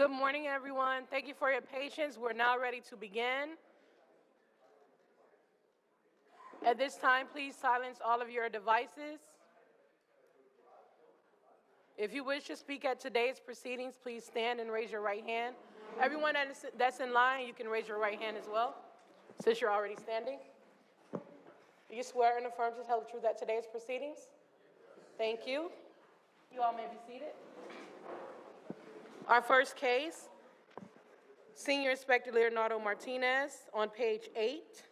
Good morning, everyone. Thank you for your patience. We're now ready to begin. At this time, please silence all of your devices. If you wish to speak at today's proceedings, please stand and raise your right hand. Everyone that's in line, you can raise your right hand as well, since you're already standing. Do you swear and affirm to tell the truth at today's proceedings? Thank you. You all may be seated. Our first case, Senior Inspector Leonardo Martinez on page 8,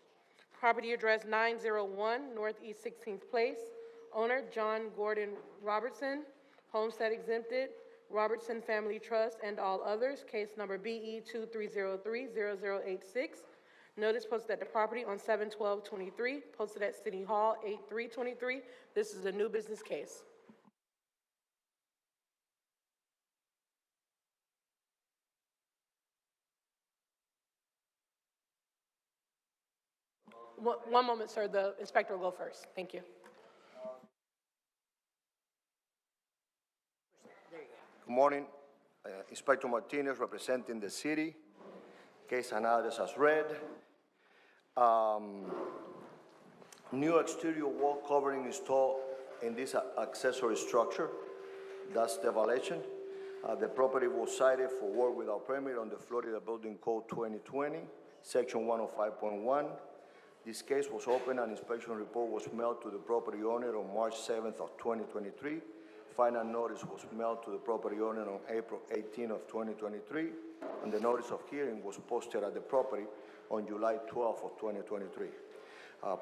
property address 901 Northeast 16th Place, owner John Gordon Robertson, homestead exempted, Robertson Family Trust and all others, case number BE 2303-0086. Notice posted at the property on 7/12/23, posted at City Hall 8/3/23. This is a new business case. One moment, sir. The inspector will go first. Thank you. Good morning. Inspector Martinez representing the city. Case and address as read. New exterior wall covering installed in this accessory structure. That's the violation. The property was cited for work without permit on the Florida Building Code 2020, Section 105.1. This case was opened and inspection report was mailed to the property owner on March 7th of 2023. Final notice was mailed to the property owner on April 18th of 2023, and the notice of hearing was posted at the property on July 12th of 2023.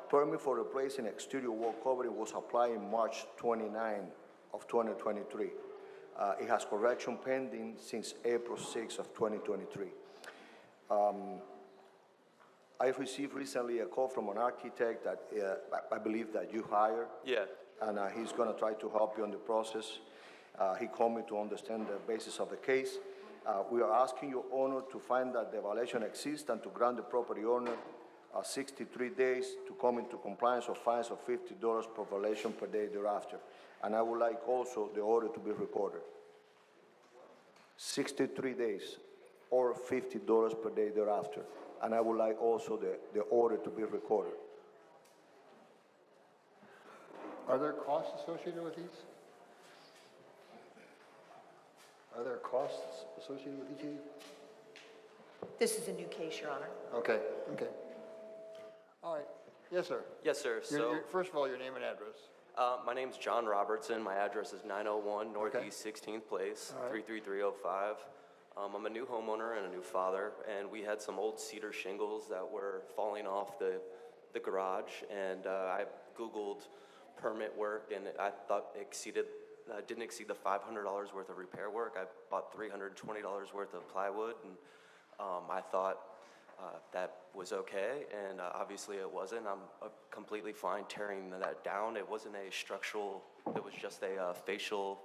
Permit for replacing exterior wall covering was applied in March 29th of 2023. It has correction pending since April 6th of 2023. I received recently a call from an architect that I believe that you hired. Yeah. And he's going to try to help you in the process. He called me to understand the basis of the case. We are asking your owner to find that the violation exists and to grant the property owner 63 days to come into compliance or fines of $50 per violation per day thereafter. And I would like also the order to be recorded. 63 days or $50 per day thereafter. And I would like also the order to be recorded. Are there costs associated with these? Are there costs associated with each of these? This is a new case, Your Honor. Okay, okay. All right. Yes, sir. Yes, sir. First of all, your name and address. My name's John Robertson. My address is 901 Northeast 16th Place, 33305. I'm a new homeowner and a new father, and we had some old cedar shingles that were falling off the garage, and I Googled permit work, and I thought didn't exceed the $500 worth of repair work. I bought $320 worth of plywood, and I thought that was okay, and obviously it wasn't. I'm completely fine tearing that down. It wasn't a structural, it was just a facial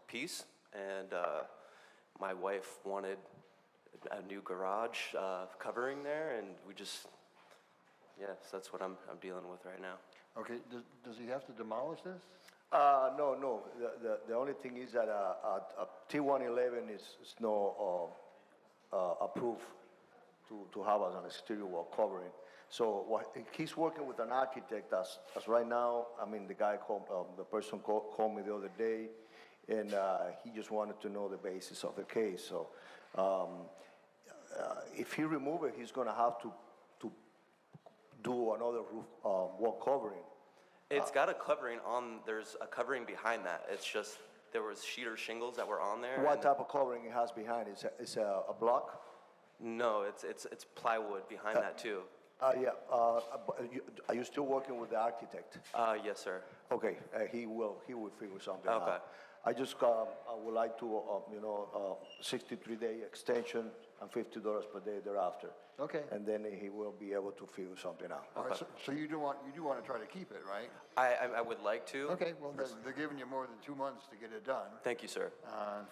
piece, and my wife wanted a new garage covering there, and yes, that's what I'm dealing with right now. Okay, does he have to demolish this? No. The only thing is that T111 is no approved to have as an exterior wall covering. So he's working with an architect as right now. I mean, the guy the person called me the other day, and he just wanted to know the basis of the case. So if he remove it, he's going to have to do another roof wall covering. It's got a covering on. There's a covering behind that. It's just there was cedar shingles that were on there. What type of covering it has behind it? It's a block? No, it's plywood behind that too. Yeah. Are you still working with the architect? Yes, sir. Okay. He will figure something Okay. out. I would like to 63-day extension and $50 per day thereafter. Okay. And then he will be able to figure something out. All right, so you do want to try to keep it, right? I would like to. Okay. Well, they're giving you more than 2 months to get it done. Thank you, sir.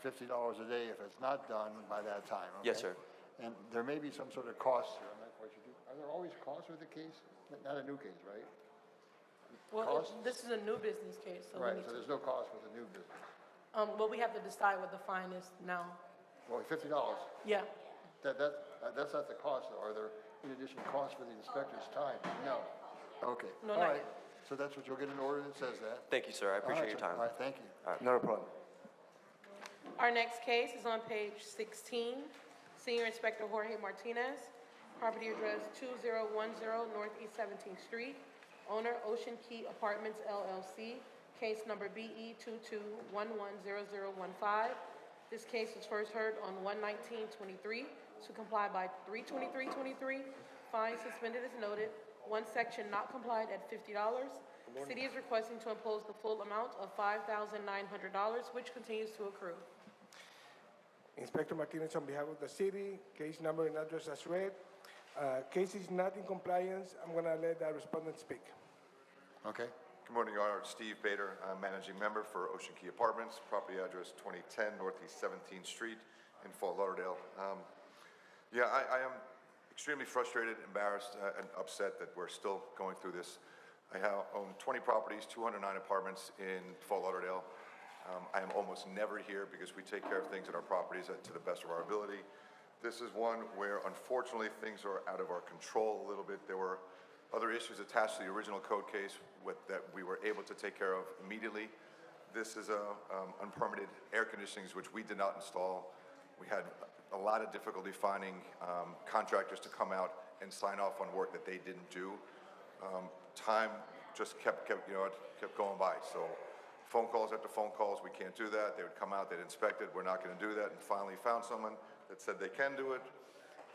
$50 a day if it's not done by that time. Okay? Yes, sir. And there may be some sort of costs here. I'm not quite sure. Are there always costs with the case? Not a new case, right? Well, this is a new business case, so Right, so there's no cost with a new business. well, we have to decide what the fine is now. Well, $50. Yeah. That's not the cost, though. Are there, in addition, costs for the inspector's time? No. Okay. No, All not right. yet. So that's what you'll get an order that says that. Thank you, sir. I appreciate your time. All right, thank you. Not a problem. Our next case is on page 16. Senior Inspector Jorge Martinez, property address 2010 Northeast 17th Street, owner Ocean Key Apartments LLC, case number BE 22110015. This case was first heard on 1/19/23 to comply by 3/23/23. Fine suspended as noted. One section not complied at $50. City is requesting to impose the full amount of $5,900, which continues to accrue. Inspector Martinez, on behalf of the city, case number and address as read. Case is not in compliance. I'm going to let the respondent speak. Okay. Good morning, Your Honor. Steve Bader, I'm managing member for Ocean Key Apartments, property address 2010 Northeast 17th Street in Fort Lauderdale. I am extremely frustrated, embarrassed, and upset that we're still going through this. I own 20 properties, 209 apartments in Fort Lauderdale. I am almost never here because we take care of things at our properties to the best of our ability. This is one where, unfortunately, things are out of our control a little bit. There were other issues attached to the original code case that we were able to take care of immediately. This is unpermitted air conditioning, which we did not install. We had a lot of difficulty finding contractors to come out and sign off on work that they didn't do. Time just kept going by. So phone calls after phone calls, we can't do that. They would come out, they'd inspect it, we're not going to do that, and finally found someone that said they can do it.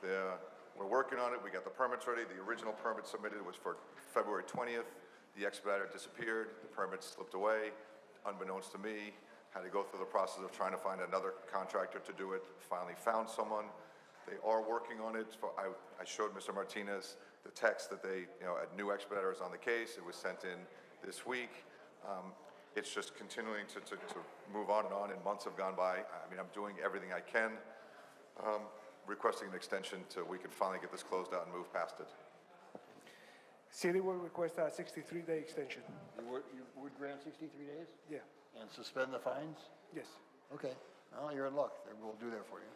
We're working on it. We got the permits ready. The original permit submitted was for February 20th. The expediter disappeared. The permit slipped away, unbeknownst to me. Had to go through the process of trying to find another contractor to do it. Finally found someone. They are working on it. I showed Mr. Martinez the text that a new expediter is on the case. It was sent in this week. It's just continuing to move on, and months have gone by. I mean, I'm doing everything I can, requesting an extension till we can finally get this closed out and move past it. City will request a 63-day extension. You would grant 63 days? Yeah. And suspend the fines? Yes. Okay. Well, you're in luck. We'll do that for you.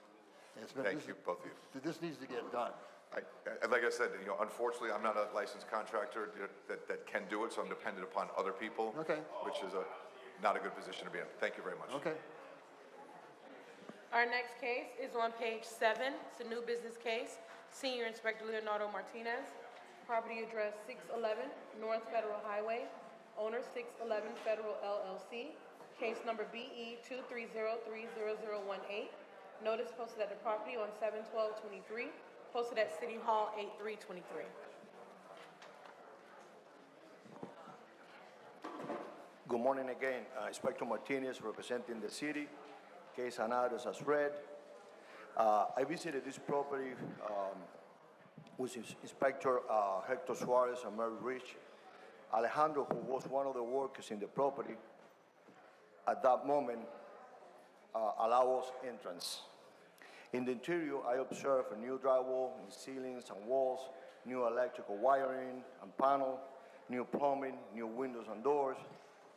Thank you, both of you. This needs to get done. Like I said, unfortunately, I'm not a licensed contractor that can do it, so I'm dependent upon other people. Okay. Which is not a good position to be in. Thank you very much. Okay. Our next case is on page 7. It's a new business case. Senior Inspector Leonardo Martinez, property address 611 North Federal Highway, owner 611 Federal LLC, case number BE 230300018. Notice posted at the property on 7/12/23, posted at City Hall 8/3/23. Good morning again. Inspector Martinez representing the city. Case and address as read. I visited this property with Inspector Hector Suarez and Mary Rich. Alejandro, who was one of the workers in the property, at that moment allowed us entrance. In the interior, I observed a new drywall and ceilings and walls, new electrical wiring and panel, new plumbing, new windows and doors.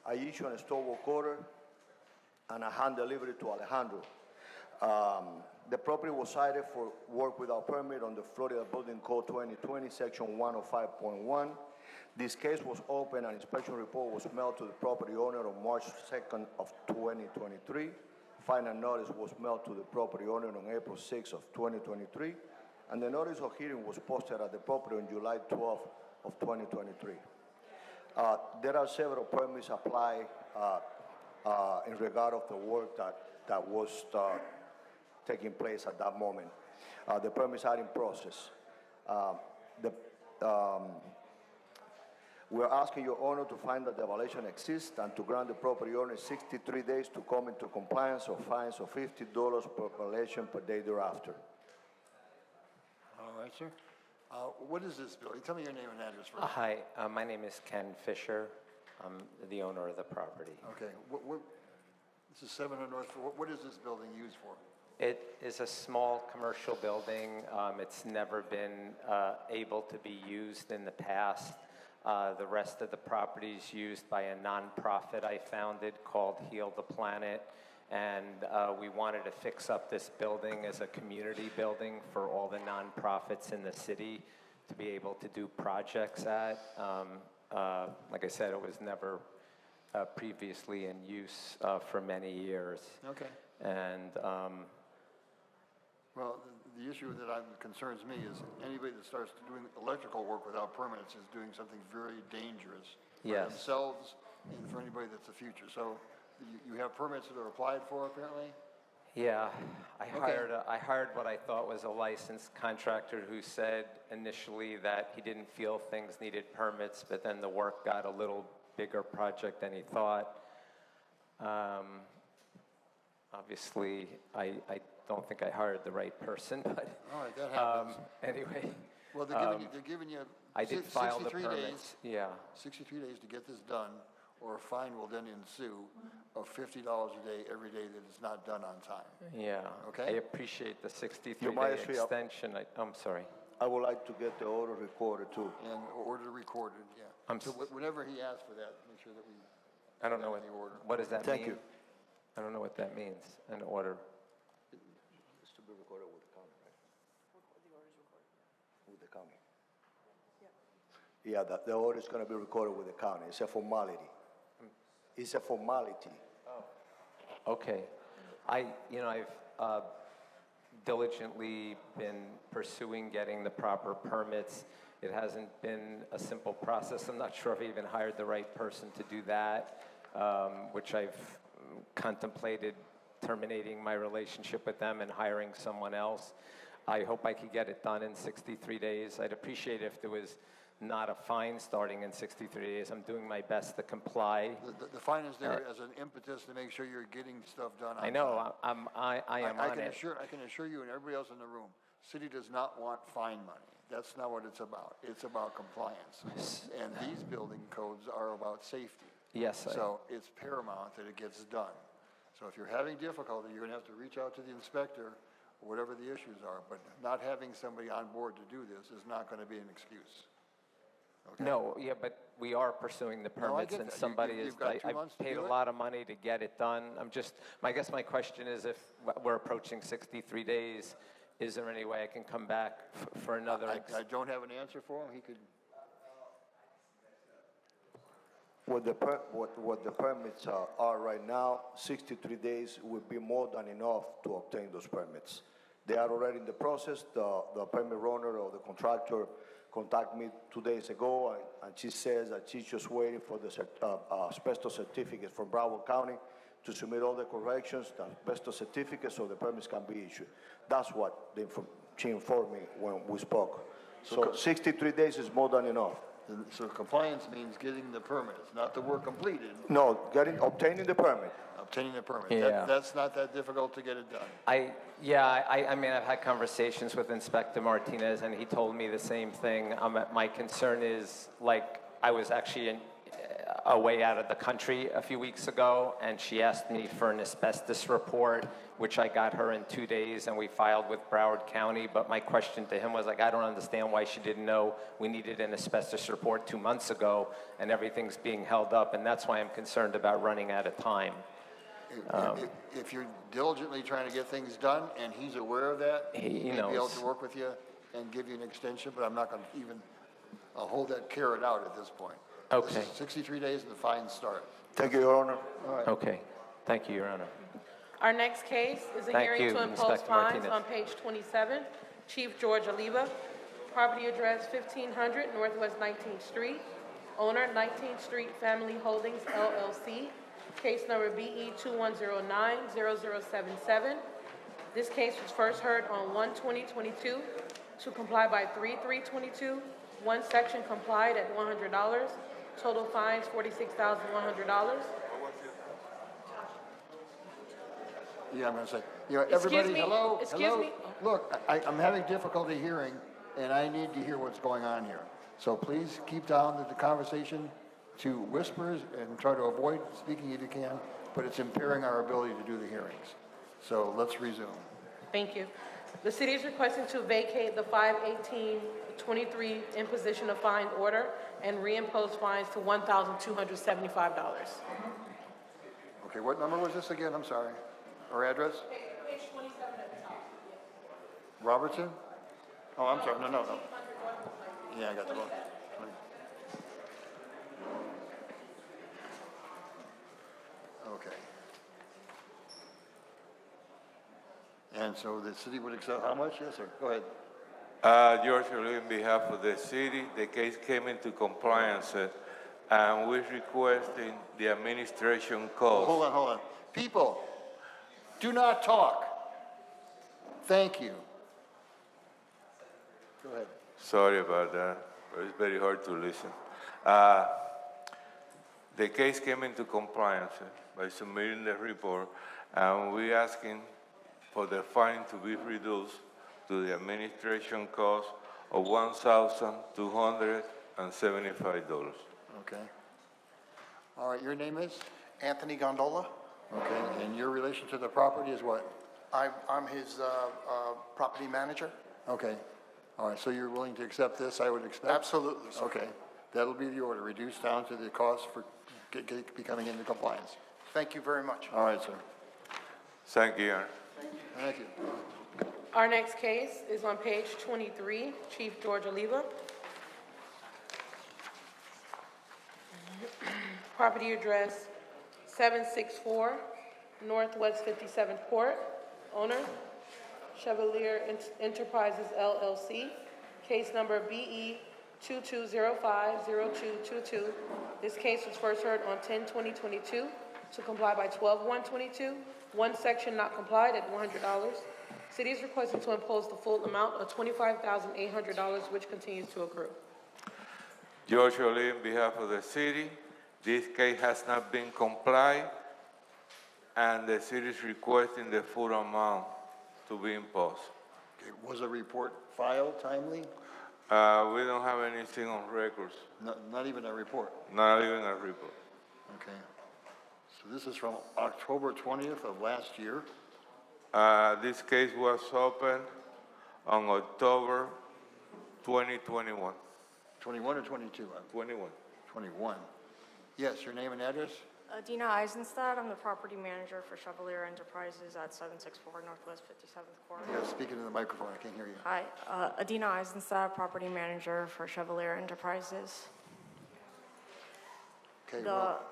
I issued a store work order and a hand delivery to Alejandro. The property was cited for work without permit on the Florida Building Code 2020, Section 105.1. This case was open and inspection report was mailed to the property owner on March 2nd of 2023. Final notice was mailed to the property owner on April 6th of 2023. And the notice of hearing was posted at the property on July 12th of 2023. There are several permits applied in regard of the work that was taking place at that moment. The permits are in process. We're asking your honor to find that the violation exists and to grant the property owner 63 days to come into compliance or fines of $50 per violation per day thereafter. All right, sir. What is this building? Tell me your name and address first. Hi, my name is Ken Fisher. I'm the owner of the property. Okay. This is 700 North. What is this building used for? It is a small commercial building. It's never been able to be used in the past. The rest of the property is used by a nonprofit I founded called Heal the Planet. And we wanted to fix up this building as a community building for all the nonprofits in the city to be able to do projects at. Like I said, it was never previously in use for many years. Okay. And Well, the issue that concerns me is anybody that starts doing electrical work without permits is doing something very dangerous for Yes. themselves and for anybody that's the future. So you have permits that are applied for apparently? yeah, I hired what I thought was a licensed contractor who said initially that he didn't feel things needed permits, but then the work got a little bigger project than he thought. Obviously, I don't think I hired the right person, but All right, that happens. anyway, Well, they're giving you I did file the 63 permits. days, Yeah, 63 days to get this done, or a fine will then ensue of $50 a day every day that it's not done on time. yeah. Okay. I appreciate the 63-day Your Majesty, extension. I'm sorry. I would like to get the order recorded too. And order recorded, yeah. So whenever he asks for that, make sure that we. I don't know have the order. what does that mean? Thank you. I don't know what that means, an order. It's to be recorded with the county, right? The order is recorded. With the county? Yeah, the order is going to be recorded with the county. It's a formality. It's a formality. Okay. I've diligently been pursuing getting the proper permits. It hasn't been a simple process. I'm not sure if I even hired the right person to do that, which I've contemplated terminating my relationship with them and hiring someone else. I hope I could get it done in 63 days. I'd appreciate if there was not a fine starting in 63 days. I'm doing my best to comply. The fine is there as an impetus to make sure you're getting stuff done on I time. know, I am on it. I can assure you and everybody else in the room, city does not want fine money. That's not what it's about. It's about compliance. And these building codes are about safety. Yes, So it's paramount that it gets done. So if you're having difficulty, you're gonna have to reach out to the inspector, whatever the issues are, but not having somebody on board to do this is not gonna be an excuse. Okay? No, yeah, but we are pursuing the No, I permits get and that. somebody You've is, got 2 I months to paid do a it. lot of money to get it done. I guess my question is if we're approaching 63 days, is there any way I can come back for another? I don't have an answer for him. He could, What the permits are right now, 63 days would be more than enough to obtain those permits. They are already in the process. The permit runner or the contractor contacted me 2 days ago, and she says that she's just waiting for the asbestos certificate from Broward County to submit all the corrections, the asbestos certificate, so the permits can be issued. That's what she informed me when we spoke. So 63 days is more than enough. so compliance means getting the permits, not the work completed, No, obtaining the permit. obtaining the permit. Yeah. That's not that difficult to get it done. I mean, I've had conversations with Inspector Martinez, and he told me the same thing. My concern is, like, I was actually away out of the country a few weeks ago, and she asked me for an asbestos report, which I got her in 2 days, and we filed with Broward County. But my question to him was, like, I don't understand why she didn't know we needed an asbestos report 2 months ago, and everything's being held up, and that's why I'm concerned about running out of time. If you're diligently trying to get things done and he's aware of that, He may be able knows. to work with you and give you an extension, but I'm not going to even hold that carrot out at this point. Okay. This is 63 days and the fines start. Thank you, Your Honor. Okay. Thank you, Your Honor. Our next case is a Thank hearing you, to impose Inspector fines Martinez. on page 27. Chief George Oliva, property address 1500 Northwest 19th Street, owner 19th Street Family Holdings LLC, case number BE 2109-0077. This case was first heard on 1/20/22 to comply by 3/3/22. One section complied at $100. Total fines $46,100. Yeah, I'm going to say, everybody, me, hello? excuse hello? me. Look, I'm having difficulty hearing, and I need to hear what's going on here. So please keep down the conversation to whispers and try to avoid speaking if you can, but it's impairing our ability to do the hearings. So let's resume. Thank you. The city is requesting to vacate the 5/18/23 imposition of fine order and reimpose fines to $1,275. Okay, what number was this again? I'm sorry. or address? Page 27 at the top. Robertson? Oh, I'm sorry, no. Yeah, I got the wrong. Okay. And so the city would accept how much? Yes, sir, go ahead. George, on behalf of the city, the case came into compliance, and we're requesting the administration cost. Hold on. People, do not talk. Thank you. Go ahead. Sorry about that, but it's very hard to listen. The case came into compliance by submitting the report, and we're asking for the fine to be reduced to the administration cost of $1,275. Okay. All right, your name is? Anthony Gondola. Okay, and your relation to the property is what? I'm his property manager. Okay. All right, so you're willing to accept this, I would expect? Absolutely, sir. Okay. That'll be the order, reduced down to the cost for becoming into compliance. Thank you very much. All right, sir. Thank you, Your Honor. Thank you. Our next case is on page 23, Chief George Oliva. Property address 764 Northwest 57th Court. Owner, Chevalier Enterprises LLC. Case number BE 22050222. This case was first heard on 10/2022 to comply by 12/122. One section not complied at $100. City is requesting to impose the full amount of $25,800, which continues to accrue. George Oli, on behalf of the city, this case has not been complied, and the city is requesting the full amount to be imposed. Okay, was a report filed timely? We don't have anything on records, Not even a report. not even a report. Okay. So this is from October 20th of last year. This case was opened on October 2021. 21 or 22? 21. 21. Yes, your name and address? Dina Eisenstadt, I'm the property manager for Chevalier Enterprises at 764 Northwest 57th Court. Yeah, speak into the microphone, I can't hear you. Hi, Adina Eisenstadt, property manager for Chevalier Enterprises. Okay, well,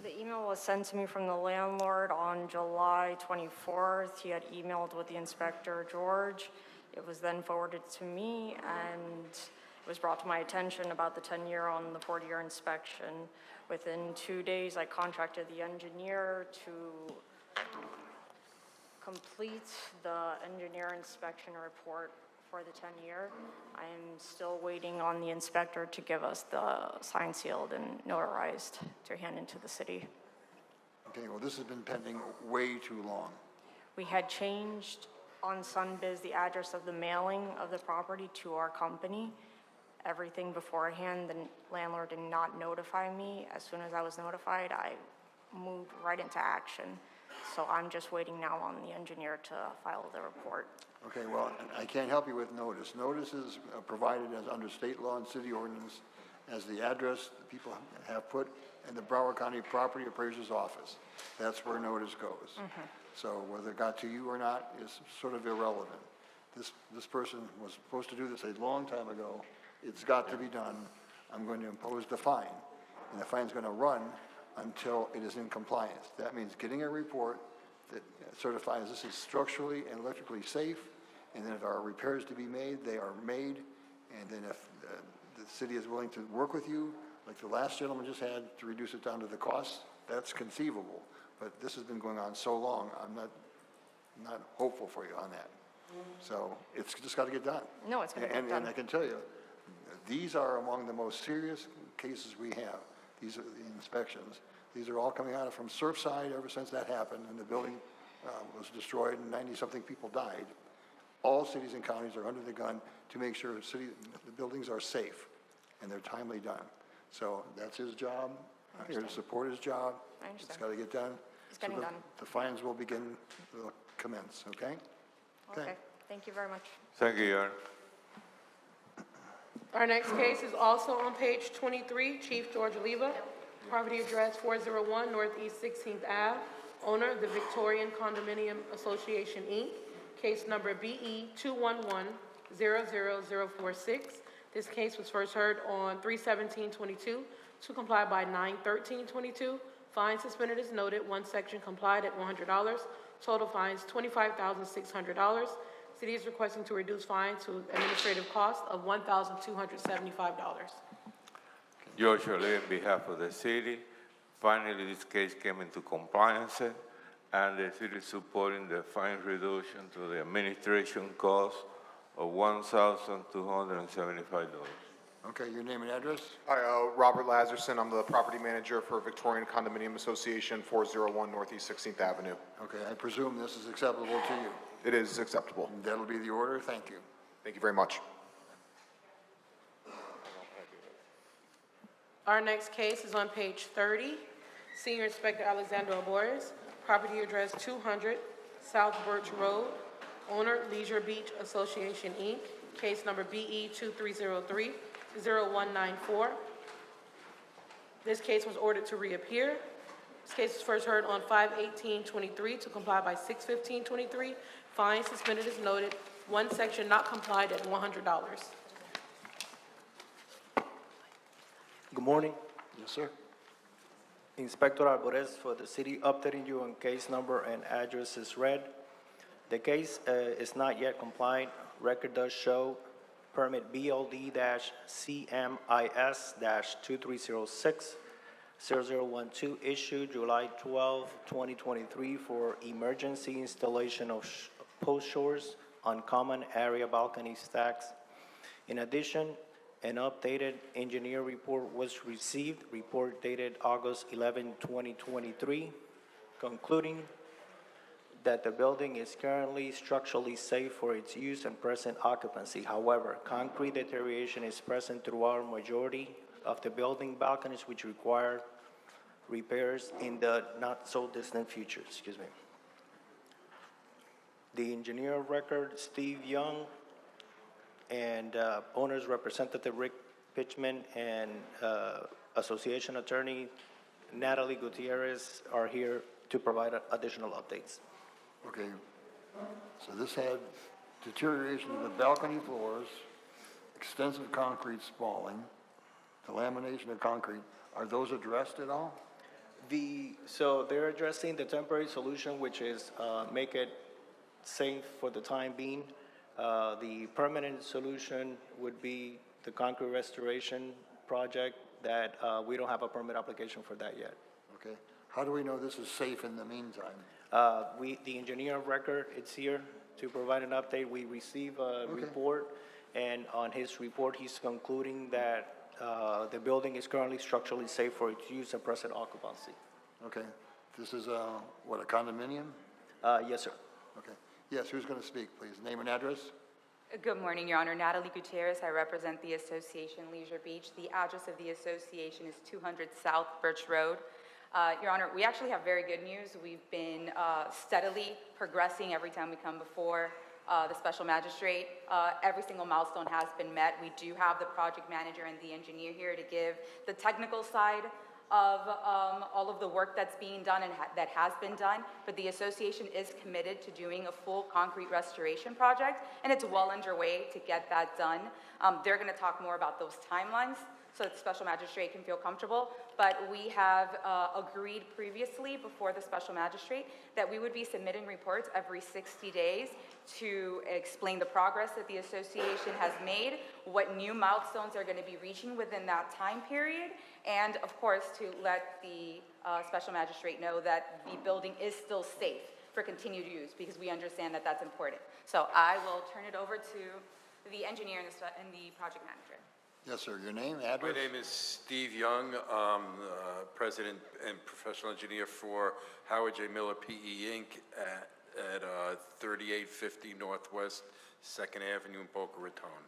The email was sent to me from the landlord on July 24th. He had emailed with the inspector, George. It was then forwarded to me, and it was brought to my attention about the 10-year on the 40-year inspection. Within 2 days, I contracted the engineer to complete the engineer inspection report for the 10-year. I'm still waiting on the inspector to give us the signed, sealed, and notarized to hand into the city. okay, well, this has been pending way too long. We had changed on Sunbiz the address of the mailing of the property to our company. Everything beforehand, the landlord did not notify me. As soon as I was notified, I moved right into action. So I'm just waiting now on the engineer to file the report. Okay, well, I can't help you with notice. Notice is provided as under state law and city ordinance as the address that people have put in the Broward County Property Appraiser's office. That's where notice goes. So whether it got to you or not is sort of irrelevant. This person was supposed to do this a long time ago. It's got to be done. I'm going to impose the fine, and the fine's going to run until it is in compliance. That means getting a report that certifies this is structurally and electrically safe, and then if there are repairs to be made, they are made, and then if the city is willing to work with you, like the last gentleman just had, to reduce it down to the cost, that's conceivable. But this has been going on so long, I'm not hopeful for you on that. So it's just got to get done. No, it's going to get done. And I can tell you, these are among the most serious cases we have. These are the inspections. These are all coming out from Surfside ever since that happened, and the building was destroyed and 90-something people died. All cities and counties are under the gun to make sure the buildings are safe and they're timely done. So that's his job. I'm here to support his job. I understand. It's got to get done. It's getting done. The fines will commence, okay? Okay, thank you very much. Thank you, Your Honor. Our next case is also on page 23, Chief George Oliva. Property address 401 Northeast 16th Ave. owner, the Victorian Condominium Association, Inc., case number BE 211-00046. This case was first heard on 3/17/22 to comply by 9/13/22. Fine suspended is noted. One section complied at $100. Total fines $25,600. City is requesting to reduce fine to administrative cost of $1,275. George O'Leary, on behalf of the city, finally this case came into compliance, and the city is supporting the fine reduction to the administration cost of $1,275. Okay, your name and address? Hi, Robert Lazarson. I'm the property manager for Victorian Condominium Association, 401 Northeast 16th Avenue. Okay, I presume this is acceptable to you. It is acceptable. And that'll be the order. Thank you. Thank you very much. Our next case is on page 30. Senior Inspector Alexander Albores, property address 200 South Birch Road, owner Leisure Beach Association, Inc., case number BE 2303-0194. This case was ordered to reappear. This case was first heard on 5/18/23 to comply by 6/15/23. Fine suspended is noted. One section not complied at $100. Good morning. Yes, sir. Inspector Alvarez for the city, updating you on case number and address is read. The case is not yet compliant. Record does show permit BLD-CMIS-2306-0012 issued July 12, 2023 for emergency installation of post shores on common area balcony stacks. In addition, an updated engineer report was received, report dated August 11, 2023, concluding that the building is currently structurally safe for its use and present occupancy. However, concrete deterioration is present throughout majority of the building balconies, which require repairs in the not-so-distant future. Excuse me. The engineer of record, Steve Young, and owner's representative, Rick Pitchman, and association attorney, Natalie Gutierrez, are here to provide additional updates. Okay, so this had deterioration of the balcony floors, extensive concrete spalling, the lamination of concrete. Are those addressed at all? So they're addressing the temporary solution, which is make it safe for the time being. The permanent solution would be the concrete restoration project that we don't have a permit application for that yet. Okay, how do we know this is safe in the meantime? The engineer of record, it's here to provide an update. We receive a report, and on his report, he's concluding that the building is currently structurally safe for its use and present occupancy. Okay, this is what, a condominium? Yes, sir. Okay, yes, who's going to speak, please? Name and address? Good morning, Your Honor. Natalie Gutierrez. I represent the Association Leisure Beach. The address of the association is 200 South Birch Road. Your Honor, we actually have very good news. We've been steadily progressing every time we come before the special magistrate. Every single milestone has been met. We do have the project manager and the engineer here to give the technical side of all of the work that's being done and that has been done, but the association is committed to doing a full concrete restoration project, and it's well underway to get that done. They're going to talk more about those timelines so that the special magistrate can feel comfortable, but we have agreed previously before the special magistrate that we would be submitting reports every 60 days to explain the progress that the association has made, what new milestones are going to be reaching within that time period, and of course to let the special magistrate know that the building is still safe for continued use, because we understand that that's important. So I will turn it over to the engineer and the project manager. Yes, sir. Your name, address? My name is Steve Young, President and Professional Engineer for Howard J. Miller PE Inc. at 3850 Northwest 2nd Avenue in Boca Raton.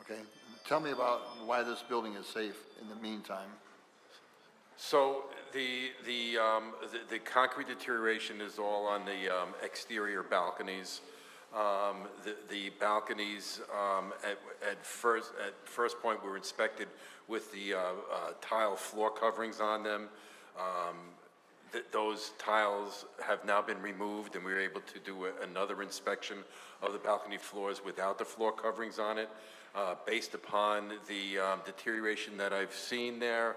Okay. Tell me about why this building is safe in the meantime. So the concrete deterioration is all on the exterior balconies. The balconies at first point were inspected with the tile floor coverings on them. those tiles have now been removed, and we were able to do another inspection of the balcony floors without the floor coverings on it. Based upon the deterioration that I've seen there,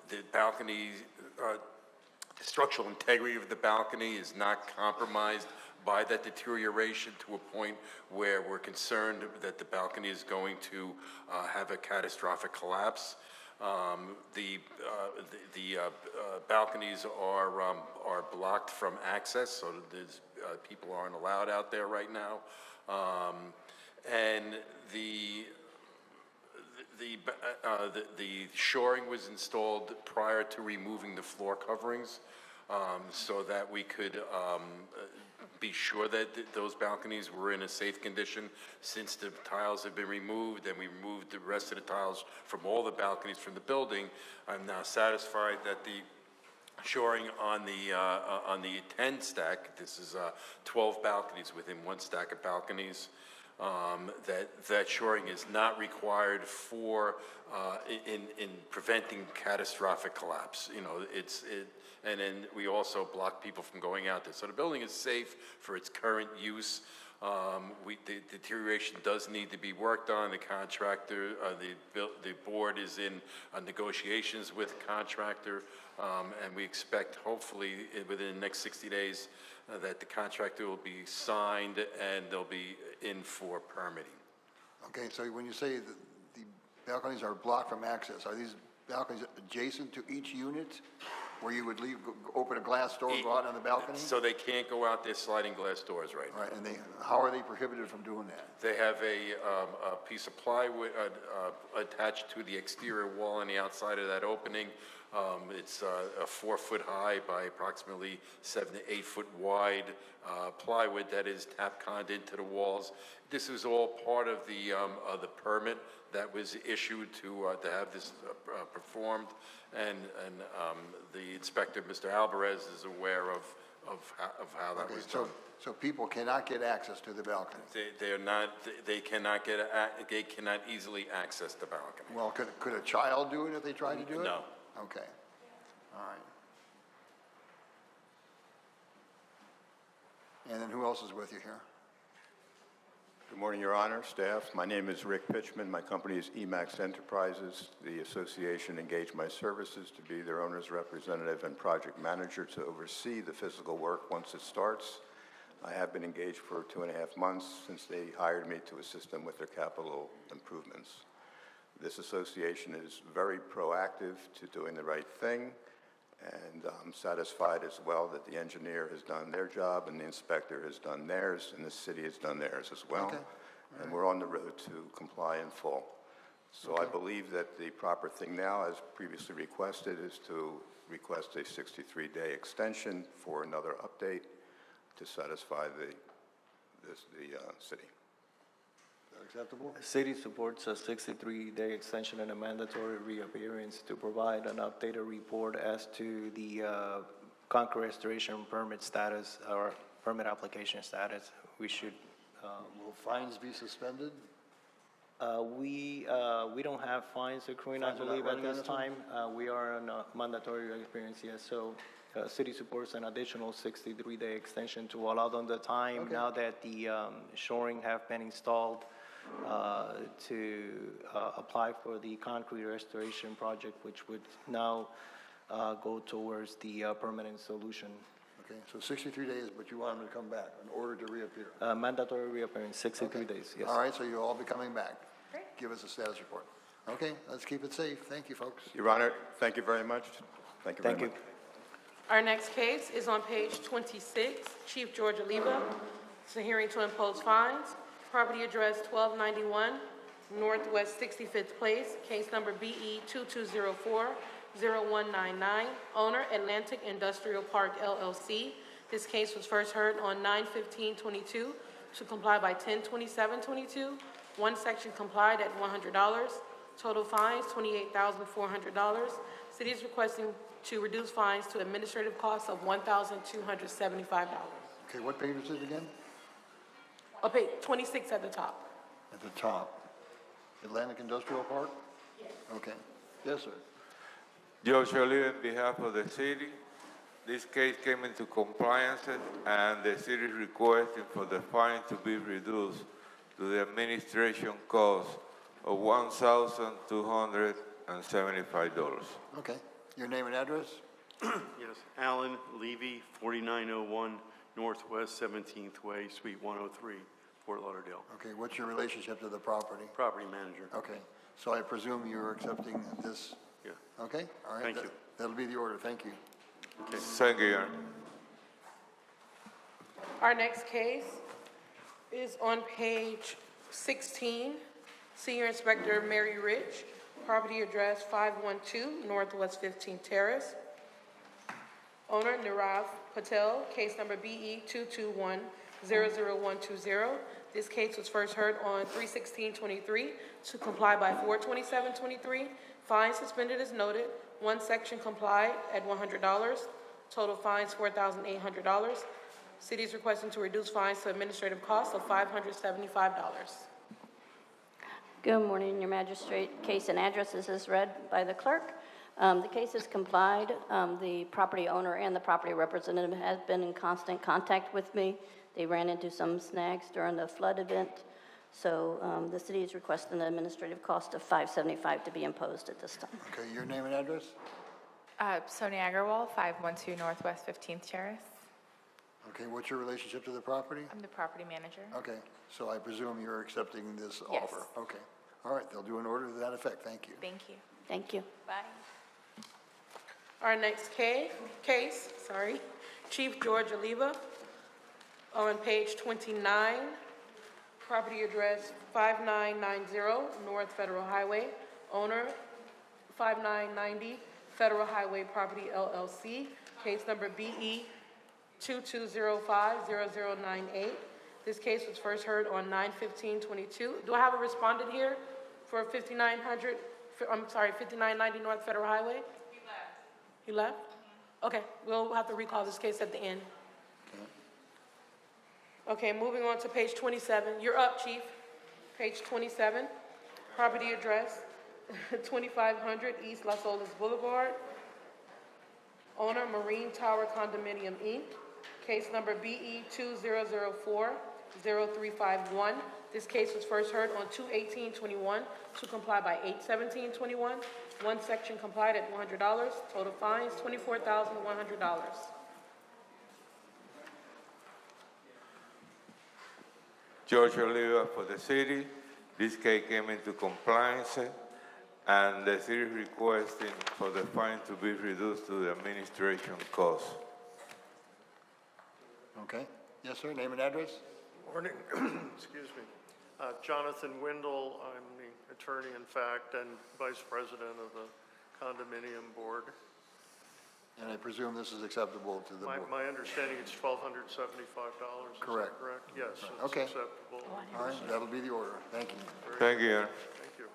the balcony, the structural integrity of the balcony is not compromised by that deterioration to a point where we're concerned that the balcony is going to have a catastrophic collapse. The balconies are blocked from access, so there's, people aren't allowed out there right now. And the shoring was installed prior to removing the floor coverings, so that we could be sure that those balconies were in a safe condition. Since the tiles have been removed and we removed the rest of the tiles from all the balconies from the building, I'm now satisfied that the shoring on the 10 stack, this is 12 balconies within one stack of balconies, that shoring is not required for in preventing catastrophic collapse. You know, and then we also block people from going out there. So the building is safe for its current use. The deterioration does need to be worked on. The contractor, the board is in negotiations with the contractor, and we expect hopefully within the next 60 days that the contractor will be signed and they'll be in for permitting. Okay, so when you say that the balconies are blocked from access, are these balconies adjacent to each unit where you would open a glass door and go out on the balcony? So they can't go out there sliding glass doors right now. Right, and how are they prohibited from doing that? They have a piece of plywood attached to the exterior wall on the outside of that opening. It's a 4 foot high by approximately 7 to 8 foot wide plywood that is tap-conned into the walls. This is all part of the permit that was issued to have this performed, and the inspector, Mr. Alvarez, is aware of how that was done. So people cannot get access to the balcony? They cannot easily access the balcony. Well, could a child do it if they tried to do it? No. Okay, all right. And then who else is with you here? Good morning, Your Honor, staff. My name is Rick Pitchman. My company is Emax Enterprises. The association engaged my services to be their owner's representative and project manager to oversee the physical work once it starts. I have been engaged for 2.5 months since they hired me to assist them with their capital improvements. This association is very proactive to doing the right thing, and I'm satisfied as well that the engineer has done their job and the inspector has done theirs and the city has done theirs as well. Okay. And we're on the road to comply in full. So I believe that the proper thing now, as previously requested, is to request a 63-day extension for another update to satisfy the city. Acceptable? The city supports a 63-day extension and a mandatory reappearance to provide an updated report as to the concrete restoration permit status or permit application status. We should. Will fines be suspended? We don't have fines accruing, I believe, at this time. We are on a mandatory reappearance, yes. So city supports an additional 63-day extension to allow them the time now that the shoring have been installed to apply for the concrete restoration project, which would now go towards the permanent solution. Okay, so 63 days, but you want them to come back in order to reappear? Mandatory reappearance, 63 days, yes. All right, so you'll all be coming back. Great. Give us a status report. Okay, let's keep it safe. Thank you, folks. Your Honor, thank you very much. Thank you very much. Our next case is on page 26, Chief George Oliva. It's a hearing to impose fines. Property address 1291 Northwest 65th Place, case number BE 2204-0199, owner Atlantic Industrial Park LLC. This case was first heard on 9/15/22 to comply by 10/27/22. One section complied at $100. Total fines $28,400. City is requesting to reduce fines to administrative costs of $1,275. Okay, what page is it again? Oh, page 26 at the top. At the top. Atlantic Industrial Park? Yes. Okay. Yes, sir. George Oliva, on behalf of the city, This case came into compliance and the city is requesting for the fine to be reduced to the administration cost of $1,275. Okay. Your name and address? Yes, Alan Levy, 4901 Northwest 17th Way, Suite 103, Fort Lauderdale. Okay, what's your relationship to the property? Property manager. Okay, so I presume you're accepting this? Yeah. Okay, all right. Thank you. That'll be the order, thank you. Okay. Thank you, Your Honor. Our next case is on page 16. Senior Inspector Mary Rich, property address 512 Northwest 15th Terrace. Owner Nirav Patel, case number BE 221-00120. This case was first heard on 3/16/23 to comply by 4/27/23. Fine suspended as noted. One section complied at $100. Total fines $4,800. City is requesting to reduce fines to administrative costs of $575. Good morning, Your Magistrate. Case and address is as read by the clerk. The case is complied. The property owner and the property representative has been in constant contact with me. They ran into some snags during the flood event. So the city is requesting an administrative cost of $575 to be imposed at this time. Okay, your name and address? Sonia Agarwal, 512 Northwest 15th Terrace. Okay, what's your relationship to the property? I'm the property manager. Okay, so I presume you're accepting this Yes. offer? Okay, all right, they'll do an order to that effect, thank you. Thank you. Thank you. Bye. Our next case, Chief George Oliva, on page 29, property address 5990 North Federal Highway, owner 5990 Federal Highway Property LLC, case number BE 22050098. This case was first heard on 9/15/22. Do I have a respondent here for 5990 North Federal Highway? He left? Okay, we'll have to recall this case at the end. Okay, moving on to page 27. You're up, Chief. Page 27, property address 2500 East Las Olas Boulevard. Owner Marine Tower Condominium, Inc. Case number BE 2004-0351. This case was first heard on 2/18/21 to comply by 8/17/21. One section complied at $100. Total fines $24,100. George Oliva for the city. This case came into compliance and the city is requesting for the fine to be reduced to the administration cost. Okay, yes, sir, name and address? Morning, excuse me. Jonathan Windle, I'm the attorney, in fact, and vice president of the condominium board. And I presume this is acceptable to the board? My understanding it's $1,275, Correct. is that correct? Yes, Right. it's Okay. acceptable. All right, that'll be the order, thank you. Thank you, Your Honor. Thank you.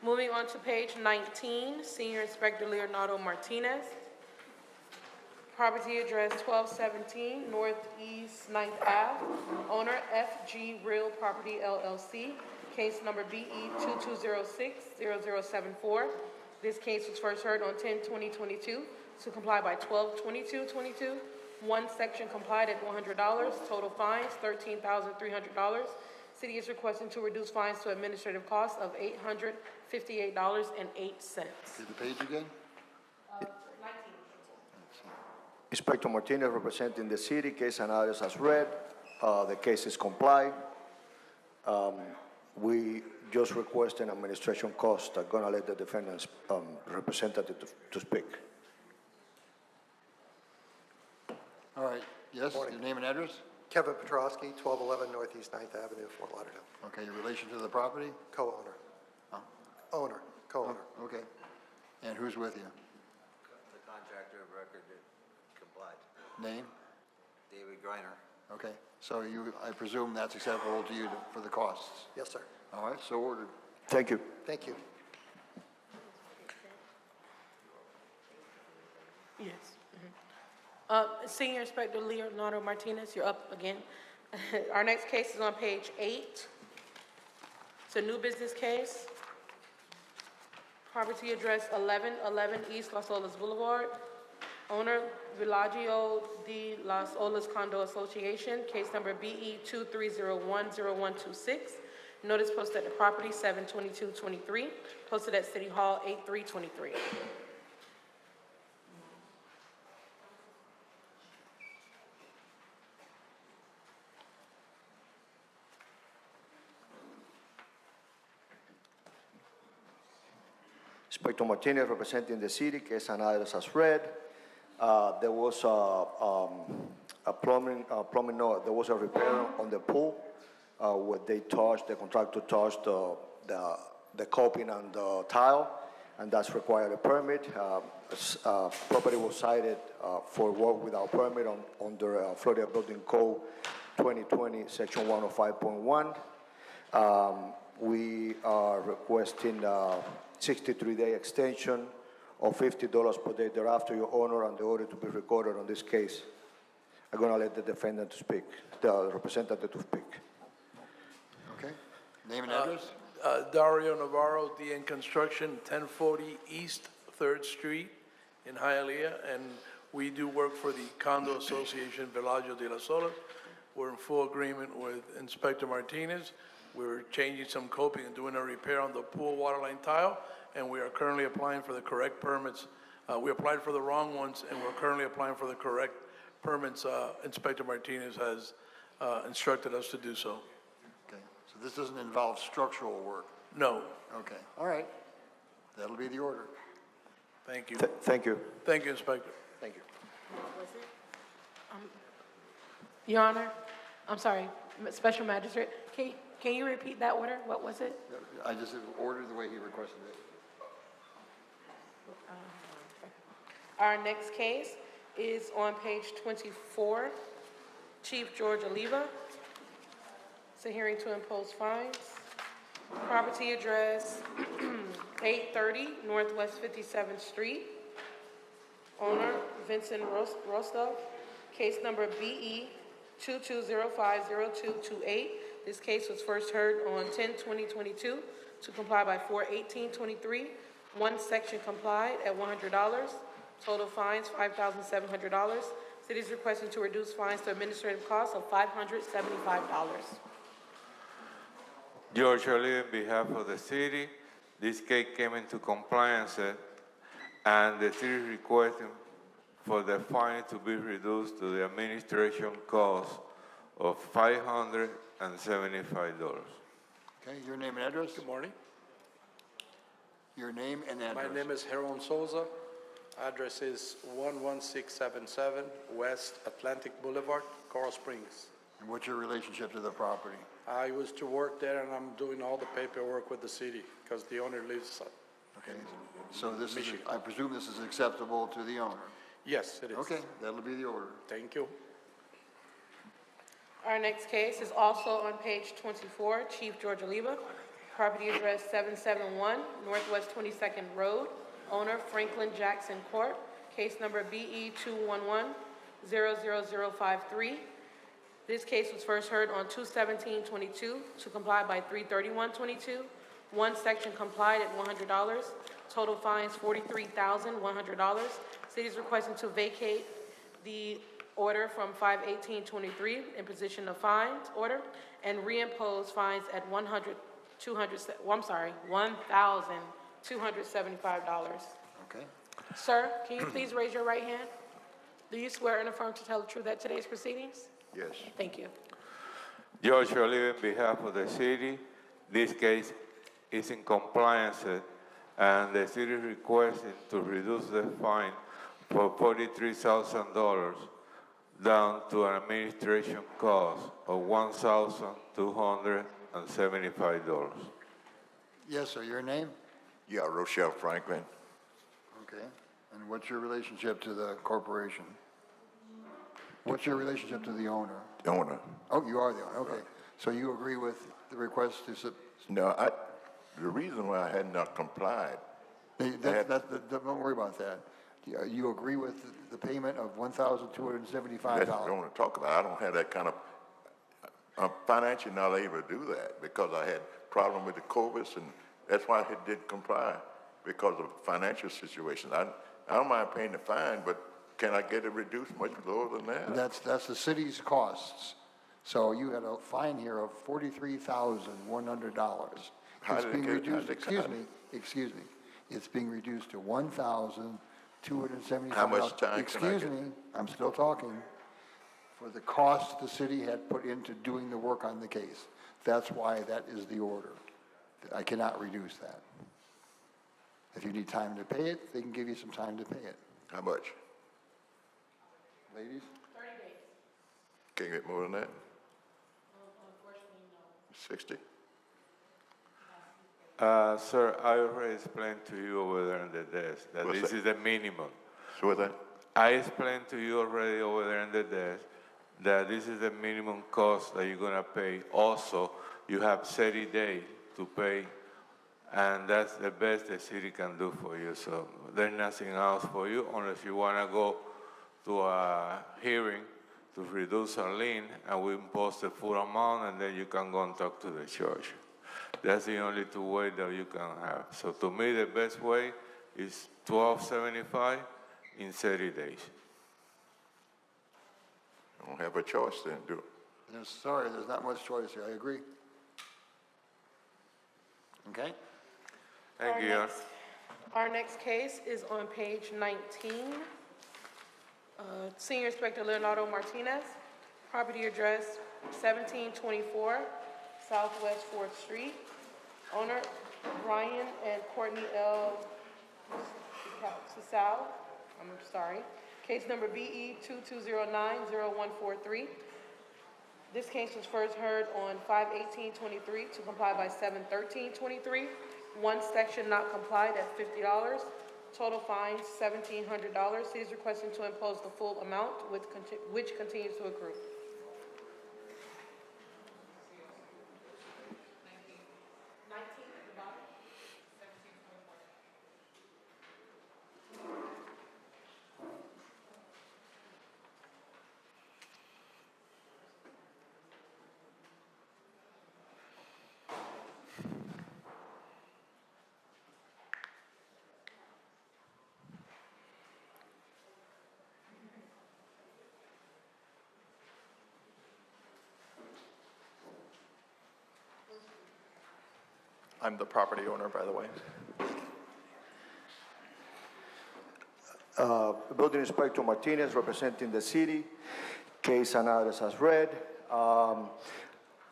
Moving on to page 19, Senior Inspector Leonardo Martinez. Property address 1217 Northeast 9th Ave. Owner FG Real Property LLC. Case number BE 2206-0074. This case was first heard on 10/20/22 to comply by 12/22/22. One section complied at $100. Total fines $13,300. City is requesting to reduce fines to administrative costs of $858.08. Read the page again? Inspector Martinez representing the city, case and address as read. The case is complied. We just request an administration cost. I'm gonna let the defendant's representative to speak. All right, yes, your name and address? Kevin Petrosky, 1211 Northeast 9th Avenue, Fort Lauderdale. Okay, your relation to the property? Co-owner. Owner, co-owner. Okay, and who's with you? The contractor of record that complied. Name? David Greiner. Okay, so I presume that's acceptable to you for the costs? Yes, sir. All right, so ordered. Thank you. Thank you. Yes. Senior Inspector Leonardo Martinez, you're up again. Our next case is on page 8. It's a new business case. Property address 1111 East Las Olas Boulevard. owner Villaggio de las Olas Condo Association, case number BE 23010126. Notice posted at the property 7/22/23, posted at City Hall 8/3/23. Inspector Martinez representing the city, case and address as read. There was a plumbing, no, there was a repair on the pool where they touched, the contractor touched the coping and the tile, and that's required a permit. Property was cited for work without permit under Florida Building Code 2020, Section 105.1. We are requesting 63-day extension of $50 per day thereafter, Your Honor, and the order to be recorded on this case. I'm going to let the defendant to speak, the representative to speak. Okay. Name and address? Dario Navarro, DN Construction, 1040 East 3rd Street in Hialeah, and we do work for the Condo Association Villaggio de las Olas. We're in full agreement with Inspector Martinez. We're changing some coping and doing a repair on the pool waterline tile, and we are currently applying for the correct permits. We applied for the wrong ones, and we're currently applying for the correct permits. Inspector Martinez has instructed us to do so. Okay. So this doesn't involve structural work? No. Okay. All right. That'll be the order. Thank you. Thank you. Thank you, Inspector. Thank you. Your Honor, I'm sorry, Special Magistrate, can you repeat that order? What was it? I just ordered the way he requested it. Our next case is on page 24, Chief George Oliva. It's a hearing to impose fines. Property address 830 Northwest 57th Street. Owner Vincent Rostov. Case number BE 22050228. This case was first heard on 10/20/22 to comply by 4/18/23. One section complied at $100. Total fines $5,700. City is requesting to reduce fines to administrative costs of $575. George Oliva, on behalf of the city, this case came into compliance and the city is requesting for the fine to be reduced to the administration cost of $575. Okay, your name and address? Good morning. Your name and address? My name is Heron Souza. Address is 11677 West Atlantic Boulevard, Coral Springs. And what's your relationship to the property? I was to work there and I'm doing all the paperwork with the city because the owner lives. Okay, so this is, I presume this is acceptable to the owner? Yes, it is. Okay, that'll be the order. Thank you. Our next case is also on page 24, Chief George Oliva. Property address 771 Northwest 22nd Road. Owner Franklin Jackson Corp. Case number BE 211-00053. This case was first heard on 2/17/22 to comply by 3/31/22. One section complied at $100. Total fines $43,100. City is requesting to vacate the order from 5/18/23, imposition of fines order, and reimpose fines at $1,275. Okay. Sir, can you please raise your right hand? Do you swear and affirm to tell the truth at today's proceedings? Yes. Thank you. George Oliva, on behalf of the city, this case is in compliance and the city is requesting to reduce the fine for $43,000 down to an administration cost of $1,275. Yes, sir, your name? Yeah, Rochelle Franklin. Okay, and what's your relationship to the corporation? What's your relationship to the owner? The owner. Oh, you are the owner, okay. So you agree with the request to... No, the reason why I had not complied. Don't worry about that. You agree with the payment of $1,275? That's what I want to talk about. I don't have that kind of, I'm financially not able to do that because I had problem with the COVID, and that's why I did comply, because of financial situations. I don't mind paying the fine, but Can I get it reduced much lower than that? That's the city's costs. So you had a fine here of $43,100. How It's did it being get- reduced, how did it excuse me. It's being reduced to $1,275. How much time can I Excuse get? me, I'm still talking. For the cost the city had put into doing the work on the case. That's why that is the order. I cannot reduce that. If you need time to pay it, they can give you some time to pay it. How much? Ladies? 30 days. Can't get more than that? Unfortunately, no. 60? Sir, I already explained to you over there in the desk that What's this that? is the minimum. So what that? I explained to you already over there in the desk that this is the minimum cost that you're gonna pay. Also, you have 30 days to pay, and that's the best the city can do for you. So there's nothing else for you unless you wanna go to a hearing to reduce a lien, and we impose the full amount, and then you can go and talk to the church. That's the only two ways that you can have. So to me, the best way is $1,275 in 30 days. I don't have a choice then, do I? Sorry, there's not much choice here, I agree. Okay? Thank you. Our next case is on page 19. Senior Inspector Leonardo Martinez, property address 1724 Southwest 4th Street. Owner Brian and Courtney L. Sisal, I'm sorry. Case number BE 2209-0143. This case was first heard on 5/18/23 to comply by 7/13/23. One section not complied at $50. Total fine $1,700. City is requesting to impose the full amount which continues to accrue. I'm the property owner, by the way. Building Inspector Martinez, representing the city. Case and address as read.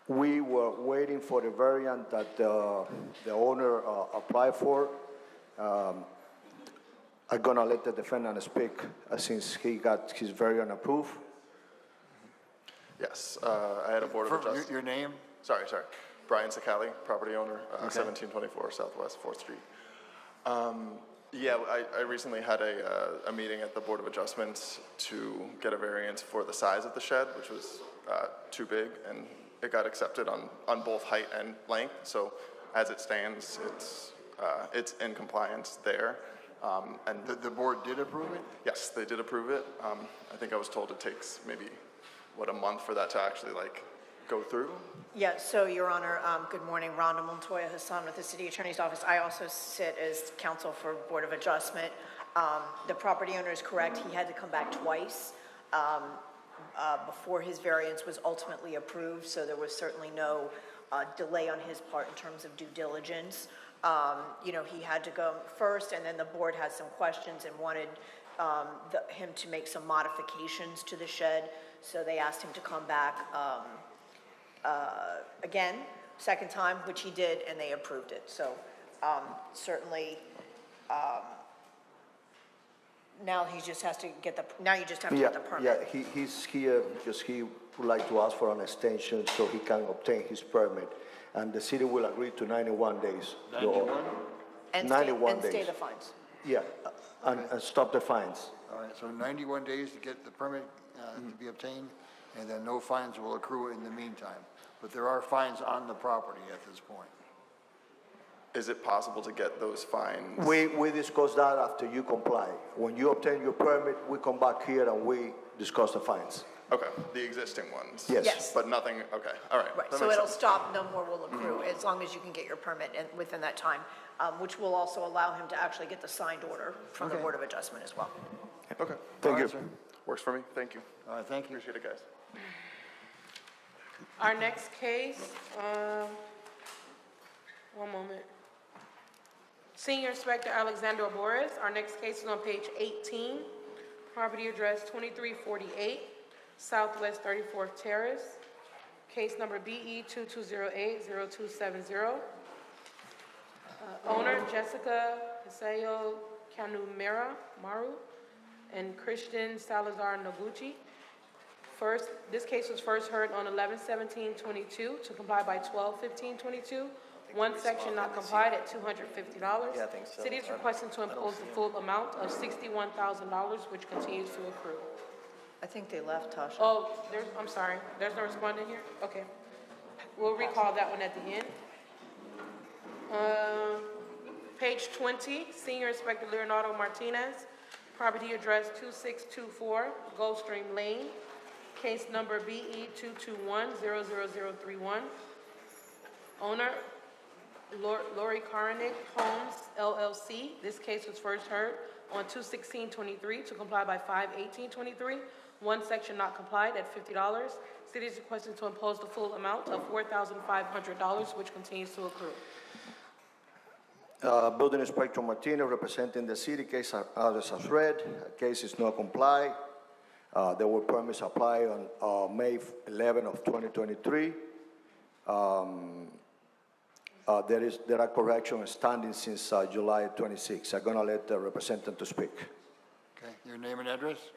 We were waiting for the variant that the owner applied for. I'm gonna let the defendant speak since he got his variant approved. Yes, I had a Board of Adjustment. Your name? Sorry. Brian Sicali, property owner, 1724 Southwest 4th Street. Yeah, I recently had a meeting at the Board of Adjustments to get a variance for the size of the shed, which was too big, and it got accepted on both height and length. So as it stands, it's in compliance there. And The board did approve it? yes, they did approve it. I think I was told it takes maybe, a month for that to actually go through? Yeah, so Your Honor, good morning. Rhonda Montoya Hassan with the City Attorney's Office. I also sit as counsel for Board of Adjustment. The property owner is correct. He had to come back twice before his variance was ultimately approved, so there was certainly no delay on his part in terms of due diligence. He had to go first, and then the board had some questions and wanted him to make some modifications to the shed, so they asked him to come back again, second time, which he did, and they approved it. So certainly, now he just has to get the, now you just have to get the permit. Yeah, he's here because he would like to ask for an extension so he can obtain his permit. And the city will agree to 91 days. 91? And 91 stay days. the fines. Yeah, and stop the fines. All right, so 91 days to get the permit to be obtained, and then no fines will accrue in the meantime. But there are fines on the property at this point. Is it possible to get those fines? We discuss that after you comply. When you obtain your permit, we come back here and we discuss the fines. Okay, the existing ones? Yes. Yes. But nothing, okay, all right. Right, that so makes it'll sense. stop, no more will accrue, as long as you can get your permit within that time, which will also allow him to actually get the signed order from the Okay. Board of Adjustment as well. Okay. Thank All you. right, sir. Works for me, thank you. All right, thank you. Appreciate it, guys. Our next case, one moment. Senior Inspector Alexander Boris, our next case is on page 18, property address 2348, Southwest 34th Terrace, case number BE 2208-0270. Owner Jessica Hiseo Kanumera Maru and Christian Salazar Noguchi. First, this case was first heard on 11/17/22 to comply by 12/15/22. One section not complied at $250. Yeah, I think so. City is requesting to impose the full amount of $61,000, which continues to accrue. I think they left, Tasha. Oh, I'm sorry, there's no respondent here? Okay. We'll recall that one at the end. Page 20, Senior Inspector Leonardo Martinez, property address 2624 Gulfstream Lane, case number BE 221-00031. Owner Lori Karnick Homes LLC. This case was first heard on 2/16/23 to comply by 5/18/23. One section not complied at $50. City is requesting to impose the full amount of $4,500, which continues to accrue. Building Inspector Martinez representing the city, case address as read. Case is not comply. There were permits applied on May 11 of 2023. There are corrections standing since July 26. I'm gonna let the representative to speak. Okay, your name and address?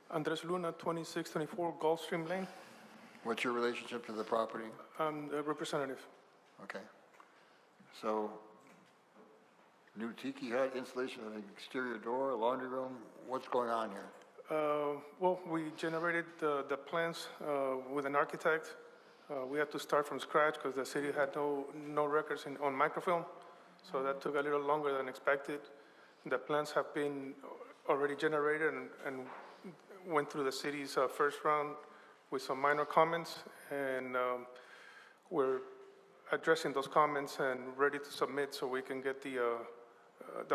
Andres Luna, 2624 Gulfstream Lane. What's your relationship to the property? I'm the representative. Okay. So, new tiki hut, installation of an exterior door, laundry room, what's going on here? Well, we generated the plans with an architect. We had to start from scratch because the city had no records on microfilm, so that took a little longer than expected. The plans have been already generated and went through the city's first round with some minor comments, and we're addressing those comments and ready to submit so we can get the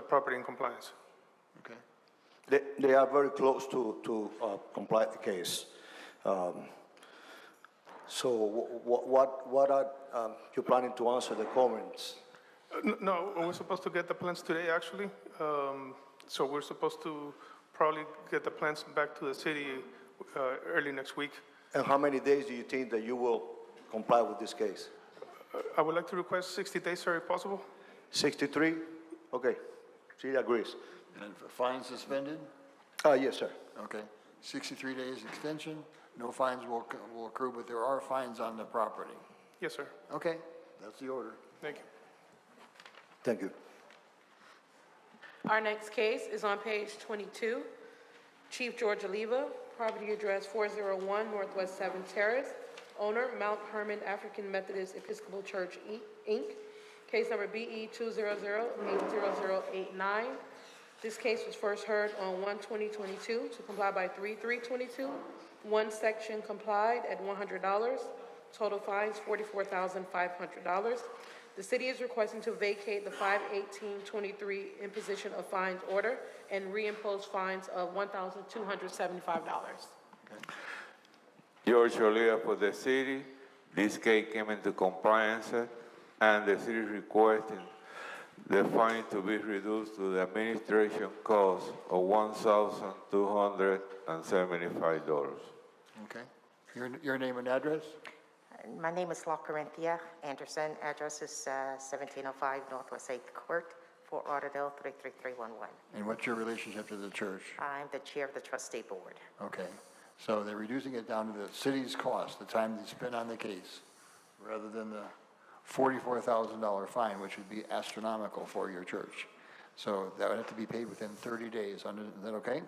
property in compliance. Okay. They are very close to comply the case. So what are you planning to answer the comments? No, we're supposed to get the plans today, actually. So we're supposed to probably get the plans back to the city early next week. And how many days do you think that you will comply with this case? I would like to request 60 days, sir, if possible. 63? Okay, city agrees. And fines suspended? Yes, sir. Okay. 63 days extension, no fines will accrue, but there are fines on the property. Yes, sir. Okay, that's the order. Thank you. Thank you. Our next case is on page 22. Chief George Oliva, property address 401 Northwest 7th Terrace. Owner, Mount Hermon African Methodist Episcopal Church, Inc. Case number BE 200-80089. This case was first heard on 1/20/22 to comply by 3/3/22. One section complied at $100. Total fines $44,500. The city is requesting to vacate the 5/18/23 imposition of fines order and reimpose fines of $1,275. George Oliva for the city. This case came into compliance and the city requesting the fine to be reduced to the administration cost of $1,275. Okay. Your name and address? My name is La Corinthia Anderson. Address is 1705 Northwest 8th Court, Fort Lauderdale 33311. And what's your relationship to the church? I'm the chair of the trustee board. Okay. So they're reducing it down to the city's cost, the time they spent on the case, rather than the $44,000 fine, which would be astronomical for your church. So that would have to be paid within 30 days. Is that okay?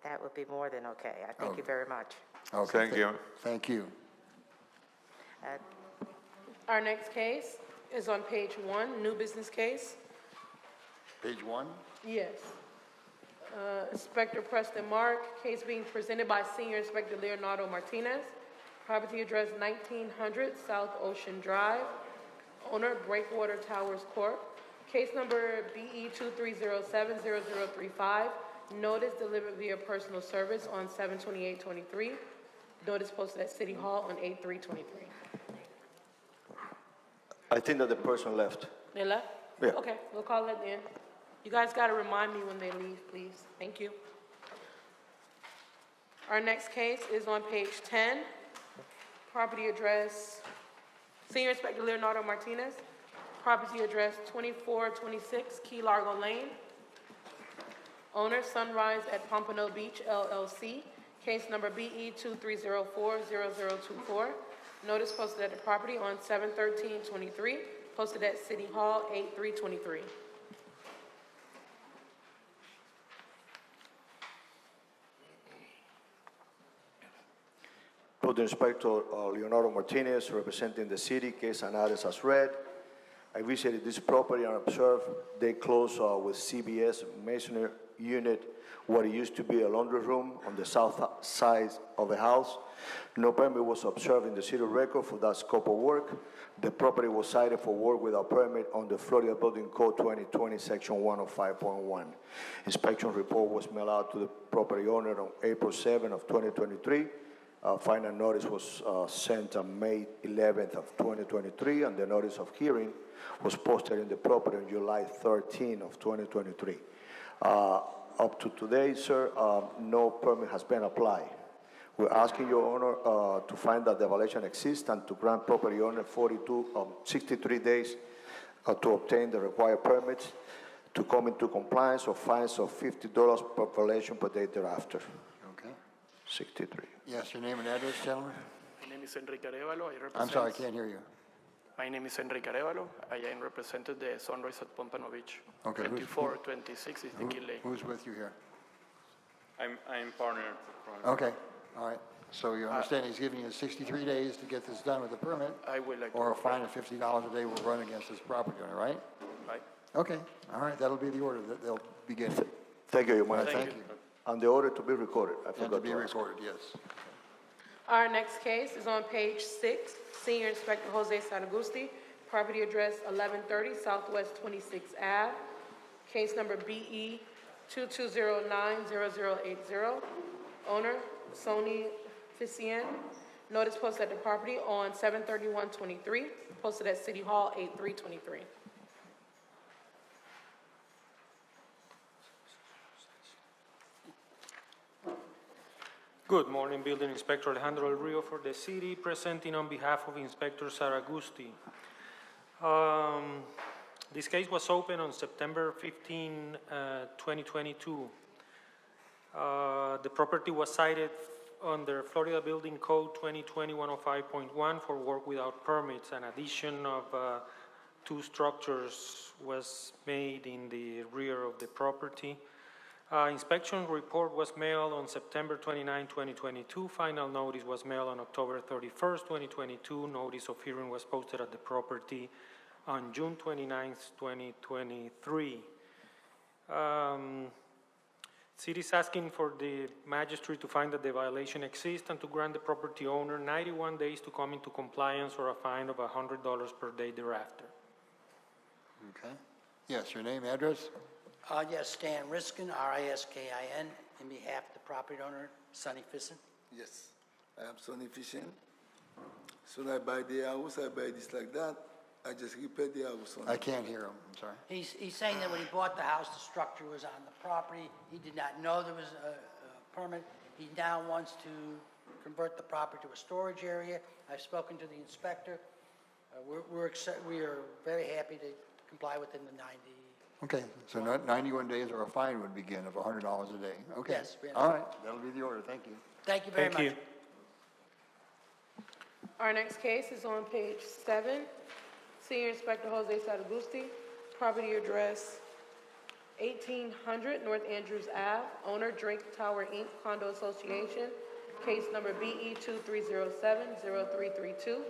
That would be more than okay. I thank you very much. Okay. Thank you. Thank you. Our next case is on page 1, new business case. Page 1? Yes. Inspector Preston Mark, case being presented by Senior Inspector Leonardo Martinez. Property address 1900 South Ocean Drive. Owner Breakwater Towers Corp. Case number BE 23070035. Notice delivered via personal service on 7/28/23. Notice posted at City Hall on 8/3/23. I think that the person left. They left? Yeah. Okay, we'll call it in. You guys got to remind me when they leave, please. Thank you. Our next case is on page 10. Property address, Senior Inspector Leonardo Martinez. Property address 2426 Key Largo Lane. Owner Sunrise at Pompano Beach, LLC. Case number BE 23040024. Notice posted at the property on 7/13/23. Posted at City Hall 8/3/23. Building Inspector Leonardo Martinez, representing the city, case and address as read. I visited this property and observed they close with CBS masonry unit, what it used to be a laundry room on the south side of the house. No permit was observed in the city record for that scope of work. The property was cited for work without permit on the Florida Building Code 2020, Section 105.1. Inspection report was mailed out to the property owner on April 7 of 2023. Final notice was sent on May 11th of 2023, and the notice of hearing was posted in the property on July 13 of 2023. Up to today, sir, no permit has been applied. We're asking your honor to find that the violation exists and to grant property owner 63 days to obtain the required permits to come into compliance, or fines of $50 per violation per day thereafter. Okay. 63. Yes, your name and address, gentlemen? My name is Enrique Arevalo. I represent. I'm sorry, I can't hear you. My name is Enrique Arevalo. I am represented the Sunrise at Pompano Beach. Okay, 2426 is the key lane. Who's with you here? I'm partner. Okay, all right. So you understand he's giving you 63 days to get this done with the permit? I would like to. Or a fine of $50 a day will run against this property owner, right? Right. Okay, all right, that'll be the order that they'll begin. Thank you, Your Honor. Thank you. And the order to be recorded. I And forgot to be ask. recorded, yes. Our next case is on page 6. Senior Inspector Jose Sanagusti. Property address 1130 Southwest 26th Ave. Case number BE 22090080. Owner Sony Ficien. Notice posted at the property on 7/31/23. Posted at City Hall 8/3/23. Good morning, Building Inspector Alejandro El Rio for the city, presenting on behalf of Inspector Saragusti. This case was opened on September 15, 2022. The property was cited under Florida Building Code 2020-105.1 for work without permits. An addition of 2 structures was made in the rear of the property. Inspection report was mailed on September 29, 2022. Final notice was mailed on October 31st, 2022. Notice of hearing was posted at the property on June 29th, 2023. City is asking for the magistrate to find that the violation exists and to grant the property owner 91 days to come into compliance, or a fine of $100 per day thereafter. Okay. Yes, your name, address? Yes, Stan Riskin, R-I-S-K-I-N, in behalf of the property owner, Sonny Fisson. Yes, I am Sonny Fishing. Soon I buy the house, I buy this like that. I just repair the house. I can't hear him, I'm sorry. He's saying that when he bought the house, the structure was on the property. He did not know there was a permit. He now wants to convert the property to a storage area. I've spoken to the inspector. We are very happy to comply within the 90. Okay, so 91 days or a fine would begin of $100 a day. Okay. Yes. All right, that'll be the order. Thank you. Thank you very much. Our next case is on page 7. Senior Inspector Jose Saragusti. Property address 1800 North Andrews Ave. Owner Drake Tower Inc. Condo Association. Case number BE 23070332.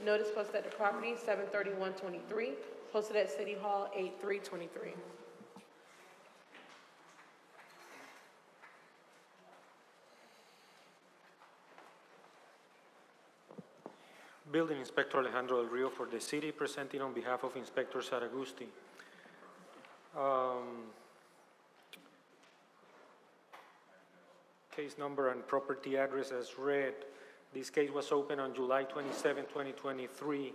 Notice posted at the property 7/31/23. Posted at City Hall 8/3/23. Building Inspector Alejandro Del Rio for the city, presenting on behalf of Inspector Saragusti. Case number and property address as read. This case was opened on July 27, 2023.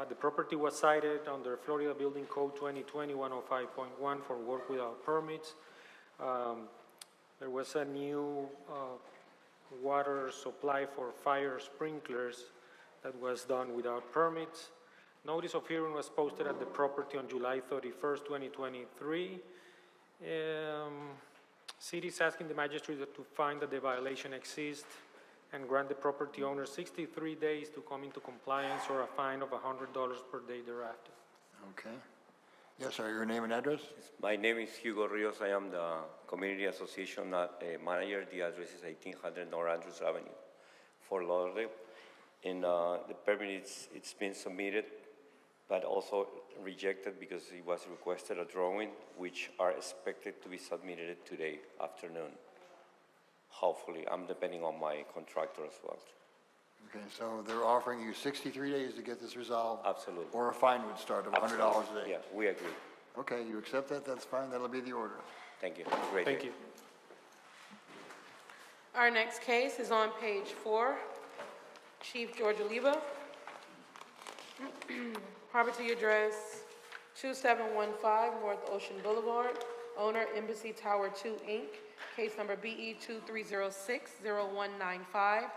The property was cited under Florida Building Code 2020-105.1 for work without permits. There was a new water supply for fire sprinklers that was done without permits. Notice of hearing was posted at the property on July 31st, 2023. City is asking the magistrate to find that the violation exists and grant the property owner 63 days to come into compliance or a fine of $100 per day thereafter. Okay. Yes, sir, your name and address? My name is Hugo Rios. I am the Community Association manager. The address is 1800 North Andrews Avenue, Fort Lauderdale. And the permit, it's been submitted, but also rejected because it was requested a drawing, which are expected to be submitted today afternoon. Hopefully, I'm depending on my contractor as well. Okay, so they're offering you 63 days to get this resolved? Absolutely. Or a fine would start of $100 a day? Yeah, we agree. Okay, you accept that, that's fine, that'll be the order. Thank you. Have a great day. Thank you. Our next case is on page 4. Chief George Oliva. Property address 2715 North Ocean Boulevard. Owner Embassy Tower 2, Inc. Case number BE 2306-0195.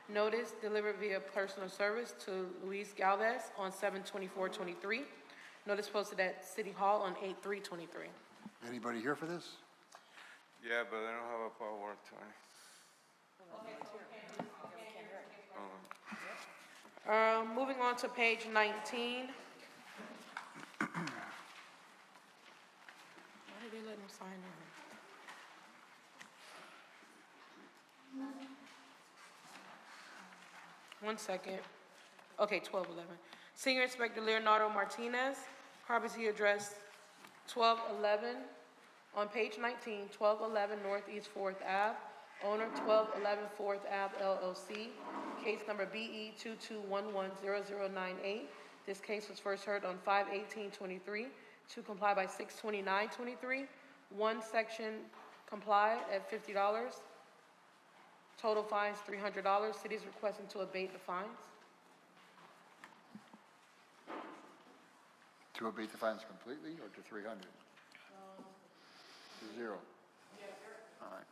Notice delivered via personal service to Luis Galvez on 7/24/23. Notice posted at City Hall on 8/3/23. Anybody here for this? Yeah, but I don't have a power attorney. Moving on to page 19. Why did they let him sign in? One second. Okay, 1211. Senior Inspector Leonardo Martinez, property address 1211 on page 19, 1211 Northeast 4th Ave. Owner 1211 4th Ave LLC. Case number BE 22110098. This case was first heard on 5/18/23 to comply by 6/29/23. One section complied at $50. Total fines $300. City is requesting to abate the fines. To abate the fines completely or to 300? To 0? All right.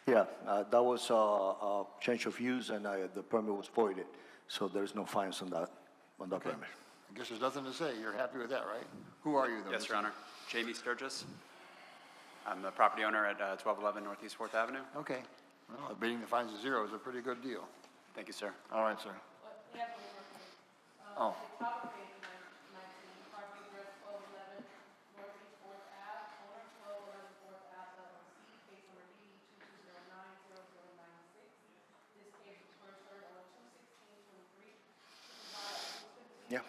Yeah, that was a change of use, and the permit was voided, so there's no fines on that permit. I guess there's nothing to say. You're happy with that, right? Who are you, though? Yes, Your Honor. Jamie Sturgis. I'm the property owner at 1211 Northeast 4th Avenue. Okay. Well, abating the fines to 0 is a pretty good deal. Thank you, sir. All right, sir. Oh. Yeah.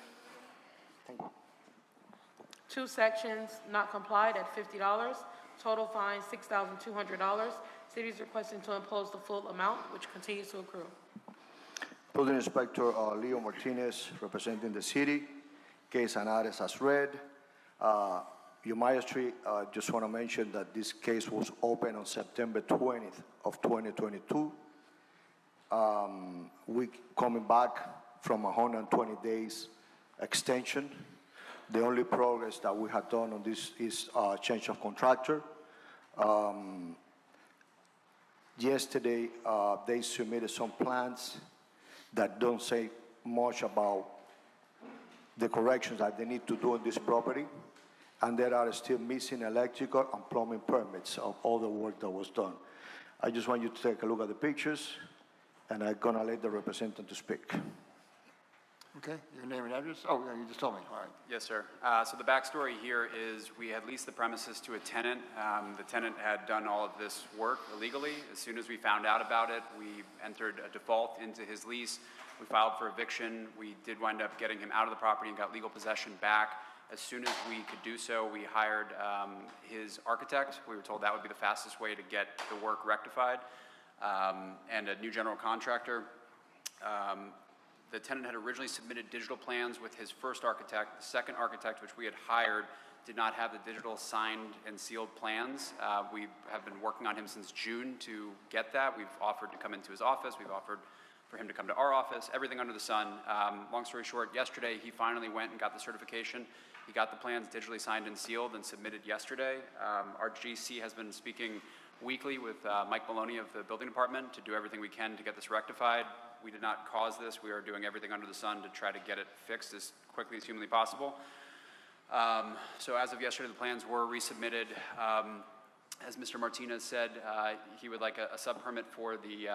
Thank you. Two sections not complied at $50. Total fine $6,200. City is requesting to impose the full amount, which continues to accrue. Building Inspector Leo Martinez, representing the city. Case and address as read. Your Magistrate, just want to mention that this case was opened on September 20th of 2022. We coming back from 120 days extension. The only progress that we have done on this is change of contractor. Yesterday, they submitted some plans that don't say much about the corrections that they need to do on this property, and there are still missing electrical and plumbing permits of all the work that was done. I just want you to take a look at the pictures, and I'm gonna let the representative to speak. Okay, your name and address? Oh, yeah, you just told me, all right. Yes, sir. So the backstory here is we had leased the premises to a tenant. The tenant had done all of this work illegally. As soon as we found out about it, we entered a default into his lease. We filed for eviction. We did wind up getting him out of the property and got legal possession back. As soon as we could do so, we hired his architect. We were told that would be the fastest way to get the work rectified, and a new general contractor. the tenant had originally submitted digital plans with his first architect. The second architect, which we had hired, did not have the digital signed and sealed plans. We have been working on him since June to get that. We've offered to come into his office. We've offered for him to come to our office, everything under the sun. Long story short, yesterday he finally went and got the certification. He got the plans digitally signed and sealed and submitted yesterday. Our GC has been speaking weekly with Mike Maloney of the building department to do everything we can to get this rectified. We did not cause this. We are doing everything under the sun to try to get it fixed as quickly as humanly possible. So as of yesterday, the plans were resubmitted. As Mr. Martinez said, he would like a sub-permit for the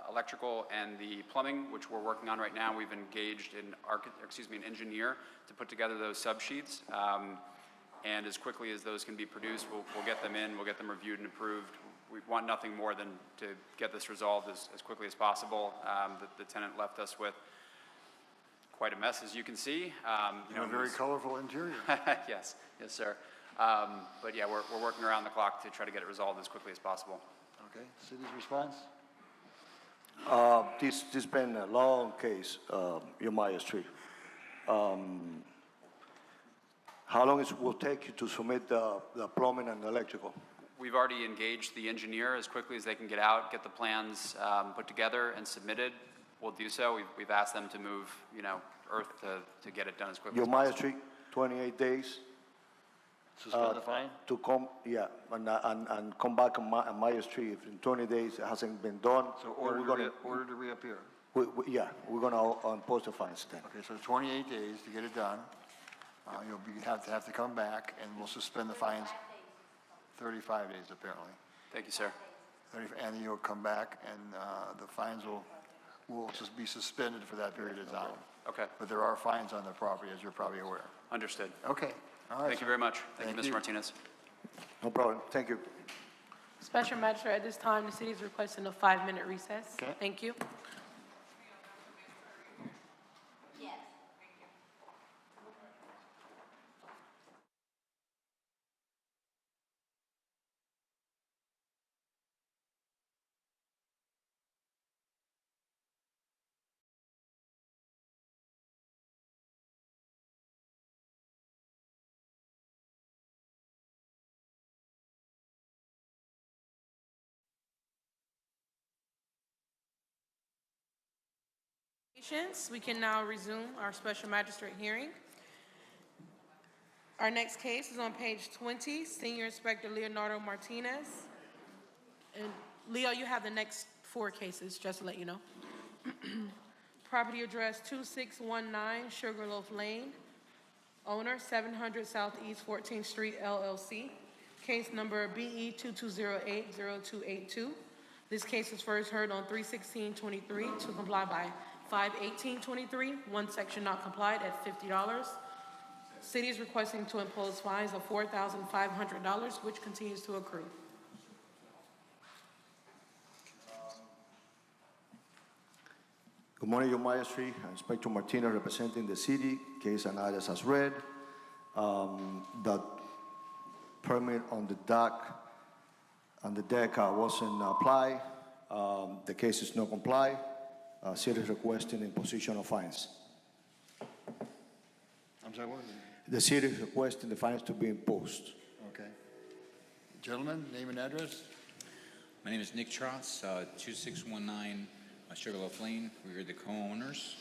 electrical and the plumbing, which we're working on right now. We've engaged an engineer to put together those sub-sheets. And as quickly as those can be produced, we'll get them in, we'll get them reviewed and approved. We want nothing more than to get this resolved as quickly as possible. The tenant left us with quite a mess, as you can see. A very colorful interior. Yes, sir. But yeah, we're working around the clock to try to get it resolved as quickly as possible. Okay, city's response? This has been a long case, your Magistrate. How long will it take you to submit the plumbing and the electrical? We've already engaged the engineer as quickly as they can get out, get the plans put together and submitted. We'll do so. We've asked them to move, earth to get it done as quickly as possible. Your Magistrate, 28 days. Suspend the fine? To come, yeah, and come back on Magistrate if in 20 days it hasn't been done. So order to reappear. Yeah, we're gonna impose the fines then. Okay, so 28 days to get it done. You'll have to come back, and we'll suspend the fines 35 days, apparently. Thank you, sir. And you'll come back, and the fines will just be suspended for that period of time. Okay. But there are fines on the property, as you're probably aware. Understood. Okay. All right. Thank you very much. Thank you, Mr. Martinez. No problem. Thank you. Special Magistrate, at this time, the city is requesting a 5-minute recess. Okay. Thank you. We can now resume our special magistrate hearing. Our next case is on page 20, Senior Inspector Leonardo Martinez. And Leo, you have the next 4 cases, just to let you know. Property address 2619 Sugarloaf Lane. Owner 700 Southeast 14th Street, LLC. Case number BE 22080282. This case was first heard on 3/16/23 to comply by 5/18/23, one section not complied at $50. City is requesting to impose fines of $4,500, which continues to accrue. Good morning, your Magistrate. Inspector Martinez representing the city. Case analysis as read. The permit on the deck wasn't applied. The case is not complied. City is requesting imposition of fines. I'm sorry, what? The city is requesting the fines to be imposed. Okay. Gentlemen, name and address? My name is Nick Trotz, 2619 Sugarloaf Lane. We are the co-owners.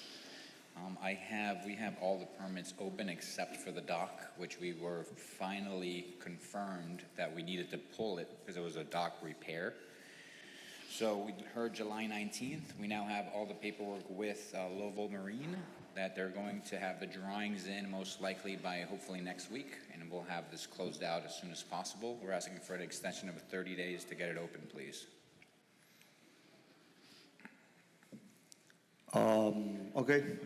We have all the permits open except for the dock, which we were finally confirmed that we needed to pull it because it was a dock repair. So we heard July 19th. We now have all the paperwork with Lovell Marine that they're going to have the drawings in most likely by hopefully next week, and we'll have this closed out as soon as possible. We're asking for an extension of 30 days to get it open, please. Okay,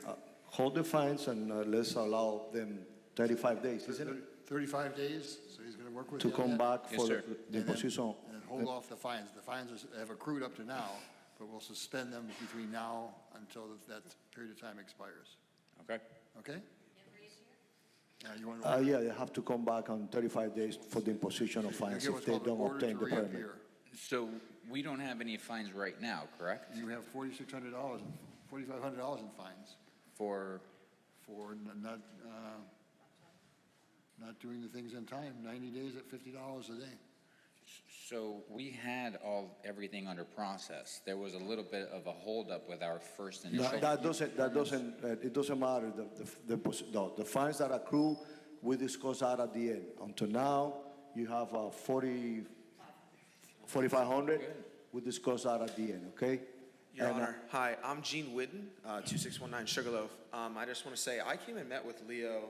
hold the fines and let's allow them 35 days, isn't it? 35 days, so he's going to work with To you on come that? back for the imposition. And hold off the fines. The fines have accrued up to now, but we'll suspend them between now until that period of time expires. Okay. Okay? You want Yeah, they have to come back on 35 days for the imposition of fines if they don't obtain the permit. So we don't have any fines right now, correct? You have $4,600 $4,500 in fines For, for not doing the things in time, 90 days at $50 a day. so we had everything under process. There was a little bit of a holdup with our first initial. It doesn't matter. The fines that accrue, we discuss that at the end. Until now, you have 4,500. We discuss that at the end, okay? Your Honor, hi, I'm Gene Whidden, 2619 Sugarloaf. I just want to say, I came and met with Leo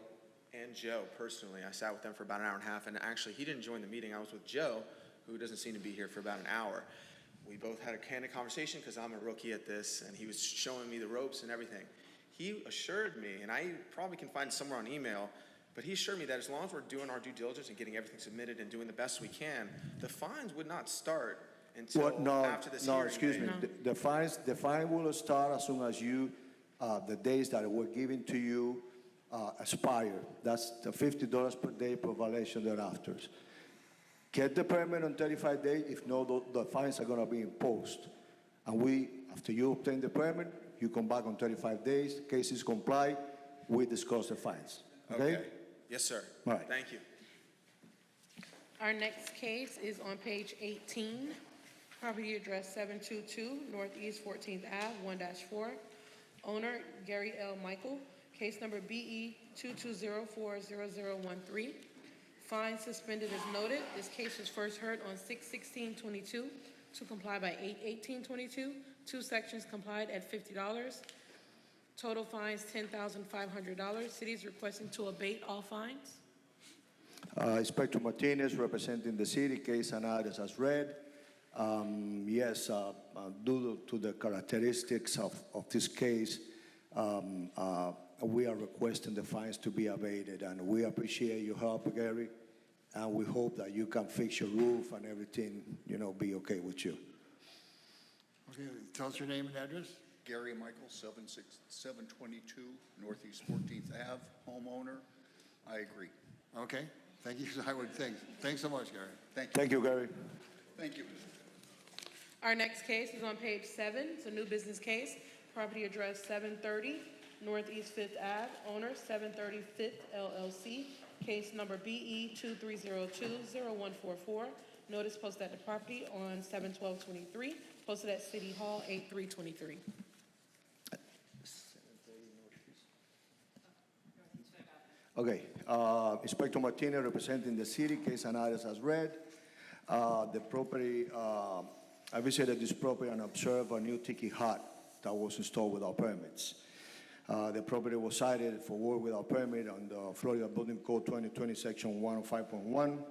and Joe personally. I sat with them for about an hour and a half, and actually, he didn't join the meeting. I was with Joe, who doesn't seem to be here, for about an hour. We both had a candid conversation because I'm a rookie at this, and he was showing me the ropes and everything. He assured me, and I probably can find it somewhere on email, but he assured me that as long as we're doing our due diligence and getting everything submitted and doing the best we can, the fines would not start until after this hearing. No, excuse me. The fine will start as soon as the days that were given to you expire. That's the $50 per day per violation thereafter. Get the permit on 35 days. If not, the fines are going to be imposed. And after you obtain the permit, you come back on 35 days. Cases comply, we discuss the fines. Okay? Yes, sir. All right. Thank you. Our next case is on page 18. Property address 722 Northeast 14th Ave, 1-4. Owner Gary L. Michael. Case number BE 22040013. Fine suspended as noted. This case was first heard on 6/16/22 to comply by 8/18/22. Two sections complied at $50. Total fines $10,500. City is requesting to abate all fines. Inspector Martinez representing the city, case and address as read. Yes, due to the characteristics of this case, we are requesting the fines to be abated, and we appreciate your help, Gary, and we hope that you can fix your roof and everything, be okay with you. Okay, tell us your name and address. Gary Michael, 722 Northeast 14th Ave, homeowner. I agree. Okay, thank you. Thanks so much, Gary. Thank you, Gary. Thank you. Our next case is on page 7. It's a new business case. Property address 730 Northeast 5th Ave. Owner 730 5th LLC. Case number BE 23020144. Notice posted at the property on 7/12/23. Posted at City Hall 8/3/23. Okay, Inspector Martinez representing the city, case and address as read. The property, I visited this property and observed a new tiki hut that was installed without permits. The property was cited for work without permit on the Florida Building Code 2020, Section 105.1.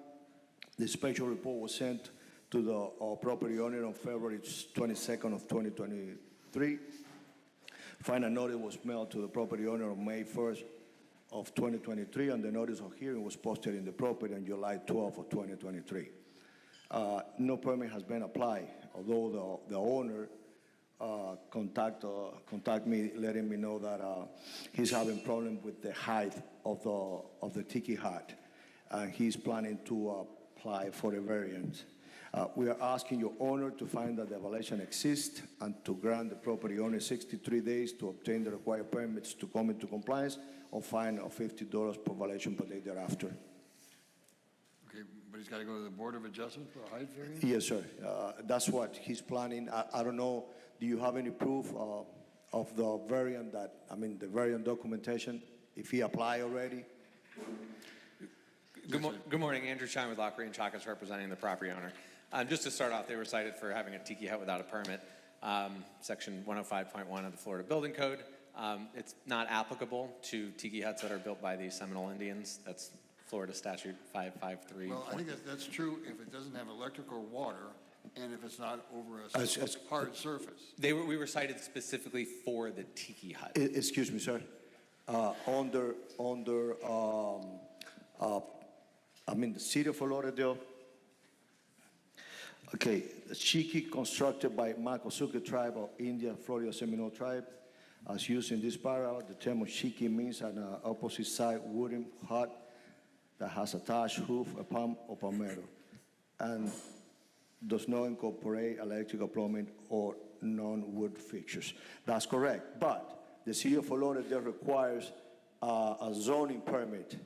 The special report was sent to the property owner on February 22nd of 2023. Final notice was mailed to the property owner on May 1st of 2023, and the notice of hearing was posted in the property on July 12th of 2023. No permit has been applied, although the owner contact me, letting me know that he's having problems with the height of the tiki hut, and he's planning to apply for a variance. We are asking your owner to find that the violation exists and to grant the property owner 63 days to obtain the required permits to come into compliance, or fine of $50 per violation per day thereafter. Okay, but he's got to go to the Board of Adjustment for a height variance? Yes, sir. That's what he's planning. I don't know, do you have any proof of the variant the variant documentation, if he applied already? Good morning, Andrew Shine with Lockery and Chakas representing the property owner. Just to start off, they were cited for having a tiki hut without a permit, Section 105.1 of the Florida Building Code. It's not applicable to tiki huts that are built by the Seminole Indians. That's Florida Statute 553. Well, I think that's true if it doesn't have electric or water, and if it's not over a hard surface. We were cited specifically for the tiki hut. Excuse me, sir. The city of Fort Lauderdale. Okay, the Chiki constructed by Makosuke tribe of India, Florida Seminole tribe. As used in this paragraph, the term Chiki means an opposite side wooden hut that has a thatched roof, a palm, or palmetto, and does not incorporate electrical plumbing or non-wood fixtures. That's correct, but the city of Fort Lauderdale requires a zoning permit,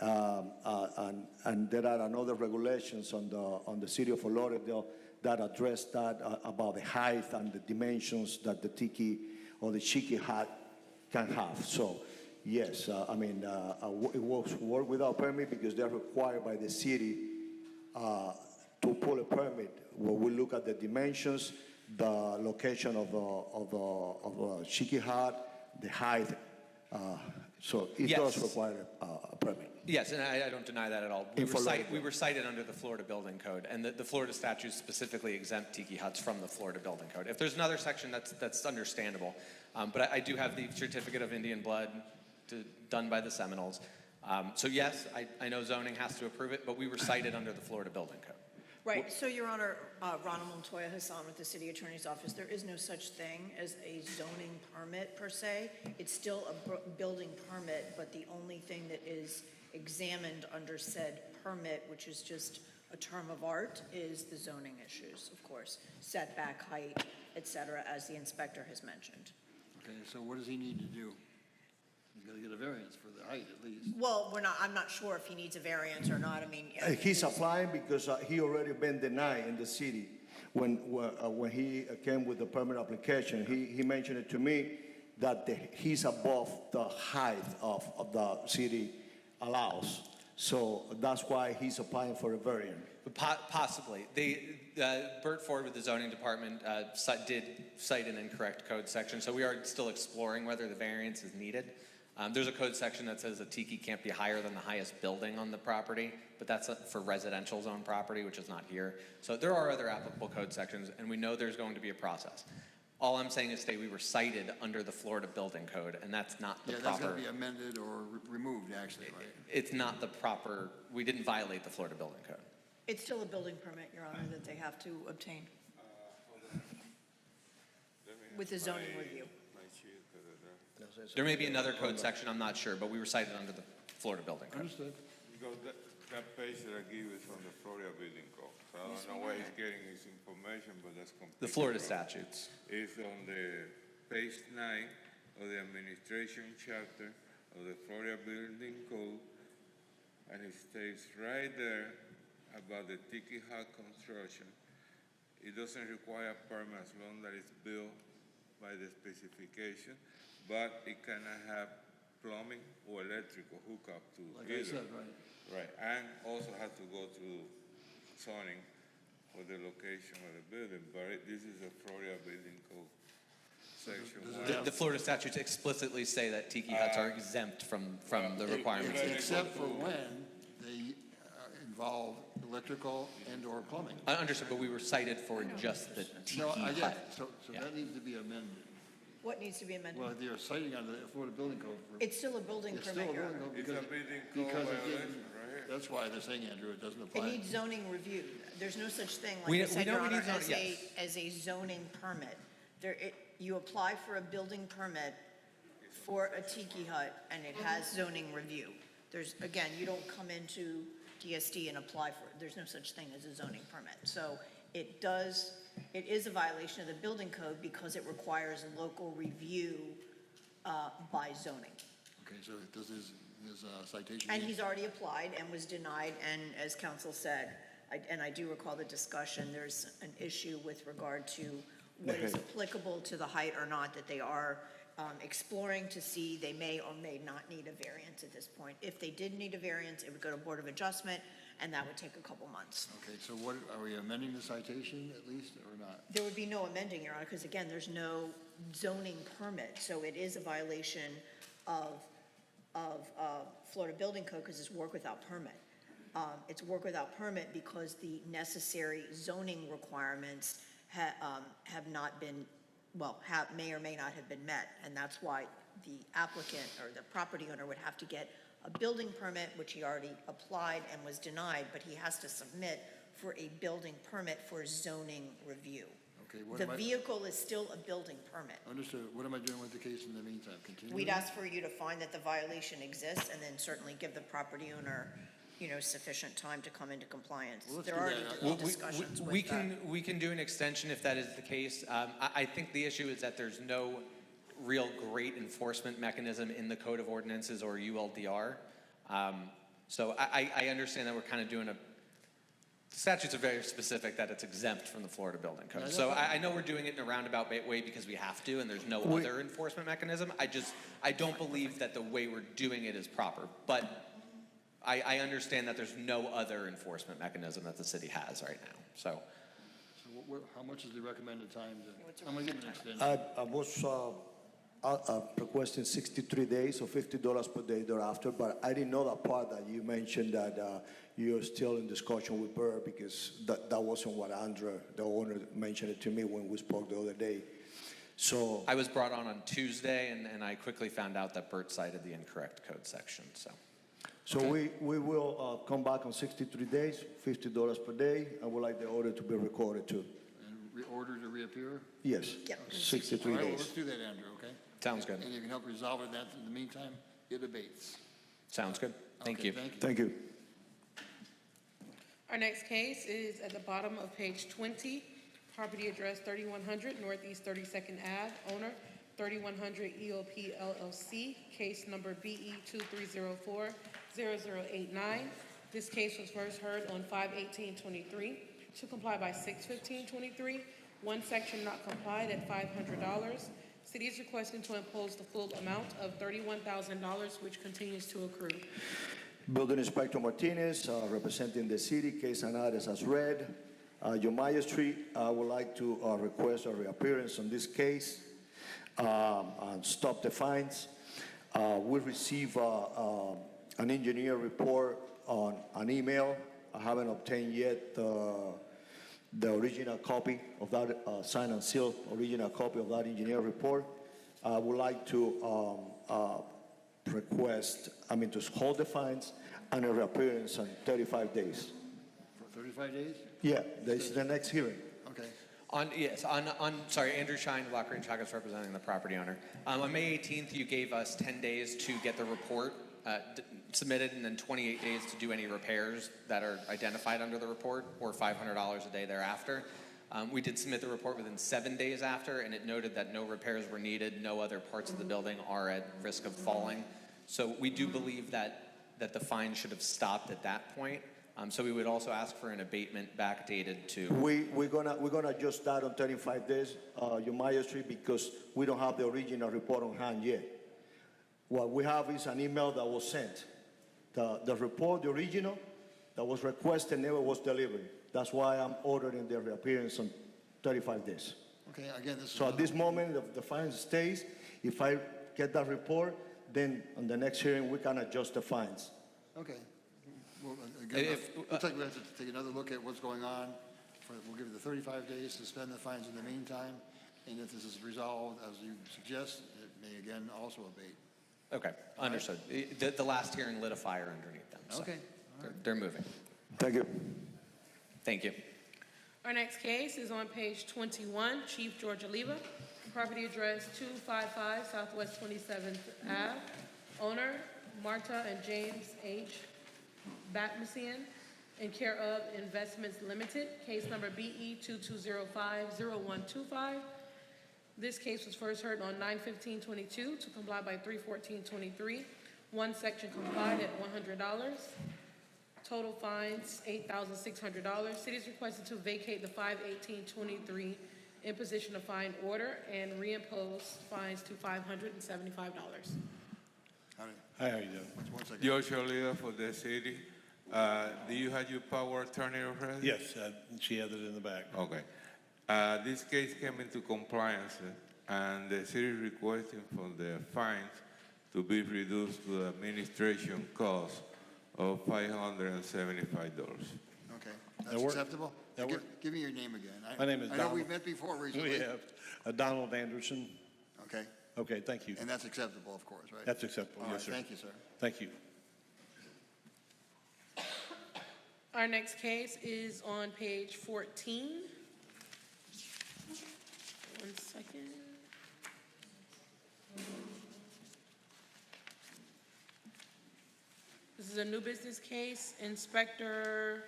and there are another regulations on the city of Fort Lauderdale that address that about the height and the dimensions that the tiki or the chicky hut can have. So, yes, it was work without permit because they're required by the city to pull a permit where we look at the dimensions, the location of the chicky hut, the height. So it does require a permit. Yes, and I don't deny that at all. We were cited under the Florida Building Code, and the Florida statutes specifically exempt tiki huts from the Florida Building Code. If there's another section, that's understandable. But I do have the certificate of Indian blood done by the Seminoles. So yes, I know zoning has to approve it, but we were cited under the Florida Building Code. Right, so Your Honor, Ronald Montoya Hassan with the City Attorney's Office, there is no such thing as a zoning permit per se. It's still a building permit, but the only thing that is examined under said permit, which is just a term of art, is the zoning issues, of course, setback, height, et cetera, as the inspector has mentioned. Okay, so what does he need to do? He's got to get a variance for the height at least. Well, I'm not sure if he needs a variance or not. I mean, He's applying because he already been denied in the city. When he came with the permit application, he mentioned it to me that he's above the height of the city allows. So that's why he's applying for a variance. Possibly. Bert Ford with the zoning department did cite an incorrect code section, so we are still exploring whether the variance is needed. There's a code section that says a tiki can't be higher than the highest building on the property, but that's for residential zone property, which is not here. So there are other applicable code sections, and we know there's going to be a process. All I'm saying is we were cited under the Florida Building Code, and that's not the proper... that's going to be amended or removed, actually, right? It's not the proper... We didn't violate the Florida Building Code. it's still a building permit, Your Honor, that they have to obtain with the zoning review. There may be another code section, I'm not sure, but we were cited under the Florida Building Code. Understood. Because that page that I give is from the Florida Building Code. So I don't know where he's getting his information, but that's completely The Florida wrong. statutes. It's on the page 9 of the administration chapter of the Florida Building Code, and it states right there about the tiki hut construction. It doesn't require a permit as long as it's built by the specification, but it cannot have plumbing or electrical hookup to Like either. I said, right. Right, and also has to go through zoning for the location of the building, but this is a Florida Building Code section. The Florida statutes explicitly say that tiki huts are exempt from the requirements. Except for when they involve electrical and or plumbing. I understand, but we were cited for just the tiki No, I hut. get it. So that needs to be amended. What needs to be amended? Well, they're citing under the Florida Building Code. It's still a building It's permit, still a Your building Honor. code It's a because, building code because it violation, didn't, right here. that's why they're saying, Andrew, it doesn't It apply. needs zoning review. There's no such thing, We like I said, know Your we Honor, need zoning, as a zoning permit. You apply for a building permit for a tiki hut, and it has zoning review. Again, you don't come into DSD and apply for it. There's no such thing as a zoning permit. So it is a violation of the building code because it requires a local review by zoning. Okay, so does his citation? And he's already applied and was denied, and as counsel said, and I do recall the discussion, there's an issue with regard to what is applicable to the height or not, that they are exploring to see they may or may not need a variance at this point. If they did need a variance, it would go to Board of Adjustment, and that would take a couple months. Okay, so what, are we amending the citation at least or not? There would be no amending, Your Honor, because again, there's no zoning permit, so it is a violation of Florida Building Code because it's work without permit. It's work without permit because the necessary zoning requirements have not been, may or may not have been met, and that's why the applicant or the property owner would have to get a building permit, which he already applied and was denied, but he has to submit for a building permit for zoning review. Okay, what The am I? vehicle is still a building permit. Understood. What am I doing with the case in the meantime? Continue? We'd ask for you to find that the violation exists and then certainly give the property owner, sufficient time to come into compliance. Well, let's There do are already that. discussions We with that. we can do an extension if that is the case. I think the issue is that there's no real great enforcement mechanism in the Code of Ordinances or ULDR. So I understand that we're kind of doing the statutes are very specific that it's exempt from the Florida Building Code. So I know we're doing it in a roundabout way because we have to and there's no other enforcement mechanism. I don't believe that the way we're doing it is proper. But I understand that there's no other enforcement mechanism that the city has right now. So how much is the recommended time? I'm going to give an extension. I was requesting 63 days or $50 per day thereafter, but I didn't know that part that you mentioned that you're still in discussion with Burr because that wasn't what Andrea, the owner, mentioned it to me when we spoke the other day. So I was brought on Tuesday, and I quickly found out that Bert cited the incorrect code section. So we will come back on 63 days, $50 per day. I would like the order to be recorded too. And order to reappear? Yes, 63 All right, well, days. let's do that, Andrew, okay? Sounds good. And you can help resolve it. That in the meantime, it abates. Sounds good. Thank Okay, you. Thank you. Our next case is at the bottom of page 20, property address 3100 Northeast 32nd Ave, owner 3100 EOP LLC, case number BE 2304-0089. This case was first heard on 5/18/23 to comply by 6/15/23. One section not complied at $500. City is requesting to impose the full amount of $31,000, which continues to accrue. Building Inspector Martinez, representing the city, case and address as read. Your Magistrate, I would like to request a reappearance on this case and stop the fines. We received an engineer report on an email. I haven't obtained yet the original copy of that, signed and sealed original copy of that engineer report. I would like to to hold the fines and a reappearance on 35 days. For 35 days? Yeah, this is the next hearing. Okay. Sorry, Andrew Shine, Block Green Chagas, representing the property owner. On May 18th, you gave us 10 days to get the report submitted and then 28 days to do any repairs that are identified under the report, or $500 a day thereafter. We did submit the report within 7 days after, and it noted that no repairs were needed, no other parts of the building are at risk of falling. So we do believe that the fine should have stopped at that point. So we would also ask for an abatement backdated to... We're gonna adjust that on 35 days, your Magistrate, because we don't have the original report on hand yet. What we have is an email that was sent. The report, the original, that was requested never was delivered. That's why I'm ordering the reappearance on 35 days. Okay, again, this is... So at this moment, the fine stays. If I get that report, then on the next hearing, we can adjust the fines. Okay. Well, again, looks like we have to take another look at what's going on. We'll give you the 35 days, suspend the fines in the meantime, and if this is resolved, as you suggest, it may again also abate. Okay, understood. The last hearing lit a fire underneath them. So Okay. they're moving. Thank you. Thank you. Our next case is on page 21, Chief George Oliva, property address 255 Southwest 27th Ave, owner Marta and James H. Batmasian, in care of Investments Limited, case number BE 2205-0125. This case was first heard on 9/15/22 to comply by 3/14/23. One section complied at $100. Total fines, $8,600. City is requested to vacate the 5/18/23 imposition of fine order and reimpose fines to $575. Hi, how you doing? One second. George Oliva for the city. Do you have your power attorney already? Yes, she has it in the back. Okay. This case came into compliance, and the city is requesting for the fines to be reduced to the administration cost of $575. Okay, that's acceptable? Give me your name again. My name is I know Donald. we've met before recently. We have Donald Anderson. Okay. Okay, thank you. And that's acceptable, of course, right? That's acceptable, All yes, right, sir. thank you, sir. Thank you. Our next case is on page 14. One second. This is a new business case. Inspector,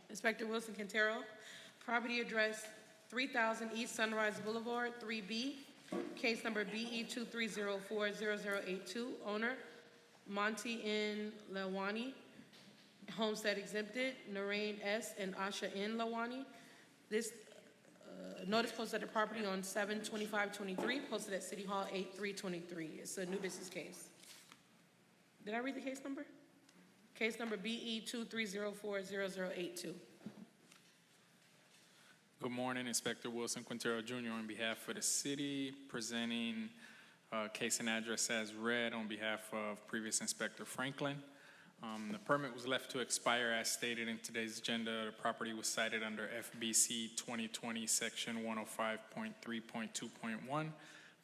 Inspector Wilson Quintero. Property address 3000 East Sunrise Boulevard, 3B. Case number BE 23040082. Owner, Monty N. Lawani. Homestead exempted, Narain S. and Asha N. Lawani. This notice posted at the property on 7/25/23, posted at City Hall 8/3/23. It's a new business case. Did I read the case number? Case number BE 23040082. Good morning, Inspector Wilson Quintero Jr. on behalf of the city, presenting case and address as read on behalf of previous Inspector Franklin. The permit was left to expire as stated in today's agenda. The property was cited under FBC 2020 section 105.3.2.1.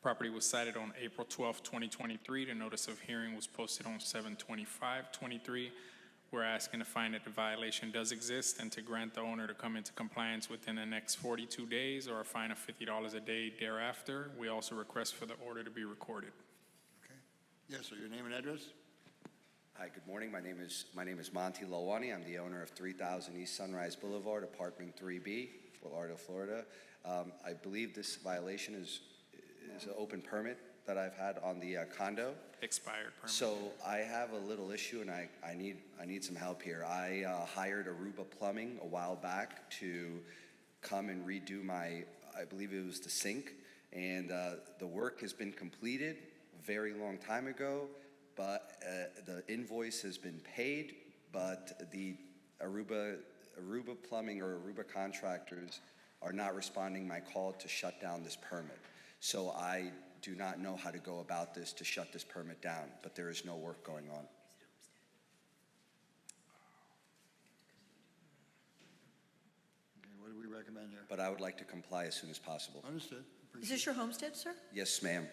Property was cited on April 12, 2023. The notice of hearing was posted on 7/25/23. We're asking to find that the violation does exist and to grant the owner to come into compliance within the next 42 days or a fine of $50 a day thereafter. We also request for the order to be recorded. Yes, sir, your name and address? Hi, good morning. My name is Monty Lawani. I'm the owner of 3000 East Sunrise Boulevard, apartment 3B, Fort Lauderdale, Florida. I believe this violation is an open permit that I've had on the condo. Expired permit. So I have a little issue, and I need some help here. I hired Aruba Plumbing a while back to come and redo my, I believe it was the sink, and the work has been completed a very long time ago. But the invoice has been paid, but the Aruba Plumbing or Aruba contractors are not responding my call to shut down this permit. So I do not know how to go about this to shut this permit down, but there is no work going on. Okay, what do we recommend here? But I would like to comply as soon as possible. Understood. Is this your homestead, sir? Yes, ma'am.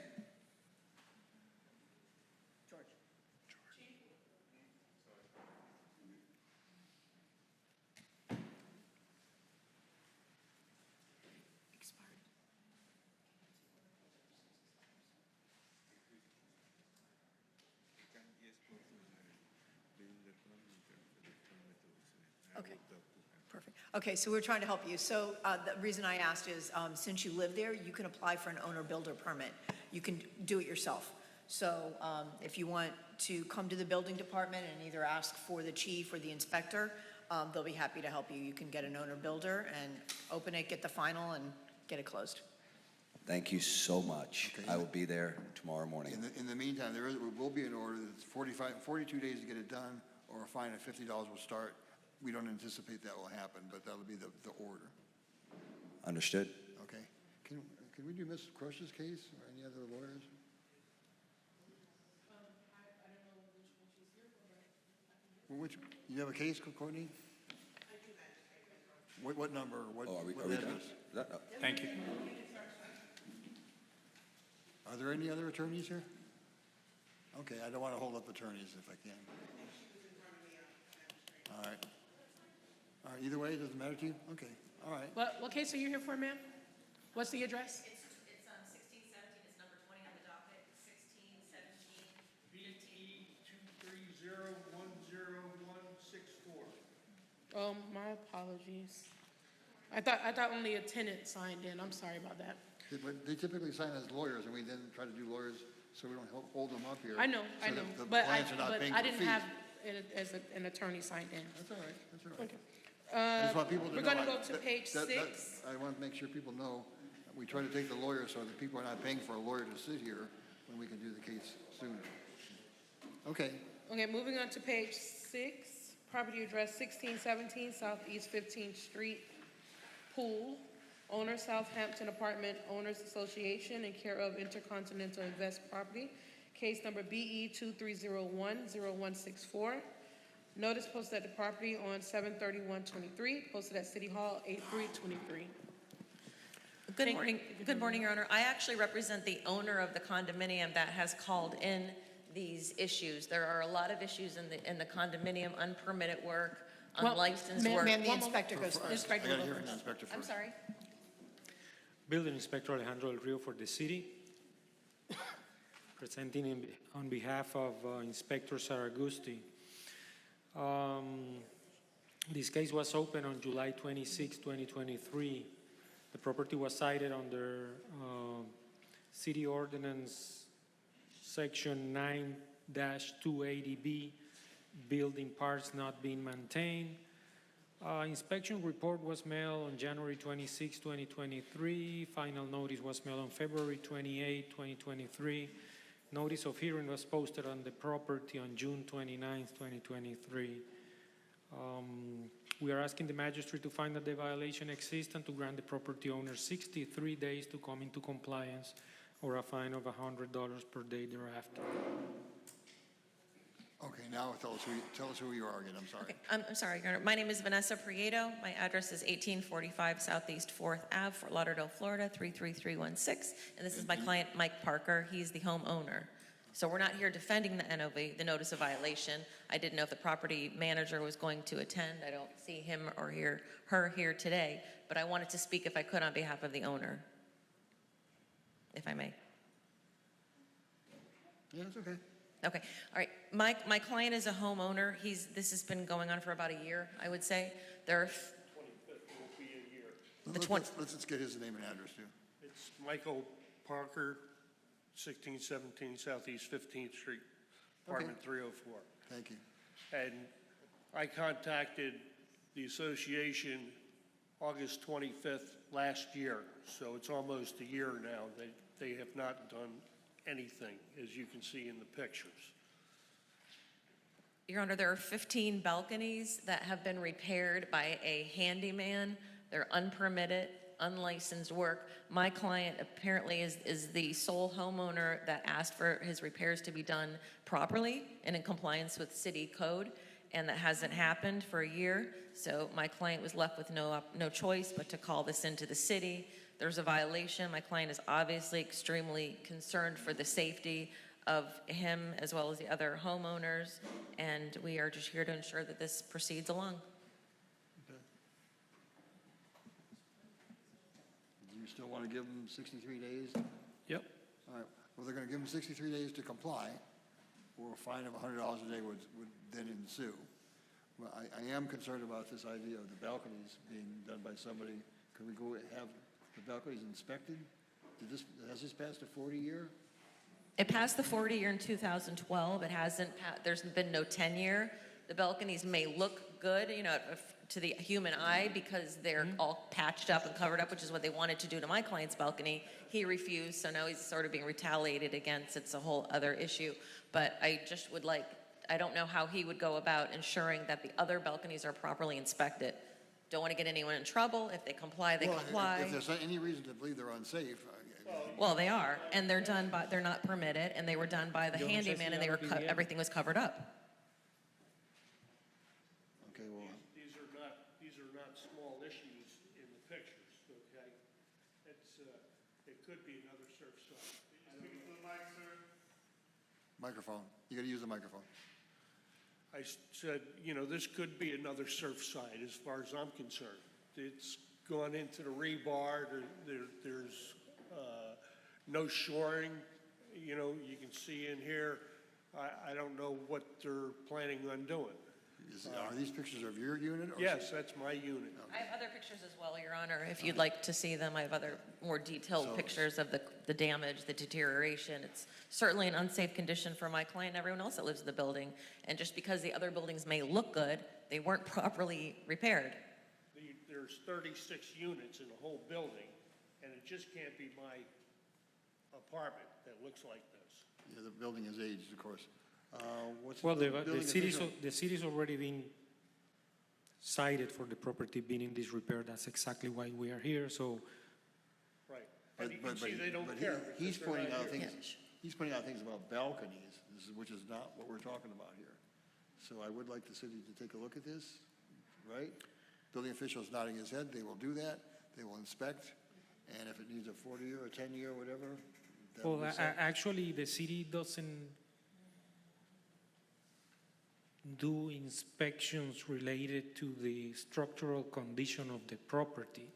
Okay, perfect. Okay, so we're trying to help you. So the reason I asked is since you live there, you can apply for an owner-builder permit. You can do it yourself. So if you want to come to the building department and either ask for the chief or the inspector, they'll be happy to help you. You can get an owner-builder and open it, get the final, and get it closed. Thank you so much. Okay. I will be there tomorrow morning. In the meantime, there will be an order that's 42 days to get it done, or a fine of $50 will start. We don't anticipate that will happen, but that'll be the order. Understood. Okay. Can we do Ms. Crush's case or any other lawyers? You have a case, Courtney? What number? What Are we address? done? Thank you. Are there any other attorneys here? Okay, I don't want to hold up attorneys if I can. All right. All right, either way, it doesn't matter to you? Okay, all right. What case are you here for, ma'am? What's the address? It's 1617, it's number 20 on the docket, 1617. BE 230106164. Oh, my apologies. I thought only a tenant signed in. I'm sorry about that. But they typically sign as lawyers, and we then try to do lawyers so we don't hold them up here. I know, so that the but clients are not paying I for didn't fees. have it as an attorney signed in. That's all right, that's all right. Okay. I just want people to know. We're going to go to page 6. I want to make sure people know, that we try to take the lawyers so that people are not paying for a lawyer to sit here when we can do the case sooner. Okay. Okay, moving on to page 6. Property address 1617 Southeast 15th Street, Pool. Owner Southampton Apartment Owners Association and care of Intercontinental Invest Property. Case number BE 23010164. Notice posted at the property on 7/31/23. Posted at City Hall 8/3/23. Good morning. Good morning, Your Honor. I actually represent the owner of the condominium that has called in these issues. There are a lot of issues in the condominium, unpermitted work, unlicensed work. Ma'am, the inspector goes first. I got to hear from the inspector first. I'm sorry. Building Inspector Alejandro Del Rio for the city. presenting on behalf of Inspector Saragusti. This case was opened on July 26, 2023. The property was cited under City Ordinance Section 9-280B, building parts not being maintained. Inspection report was mailed on January 26, 2023. Final notice was mailed on February 28, 2023. Notice of hearing was posted on the property on June 29, 2023. We are asking the magistrate to find that the violation exists and to grant the property owner 63 days to come into compliance or a fine of $100 per day thereafter. Okay, now tell us who you are again, I'm sorry. Okay, I'm sorry, Your Honor. My name is Vanessa Prieto. My address is 1845 Southeast 4th Ave, Fort Lauderdale, Florida, 33316. And this is my client, Mike Parker. He's the homeowner. So we're not here defending the NOV, the notice of violation. I didn't know if the property manager was going to attend. I don't see him or her here today, but I wanted to speak if I could on behalf of the owner, if I may. Yeah, it's okay. Okay, all right. My client is a homeowner. This has been going on for about a year, I would say. There are 25th will be a year. Let's just get his name and address too. It's Michael Parker, 1617 Southeast 15th Street, apartment 304. Thank you. And I contacted the association August 25th last year, so it's almost a year now. They have not done anything, as you can see in the pictures. Your Honor, there are 15 balconies that have been repaired by a handyman. They're unpermitted, unlicensed work. My client apparently is the sole homeowner that asked for his repairs to be done properly and in compliance with city code, and that hasn't happened for a year. So my client was left with no choice but to call this into the city. There's a violation. My client is obviously extremely concerned for the safety of him as well as the other homeowners, and we are just here to ensure that this proceeds along. Do you still want to give them 63 days? Yep. All right. Well, they're going to give them 63 days to comply, or a fine of $100 a day would then ensue. Well, I am concerned about this idea of the balconies being done by somebody. Can we go have the balconies inspected? Has this passed a 40-year? It passed the 40-year in 2012. It hasn't. There's been no 10-year. The balconies may look good, you know, to the human eye because they're all patched up and covered up, which is what they wanted to do to my client's balcony. He refused, so now he's sort of being retaliated against. It's a whole other issue. But I just would like, I don't know how he would go about ensuring that the other balconies are properly inspected. Don't want to get anyone in trouble. If they comply, they comply. If there's any reason to believe they're unsafe. Well, they are, and they're done by, they're not permitted, and they were done by the handyman, and they were everything was covered up. Okay, well. These are not small issues in the pictures, okay? It could be another surf site. Microphone. You got to use the microphone. I said, you know, this could be another surf site as far as I'm concerned. It's gone into the rebar. There's no shoring. You know, you can see in here. I don't know what they're planning on doing. Are these pictures of your unit? Or Yes, that's my unit. I have other pictures as well, Your Honor, if you'd like to see them. I have other more detailed pictures of the damage, the deterioration. It's certainly an unsafe condition for my client and everyone else that lives in the building. And just because the other buildings may look good, they weren't properly repaired. There's 36 units in the whole building, and it just can't be my apartment that looks like this. Yeah, the building has aged, of course. Well, the city's already been cited for the property being in disrepair. That's exactly why we are here. So, right. And you can see they don't care. He's pointing out things. He's pointing out things about balconies, which is not what we're talking about here. So I would like the city to take a look at this, right? Building official's nodding his head. They will do that. They will inspect, and if it needs a 40-year or 10-year or whatever. well, actually, the city doesn't do inspections related to the structural condition of the property.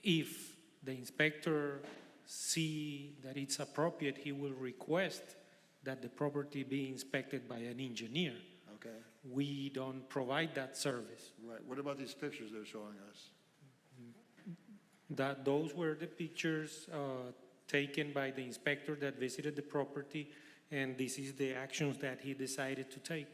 If the inspector see that it's appropriate, he will request that the property be inspected by an engineer. Okay, We don't provide that service. right. What about these pictures they're showing us? That those were the pictures taken by the inspector that visited the property, and this is the actions that he decided to take.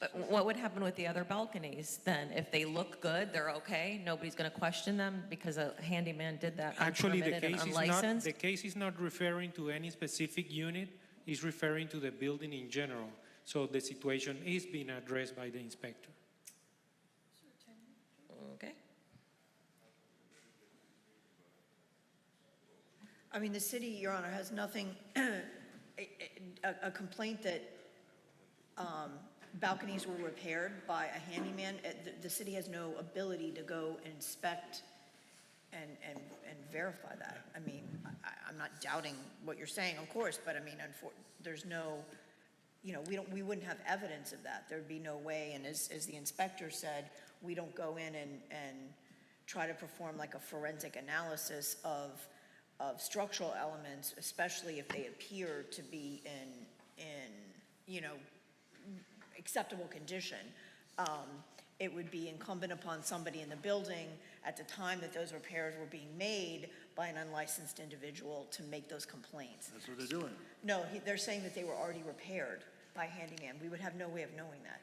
But what would happen with the other balconies then? If they look good, they're okay? Nobody's going to question them because a handyman did that Actually, unpermitted and unlicensed? the case is not referring to any specific unit, it's referring to the building in general. So the situation is being addressed by the inspector. Okay. I mean, the city, Your Honor, has nothing, a complaint that balconies were repaired by a handyman. The city has no ability to go and inspect and verify that. I mean, I'm not doubting what you're saying, of course, but I mean, there's no, you know, we wouldn't have evidence of that. There'd be no way, and as the inspector said, we don't go in and try to perform like a forensic analysis of structural elements, especially if they appear to be in you know, acceptable condition. It would be incumbent upon somebody in the building at the time that those repairs were being made by an unlicensed individual to make those complaints. That's what they're doing. No, they're saying that they were already repaired by handyman. We would have no way of knowing that.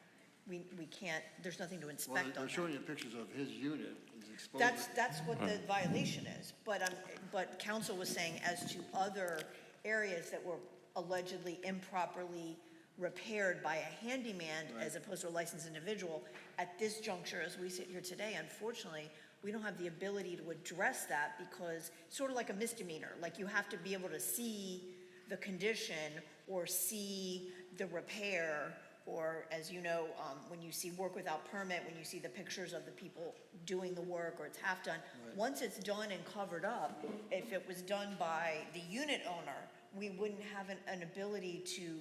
We can't, there's nothing to Well, inspect on they're that. showing you pictures of his unit. He's exposed. That's what the violation is, but counsel was saying as to other areas that were allegedly improperly repaired by a handyman as opposed to a licensed individual, at this juncture, as we sit here today, unfortunately, we don't have the ability to address that because it's sort of like a misdemeanor. Like you have to be able to see the condition or see the repair, or as you know, when you see work without permit, when you see the pictures of the people doing the work or it's half done, once it's done and covered up, if it was done by the unit owner, we wouldn't have an ability to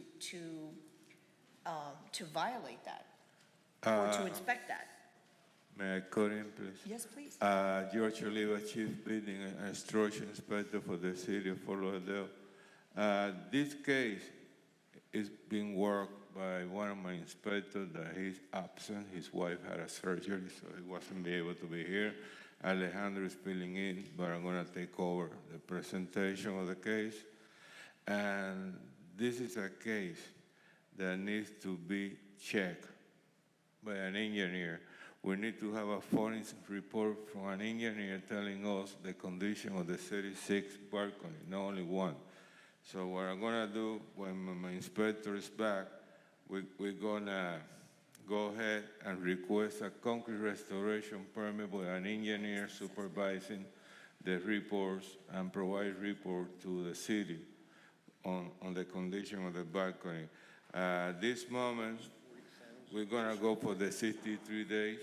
violate that or to inspect that. May I call in, please? Yes, please. George Oliva, Chief Building and Structure Inspector for the City of Fort Lauderdale. This case is being worked by one of my inspectors that he's absent. His wife had a surgery, so he wasn't able to be here. Alejandro is filling in, but I'm going to take over the presentation of the case. And this is a case that needs to be checked by an engineer. We need to have a forensic report from an engineer telling us the condition of the 36 balcony, not only one. So what I'm gonna do when my inspector is back, we're gonna go ahead and request a concrete restoration permit with an engineer supervising the reports and provide report to the city on the condition of the balcony. This moment, we're gonna go for the 63 days,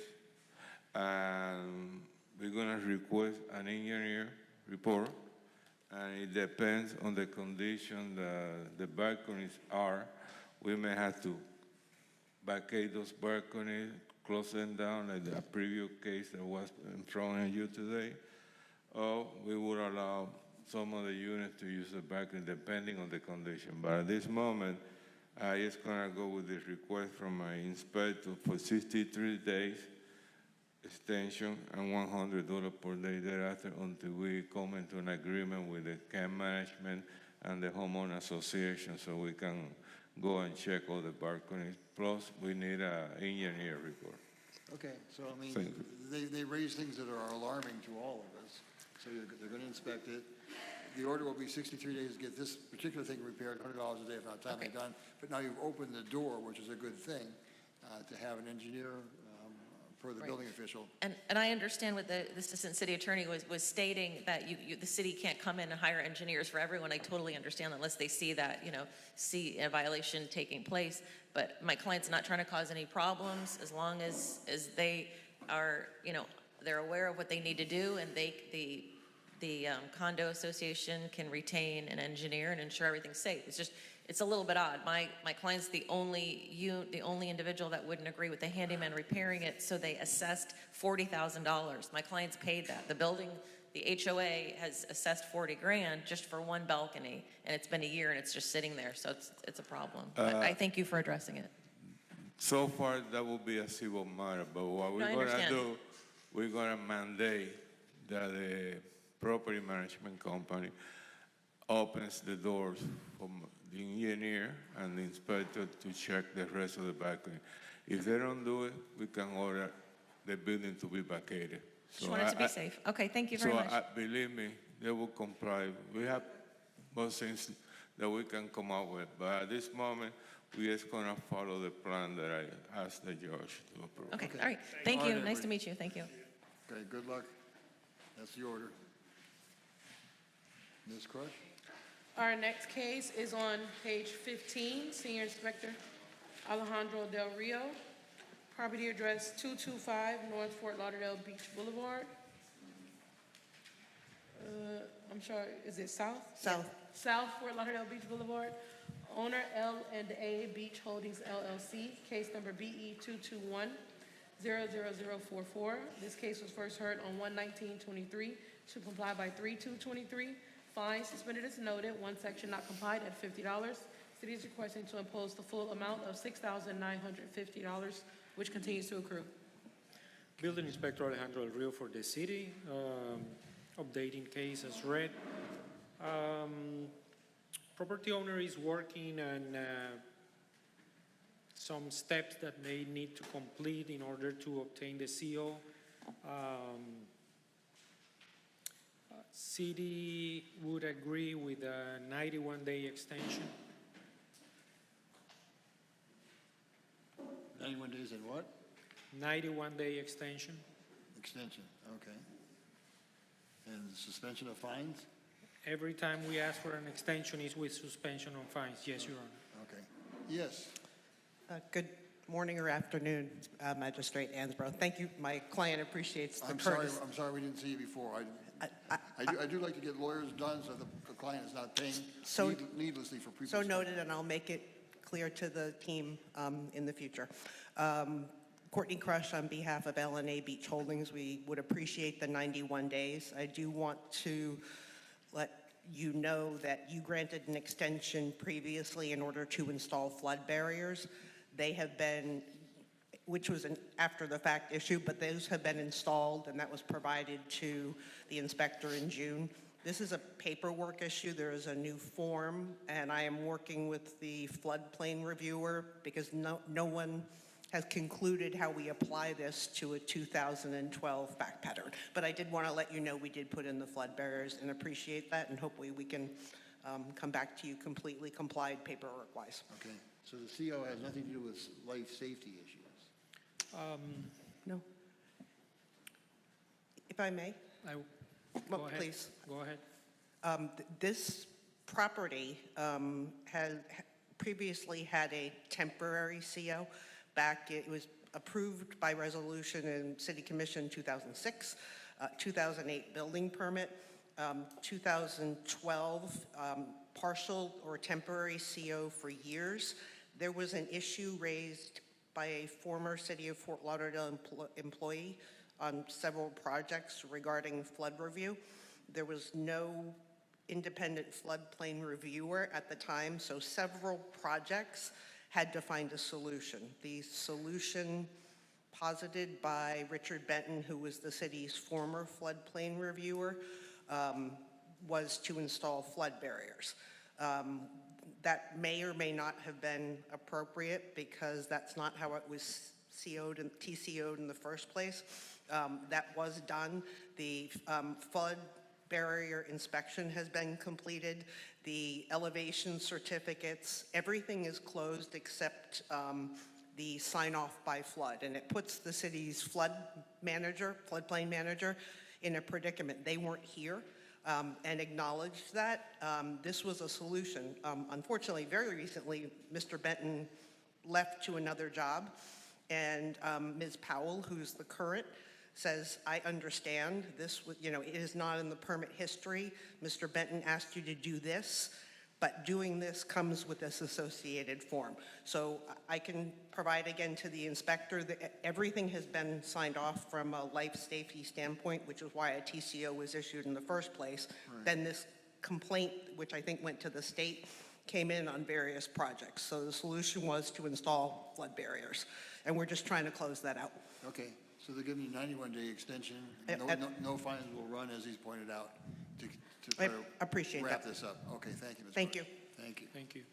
and we're gonna request an engineer report, and it depends on the condition the balconies are. We may have to vacate those balconies, close them down like the previous case that was in front of you today, or we would allow some of the units to use the balcony depending on the condition. But at this moment, I just gonna go with this request from my inspector for 63 days extension and $100 per day thereafter until we come into an agreement with the camp management and the homeowner association so we can go and check all the balconies. Plus, we need an engineer report. Okay, so I mean, Thank you. they raise things that are alarming to all of us. So they're going to inspect it. The order will be 63 days to get this particular thing repaired, $100 a day if not timely done. But now you've opened the door, which is a good thing, to have an engineer for the building official. And I understand what the assistant city attorney was stating, that the city can't come in and hire engineers for everyone. I totally understand that unless they see that, see a violation taking place. But my client's not trying to cause any problems as long as they are, they're aware of what they need to do, and the condo association can retain an engineer and ensure everything's safe. It's a little bit odd. My client's the only individual that wouldn't agree with the handyman repairing it, so they assessed $40,000. My client's paid that. The building the HOA has assessed 40 grand just for one balcony, and it's been a year and it's just sitting there, so it's a problem. But I thank you for addressing it. So far, that will be a civil matter, but what No, I we're gonna understand. do, we're gonna mandate that the property management company opens the doors for the engineer and the inspector to check the rest of the balcony. If they don't do it, we can order the building to be vacated. Just wanted to be safe. Okay, thank you very much. Believe me, they will comply. We have most things that we can come up with, but at this moment, we're just gonna follow the plan that I asked the judge to approve. Okay, all right. Thank All you. right, Nice to everybody. meet you. Thank you. Okay, good luck. That's the order. Ms. Crush? Our next case is on page 15, Senior Inspector Alejandro Del Rio. Property address 225 North Fort Lauderdale Beach Boulevard. I'm sorry, is it South? South. South Fort Lauderdale Beach Boulevard. Owner L&A Beach Holdings LLC, case number BE 221-00044. This case was first heard on 1/19/23 to comply by 3/2/23. Fine suspended as noted, one section not complied at $50. City is requesting to impose the full amount of $6,950, which continues to accrue. Building Inspector Alejandro Del Rio for the city, updating case as read. Property owner is working on some steps that they need to complete in order to obtain the CO. City would agree with a 91-day extension. 91 days and what? 91-day extension. Extension, okay. And suspension of fines? Every time we ask for an extension is with suspension on fines. Yes, Your Honor. Okay. Yes. Good morning or afternoon, Magistrate Ansbro. Thank you. My client appreciates the I'm sorry we didn't see you before. I do like to get lawyers done so the client is not paying needlessly for previous. So noted, and I'll make it clear to the team in the future. Courtney Crush, on behalf of L&A Beach Holdings, we would appreciate the 91 days. I do want to let you know that you granted an extension previously in order to install flood barriers. They have been, which was an after-the-fact issue, but those have been installed, and that was provided to the inspector in June. This is a paperwork issue. There is a new form, and I am working with the floodplain reviewer because no one has concluded how we apply this to a 2012 fact pattern. But I did want to let you know we did put in the flood barriers and appreciate that, and hopefully we can come back to you completely complied paperwork-wise. Okay. So the CO has nothing to do with life safety issues? No. If I may? Go ahead. Please. Go ahead. This property had previously had a temporary CO. It was approved by resolution in City Commission 2006, 2008 building permit, 2012 partial or temporary CO for years. There was an issue raised by a former City of Fort Lauderdale employee on several projects regarding flood review. There was no independent floodplain reviewer at the time, so several projects had to find a solution. The solution posited by Richard Benton, who was the city's former floodplain reviewer, was to install flood barriers. That may or may not have been appropriate because that's not how it was TCO'd in the first place. That was done. The flood barrier inspection has been completed. The elevation certificates, everything is closed except the sign off by flood. And it puts the city's floodplain manager in a predicament. They weren't here and acknowledged that. This was a solution. Unfortunately, very recently, Mr. Benton left to another job, and Ms. Powell, who's the current, says, I understand this, it is not in the permit history. Mr. Benton asked you to do this. but doing this comes with this associated form. So I can provide again to the inspector that everything has been signed off from a life safety standpoint, which is why a TCO was issued in the first place. Right. Then this complaint, which I think went to the state, came in on various projects. So the solution was to install flood barriers, and we're just trying to close that out. Okay, so they're giving you 91-day extension. No fines will run, as he's pointed out, to try I to appreciate wrap that. this up. Okay, thank you, Ms. Thank you. Thank you. Thank you.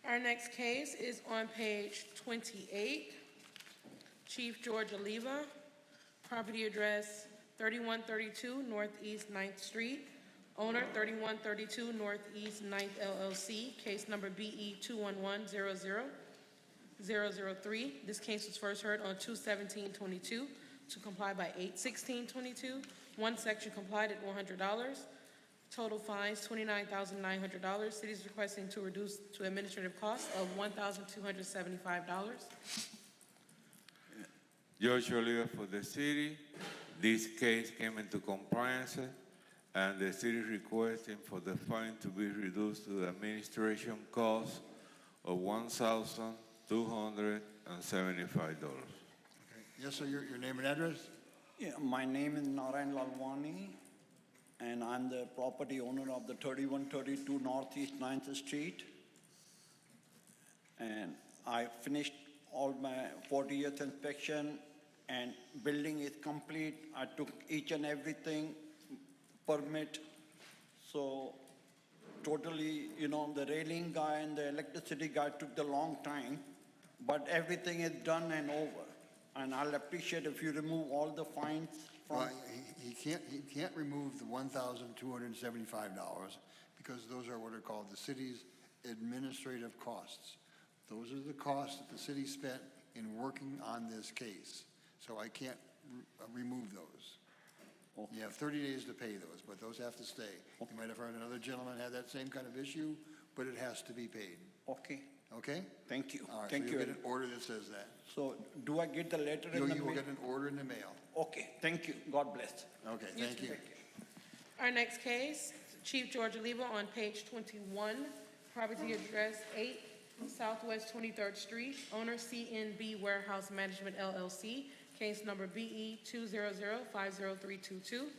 Our next case is on page 28. Chief George Oliva, property address 3132 Northeast 9th Street. Owner 3132 Northeast 9th LLC, case number BE 211000003. This case was first heard on 2/17/22 to comply by 8/16/22. One section complied at $100. Total fines $29,900. City is requesting to reduce to administrative costs of $1,275. George Oliva for the city. This case came into compliance, and the city is requesting for the fine to be reduced to the administration cost of $1,275. Yes, sir, your name and address? Yeah, my name is Narayan Lalwani, and I'm the property owner of the 3132 Northeast 9th Street. And I finished all my 40th inspection, and building is complete. I took each and everything, permit. So totally, the railing guy and the electricity guy took the long time, but everything is done and over. And I'll appreciate if you remove all the fines from. Well, he can't remove the $1,275 because those are what are called the city's administrative costs. Those are the costs that the city spent in working on this case. So I can't remove those. Okay. You have 30 days to pay those, but those have to stay. You might have heard another gentleman had that same kind of issue, but it has to be paid. Okay. Okay? Thank you. All right, Thank so you. you'll get an order that says that. So do I get the letter in the You will mail? get an order in the mail. Okay, thank you. God bless. Okay, thank you. Our next case, Chief George Oliva on page 21, property address 8 Southwest 23rd Street, owner CNB Warehouse Management LLC, case number BE 200-50322.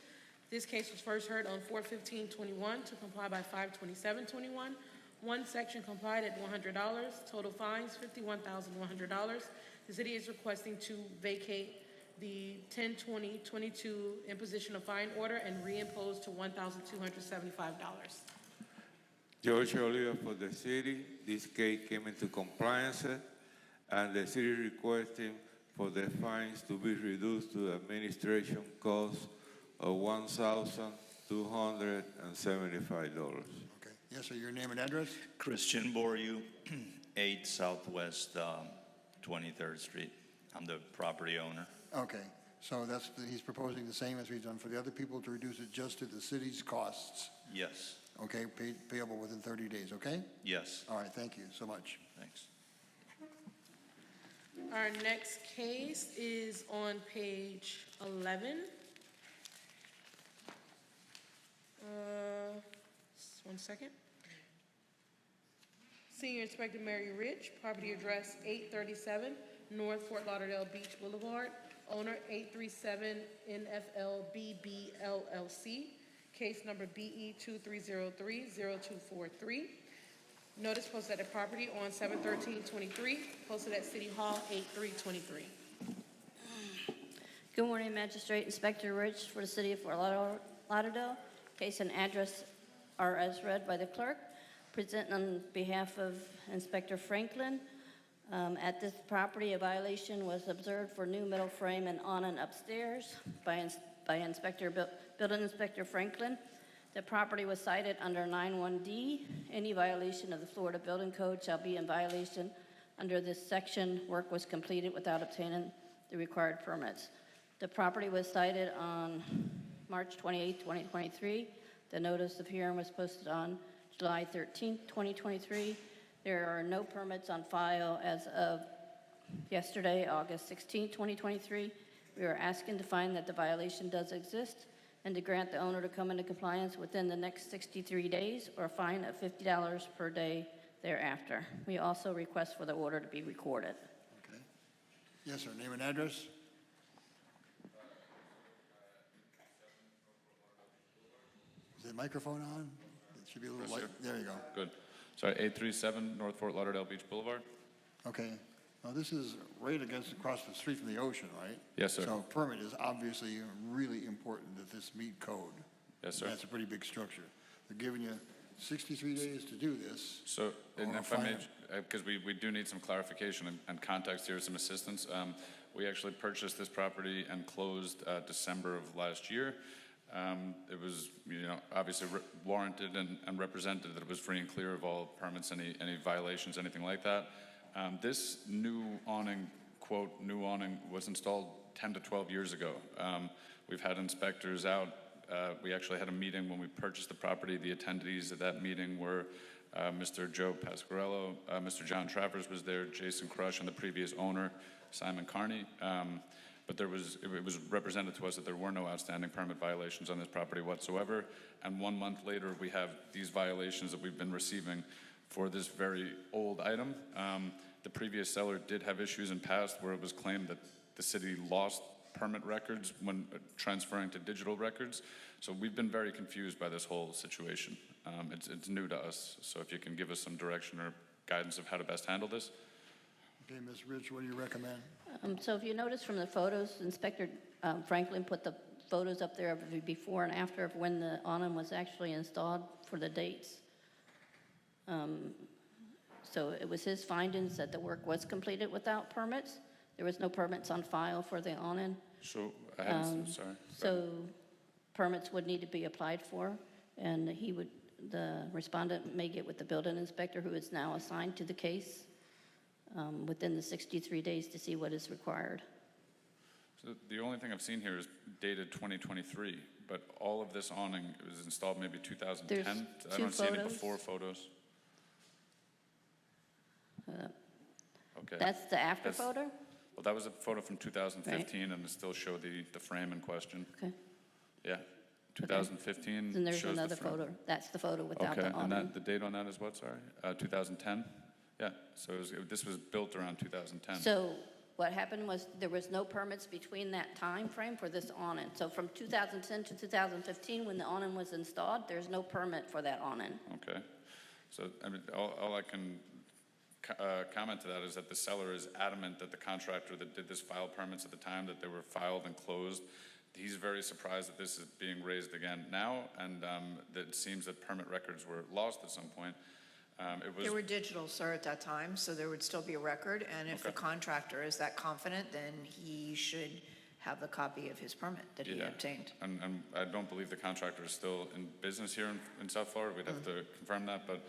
This case was first heard on 4/15/21 to comply by 5/27/21. One section complied at $100. Total fines $51,100. The city is requesting to vacate the 10/20/22 imposition of fine order and reimpose to $1,275. George Oliva for the city. This case came into compliance, and the city requesting for the fines to be reduced to the administration cost of $1,275. Okay. Yes, sir, your name and address? Christian Boru, 8 Southwest 23rd Street. I'm the property owner. Okay, so he's proposing the same as we've done for the other people, to reduce it just to the city's costs. Yes, Okay, payable within 30 days, okay? yes, All right, thank you so much. thanks. Our next case is on page 11. Just 1 second. Senior Inspector Mary Rich, property address 837 North Fort Lauderdale Beach Boulevard, owner 837 NFLBB LLC, case number BE 23030243. Notice posted at the property on 7/13/23, posted at City Hall 8/3/23. Good morning, Magistrate Inspector Rich for the City of Fort Lauderdale. Case and address are as read by the clerk. Present on behalf of Inspector Franklin. At this property, a violation was observed for new metal frame and on and upstairs by Building Inspector Franklin. The property was cited under 91D. Any violation of the Florida Building Code shall be in violation under this section. Work was completed without obtaining the required permits. The property was cited on March 28, 2023. The notice of hearing was posted on July 13, 2023. There are no permits on file as of yesterday, August 16, 2023. We are asking to find that the violation does exist. and to grant the owner to come into compliance within the next 63 days or a fine of $50 per day thereafter. We also request for the order to be recorded. Okay. Yes, sir. Name and address? Is the microphone on? It should be a little Yes, light. sir. There you go. Good. Sorry, 837 North Fort Lauderdale Beach Boulevard? Okay. Now, this is right across the street from the ocean, right? Yes, sir. So permit is obviously really important that this meet code. Yes, sir. That's a pretty big structure. They're giving you 63 days to do this. So, and Or if I may, fine. because we do need some clarification and context here, some assistance. We actually purchased this property and closed December of last year. It was, obviously warranted and represented that it was free and clear of all permits, any violations, anything like that. This new awning, quote, new awning, was installed 10 to 12 years ago. We've had inspectors out. We actually had a meeting when we purchased the property. The attendees at that meeting were Mr. Joe Pasquarello, Mr. John Travers was there, Jason Crush, and the previous owner, Simon Carney. But it was represented to us that there were no outstanding permit violations on this property whatsoever. And 1 month later, we have these violations that we've been receiving for this very old item. The previous seller did have issues in past where it was claimed that the city lost permit records when transferring to digital records. So we've been very confused by this whole situation. It's new to us. So if you can give us some direction or guidance of how to best handle this. Okay, Ms. Rich, what do you recommend? So if you notice from the photos, Inspector Franklin put the photos up there of the before and after of when the awning was actually installed for the dates. So it was his findings that the work was completed without permits. There was no permits on file for the awning. So I haven't, sorry. So permits would need to be applied for, and the respondent may get with the building inspector, who is now assigned to the case, within the 63 days to see what is required. So the only thing I've seen here is dated 2023, but all of this awning was installed maybe 2010. There's I two don't see any photos. before photos. Okay. That's the after That's- photo? Well, that was a photo from 2015, and it still showed the frame in question. Okay. Yeah, 2015 Then there's shows the another frame. photo. That's the photo without Okay, the and awning. the date on that is what, sorry? 2010? Yeah, so this was built around 2010. So what happened was there was no permits between that time frame for this awning. So from 2010 to 2015, when the awning was installed, there's no permit for that awning. Okay, so I mean, all I can comment to that is that the seller is adamant that the contractor that did this filed permits at the time, that they were filed and closed. He's very surprised that this is being raised again now, and that it seems that permit records were lost at some point. They were digital, sir, at that time, so there would still be a record, and if the Okay. contractor is that confident, then he should have the copy of his permit that he Yeah. obtained. And I don't believe the contractor is still in business here in South Florida. We'd have to confirm that, but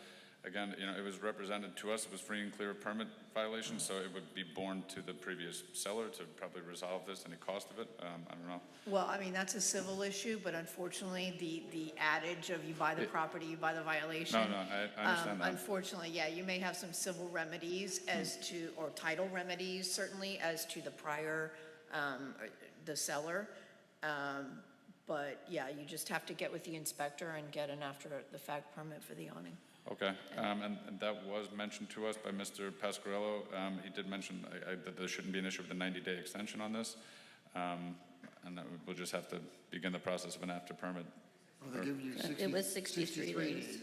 again, it was represented to us, it was free and clear of permit violation, so it would be borne to the previous seller to probably resolve this, any cost of it, I don't know. Well, I mean, that's a civil issue, but unfortunately, the adage of you buy the property, you buy the violation. No, I understand that. Unfortunately, yeah, you may have some civil remedies as to, or title remedies certainly, as to the prior, the seller. But yeah, you just have to get with the inspector and get an after-the-fact permit for the awning. Okay, and that was mentioned to us by Mr. Pasquarello. He did mention that there shouldn't be an issue with the 90-day extension on this, and that we'll just have to begin the process of an after permit. Well, they give you 60, It was 63 days.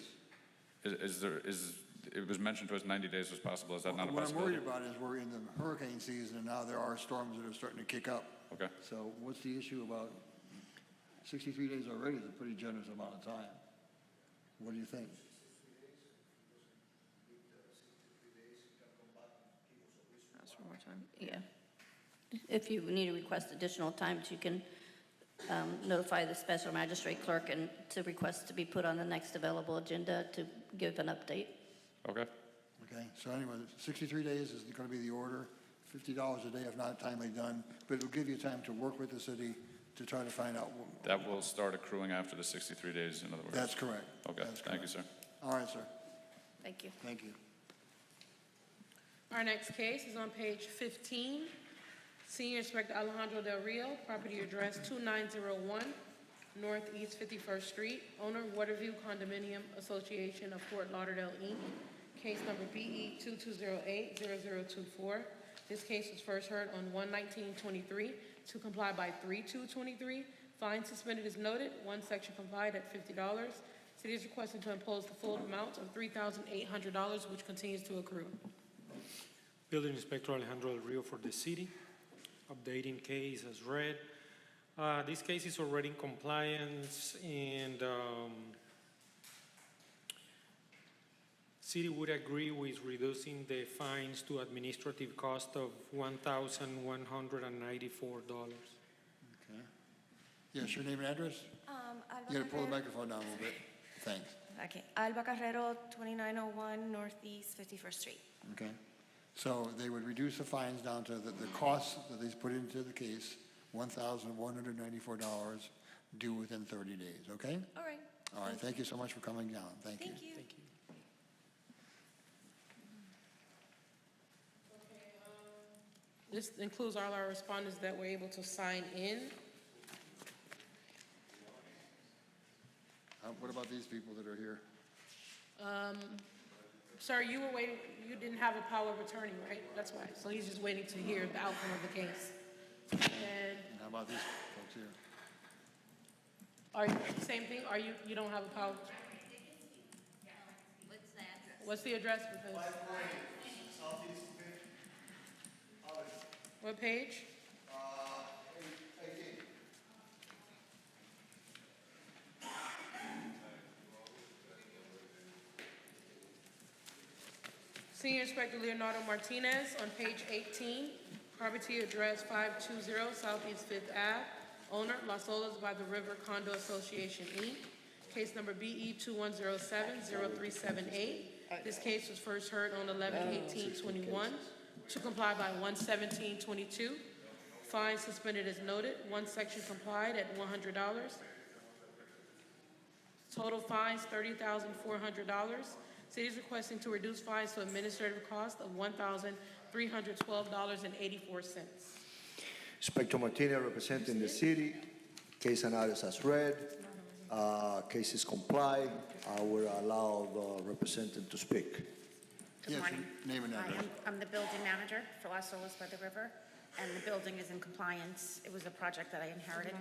It was mentioned to us 90 days was possible. Is that not a What I'm possibility? worried about is we're in the hurricane season, and now there are storms that are starting to kick up. Okay. So what's the issue about 63 days already is a pretty generous amount of time. What do you think? Ask for more time. Yeah. If you need to request additional time, you can notify the special magistrate clerk and to request to be put on the next available agenda to give an update. Okay. Okay, so anyway, 63 days is going to be the order, $50 a day if not timely done, but it'll give you time to work with the city to try to find out. That will start accruing after the 63 days, in other words? That's correct. Okay, thank you, sir. All right, sir. Thank you. Thank you. Our next case is on page 15. Senior Inspector Alejandro Del Rio, property address 2901 Northeast 51st Street. Owner, Waterview Condominium Association of Fort Lauderdale, Inc. Case number BE 2208-0024. This case was first heard on 1/19/23 to comply by 3/2/23. Fine suspended is noted. One section complied at $50. City is requesting to impose the full amount of $3,800, which continues to accrue. Building Inspector Alejandro Del Rio for the city. Updating case as read. This case is already in compliance, and city would agree with reducing the fines to administrative cost of $1,194. Okay. Yes, your name and address? You gotta pull the microphone down a little bit. Thanks. Okay, Alba Carrero, 2901 Northeast 51st Street. Okay. So they would reduce the fines down to the costs that they put into the case, $1,194, due within 30 days, okay? All right. All right, thank you so much for coming down. Thank you. Thank you. This includes all our respondents that were able to sign in. What about these people that are here? Sir, you were waiting, you didn't have a power of attorney, right? That's why. So he's just waiting to hear the outcome of the case. And How about these folks here? are you, same thing? Are you don't have a power? What's the address? Because what page? Senior Inspector Leonardo Martinez on page 18, property address 520 Southeast 5th Ave, owner Las Olas by the River Condo Association, Inc., case number BE 2107-0378. This case was first heard on 11/18/21 to comply by 1/17/22. Fine suspended as noted. One section complied at $100. Total fines $30,400. City is requesting to reduce fines to administrative cost of $1,312.84. Inspector Martinez representing the city. Case analysis as read. Cases comply. I will allow the representative to speak. Good morning. Name and address. I'm the building manager for Las Olas by the River, and the building is in compliance. It was a project that I inherited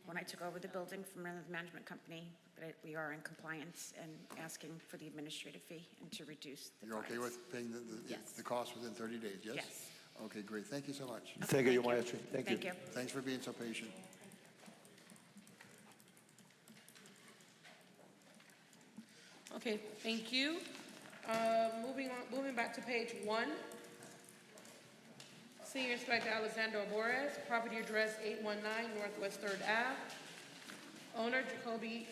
when I took over the building from another management company, but we are in compliance and asking for the administrative fee and to reduce the You're okay fines. with paying Yes. the cost within 30 days, yes? Yes. Okay, great. Thank you so much. Thank you, Your Majesty. Thank you. Thank you. Thanks for being so patient. Okay, thank you. Moving back to page 1. Senior Inspector Alessandro Borges, property address 819 Northwest 3rd Ave. Owner Jacoby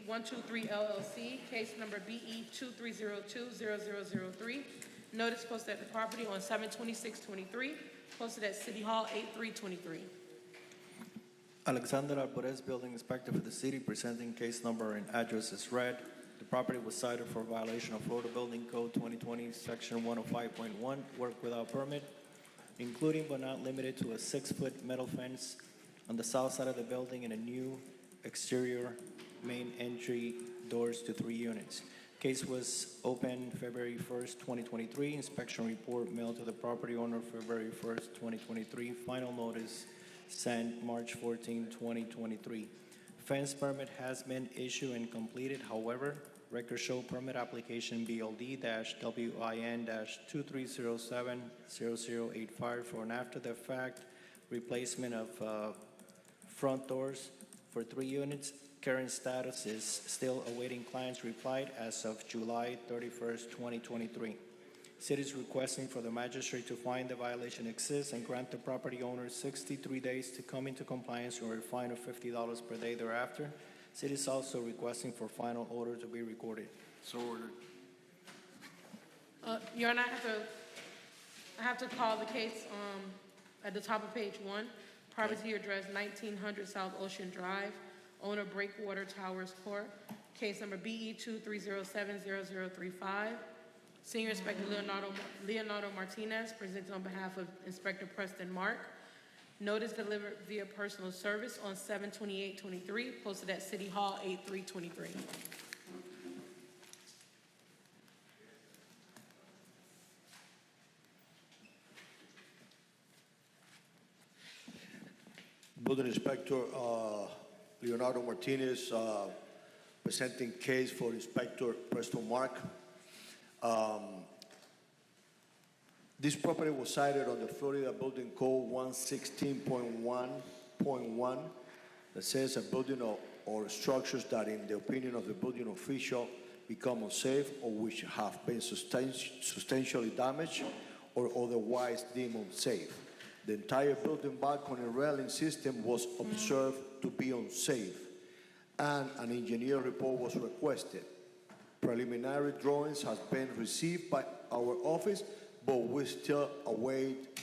123 LLC, case number BE 2302-0003. Notice posted at the property on 7/26/23, posted at City Hall 8/3/23. Alexander Alvarez, Building Inspector for the city, presenting case number and address as read. The property was cited for violation of Florida Building Code 2020, Section 105.1, work without permit, including but not limited to a 6-foot metal fence on the south side of the building and a new exterior main entry doors to 3 units. Case was opened February 1st, 2023. Inspection report mailed to the property owner February 1st, 2023. Final notice sent March 14, 2023. Fence permit has been issued and completed. However, records show permit application BLD-WIN-2307-0085 for an after-the-fact replacement of front doors for 3 units. Current status is still awaiting client's reply as of July 31st, 2023. City is requesting for the magistrate to find the violation exists and grant the property owner 63 days to come into compliance or a fine of $50 per day thereafter. City is also requesting for final order to be recorded. So ordered. Your Honor, I have to call the case at the top of page 1. Property address 1900 South Ocean Drive. Owner Breakwater Towers Corp. Case number BE 2307-0035. Senior Inspector Leonardo Martinez, presented on behalf of Inspector Preston Mark. Notice delivered via personal service on 7/28/23, posted at City Hall 8/3/23. Building Inspector Leonardo Martinez, presenting case for Inspector Preston Mark. This property was cited on the Florida Building Code 116.1.1 that says a building or structures that in the opinion of the building official become unsafe or which have been substantially damaged or otherwise deemed unsafe. The entire building balcony railing system was observed to be unsafe, and an engineer report was requested. Preliminary drawings has been received by our office, but we still await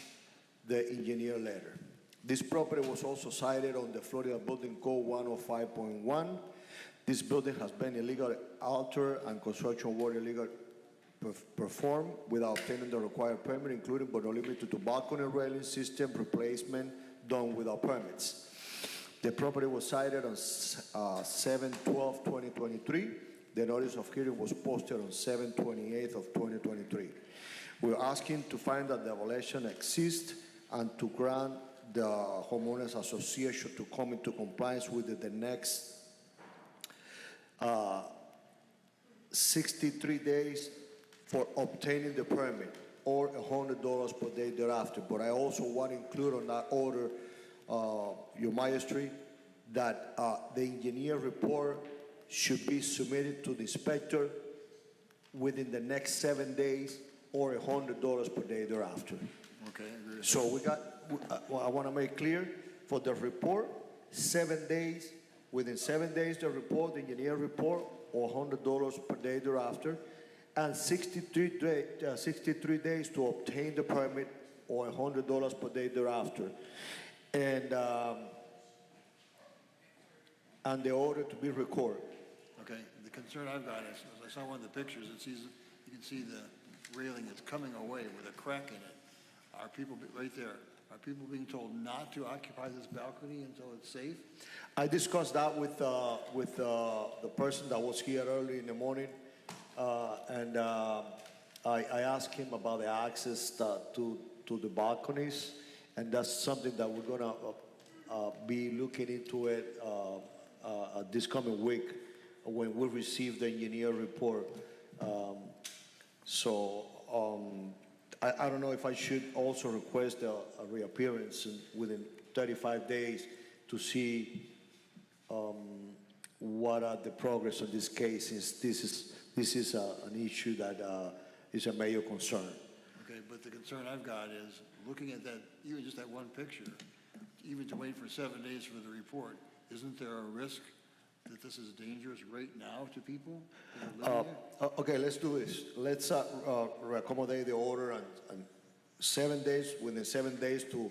the engineer letter. This property was also cited on the Florida Building Code 105.1. This building has been illegally altered and construction work illegal performed without obtaining the required permit, including but not limited to balcony railing system replacement done without permits. The property was cited on 7/12/2023. The notice of hearing was posted on 7/28/2023. We're asking to find that the violation exists and to grant the homeowners association to come into compliance with the next 63 days for obtaining the permit, or $100 per day thereafter. But I also want to include on that order, your Magistrate, that the engineer report should be submitted to the inspector within the next 7 days, or $100 per day thereafter. Okay. So we got, I want to make clear, for the report, 7 days, within 7 days the report, the engineer report, or $100 per day thereafter, and 63 days to obtain the permit, or $100 per day thereafter. And the order to be recorded. Okay, the concern I've got is, as I saw one of the pictures, you can see the railing is coming away with a crack in it. Are people, right there, are people being told not to occupy this balcony until it's safe? I discussed that with the person that was here early in the morning, and I asked him about the access to the balconies, and that's something that we're gonna be looking into it this coming week when we receive the engineer report. I don't know if I should also request a reappearance within 35 days to see what are the progress of this case, since this is an issue that is a major concern. Okay, but the concern I've got is looking at that, even just that one picture, even to wait for 7 days for the report, isn't there a risk that this is dangerous right now to people that are living there? Okay, let's do this. Let's accommodate the order and 7 days, within 7 days to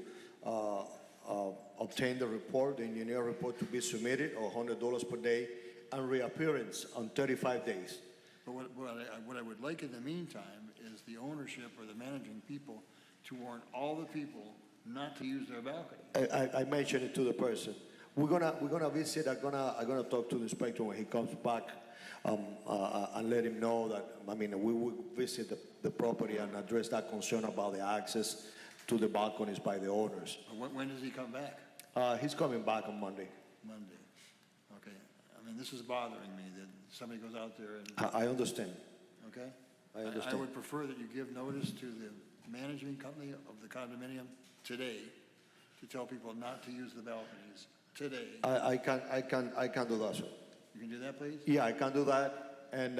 obtain the report, the engineer report to be submitted, or $100 per day, and reappearance on 35 days. But what I would like in the meantime is the ownership or the managing people to warn all the people not to use their balcony. I mentioned it to the person. We're gonna visit. I'm gonna talk to the inspector when he comes back, and let him know that, I mean, we will visit the property and address that concern about the access to the balconies by the owners. When does he come back? He's coming back on Monday. Monday. Okay. I mean, this is bothering me that somebody goes out there and. I understand. Okay. I understand. I would prefer that you give notice to the management company of the condominium today to tell people not to use the balconies today. I can do that, sir. You can do that, please? Yeah, I can do that, and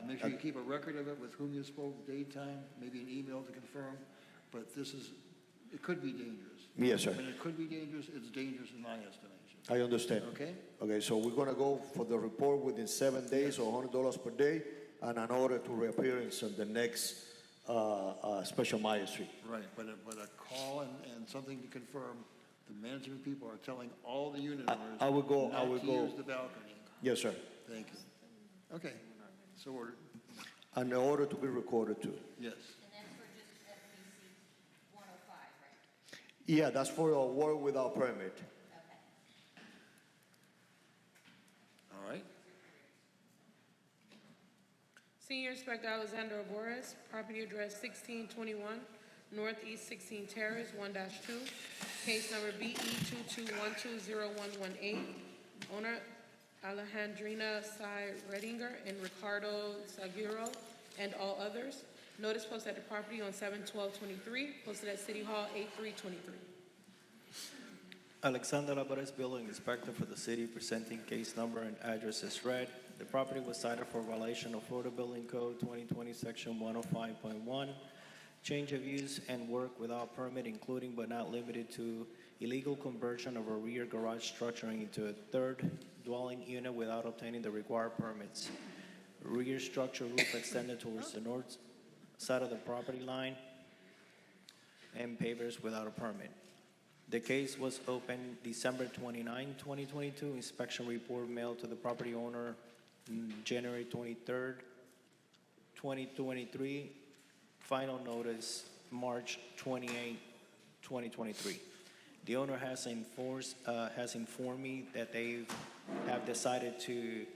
make sure you keep a record of it with whom you spoke, date, time, maybe an email to confirm. But it could be dangerous. Yes, sir. When it could be dangerous, it's dangerous in my estimation. I understand. Okay? Okay, so we're gonna go for the report within 7 days, or $100 per day, and an order to reappearance on the next special magistrate. Right, but a call and something to confirm. The management people are telling all the unit owners not to use the balcony. Yes, sir. Thank you. Okay, so ordered. And the order to be recorded too. Yes. Yeah, that's for a work without permit. All right. Senior Inspector Alexander Boris, property address 1621 Northeast 16 Terrace, 1-2, case number BE 22120118, owner Alejandrina Sai Redinger and Ricardo Saguro and all others. Notice posted at the property on 7/12/23, posted at City Hall 8/3/23. Alexander Alvarez, Building Inspector for the city, presenting case number and address as read. The property was cited for violation of Florida Building Code 2020, Section 105.1, change of use and work without permit, including but not limited to illegal conversion of a rear garage structure into a third dwelling unit without obtaining the required permits. Rear structure roof extended towards the north side of the property line, and pavers without a permit. The case was opened December 29, 2022. Inspection report mailed to the property owner January 23rd, 2023. Final notice March 28, 2023. The owner has informed me that they have decided to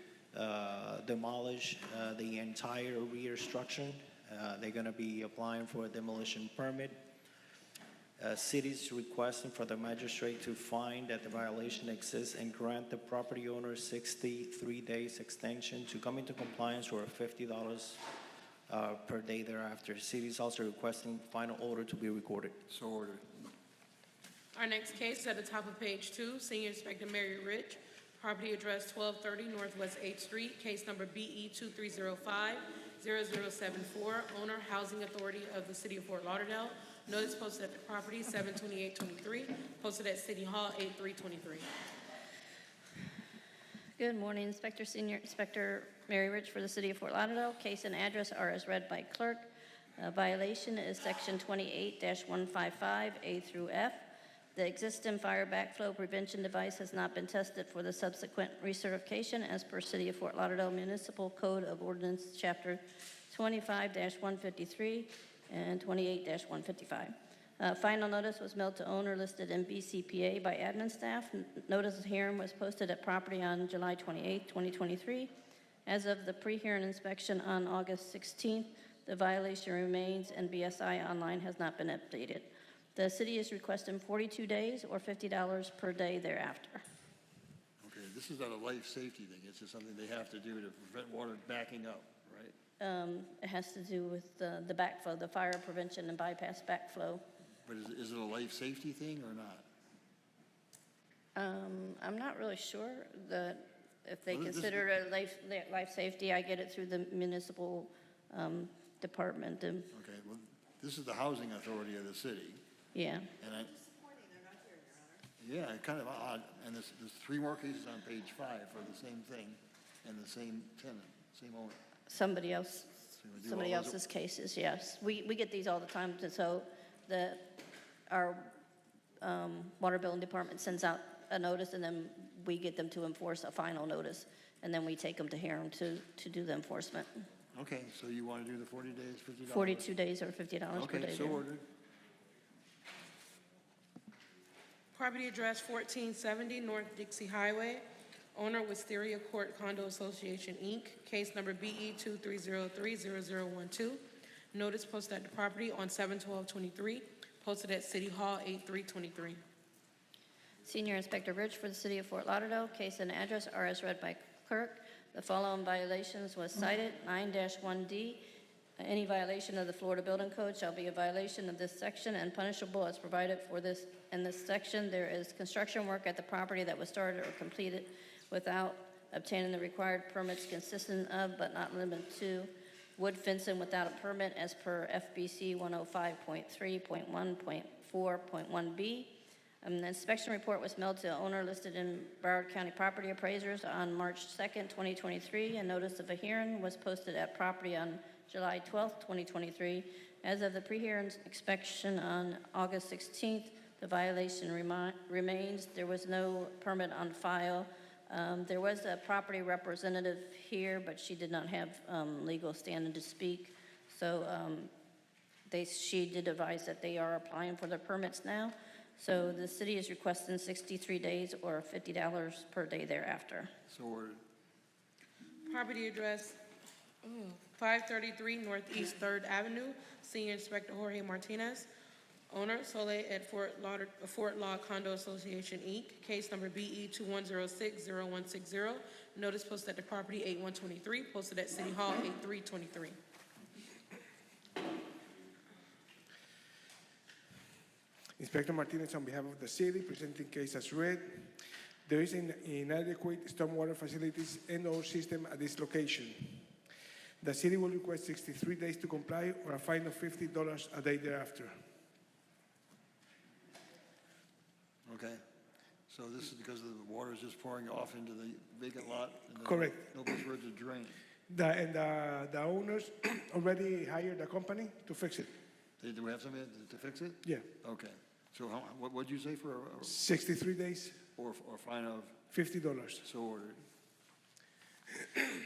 demolish the entire rear structure. They're going to be applying for a demolition permit. City's requesting for the magistrate to find that the violation exists and grant the property owner 63 days extension to come into compliance or $50 per day thereafter. City is also requesting final order to be recorded. So ordered. Our next case is at the top of page 2, Senior Inspector Mary Rich, property address 1230 Northwest 8th Street, case number BE 2305-0074, owner Housing Authority of the City of Fort Lauderdale. Notice posted at the property 7/28/23, posted at City Hall 8/3/23. Good morning, Senior Inspector Mary Rich for the City of Fort Lauderdale. Case and address are as read by clerk. Violation is section 28-155A through F. The existing fire backflow prevention device has not been tested for the subsequent recertification as per City of Fort Lauderdale Municipal Code of Ordinance, Chapter 25-153 and 28-155. Final notice was mailed to owner listed in BCPA by admin staff. Notice of hearing was posted at property on July 28, 2023. As of the pre-hearing inspection on August 16th, the violation remains and BSI online has not been updated. The city is requesting 42 days or $50 per day thereafter. Okay, this is not a life safety thing. It's just something they have to do to prevent water backing up, right? It has to do with the backflow, the fire prevention and bypass backflow. But is it a life safety thing or not? I'm not really sure that if they Well, this- consider it life safety, I get it through the municipal department. And, Okay, well, this is the housing authority of the city. yeah. And yeah, kind of odd. And there's 3 more cases on page 5 for the same thing and the same tenant, same owner. Somebody we do somebody all those- else's cases, yes. We get these all the time, so our water billing department sends out a notice, and then we get them to enforce a final notice, and then we take them to hearing to do the enforcement. Okay, so you want to do the 40 days, $50? 42 days or $50 per day. Okay, so there. ordered. Property address 1470 North Dixie Highway, owner Wisteria Court Condo Association, Inc., case number BE 2303-0012. Notice posted at the property on 7/12/23, posted at City Hall 8/3/23. Senior Inspector Rich for the City of Fort Lauderdale. Case and address are as read by clerk. The following violations was cited. 9-1D. Any violation of the Florida Building Code shall be a violation of this section and punishable as provided for this. In this section, there is construction work at the property that was started or completed without obtaining the required permits consistent of but not limited to wood fencing without a permit as per FBC 105.3.1.4.1b. The inspection report was mailed to the owner listed in Broward County Property Appraisers on March 2nd, 2023, and notice of a hearing was posted at property on July 12th, 2023. As of the pre-hearing inspection on August 16th, the violation remains. There was no permit on file. There was a property representative here, but she did not have legal standing to speak. So she did advise that they are applying for their permits now. So the city is requesting 63 days or $50 per day thereafter. So ordered. Property address 533 Northeast 3rd Avenue, Senior Inspector Jorge Martinez. Owner, Soleil at Fort Law Condo Association, Inc., case number BE 2106-0160. Notice posted at the property 8123, posted at City Hall 8323. Inspector Martinez, on behalf of the city, presenting case as read. There is inadequate stormwater facilities and/or system at this location. The city will request 63 days to comply or a fine of $50 a day thereafter. Okay. So this is because the water is just pouring off into the vacant lot? And Correct. Nobody's where to drain. The owners already hired a company to fix it. Do we have somebody to fix it? Yeah. Okay. So what'd you say for 63 days. Or fine of? $50. So ordered.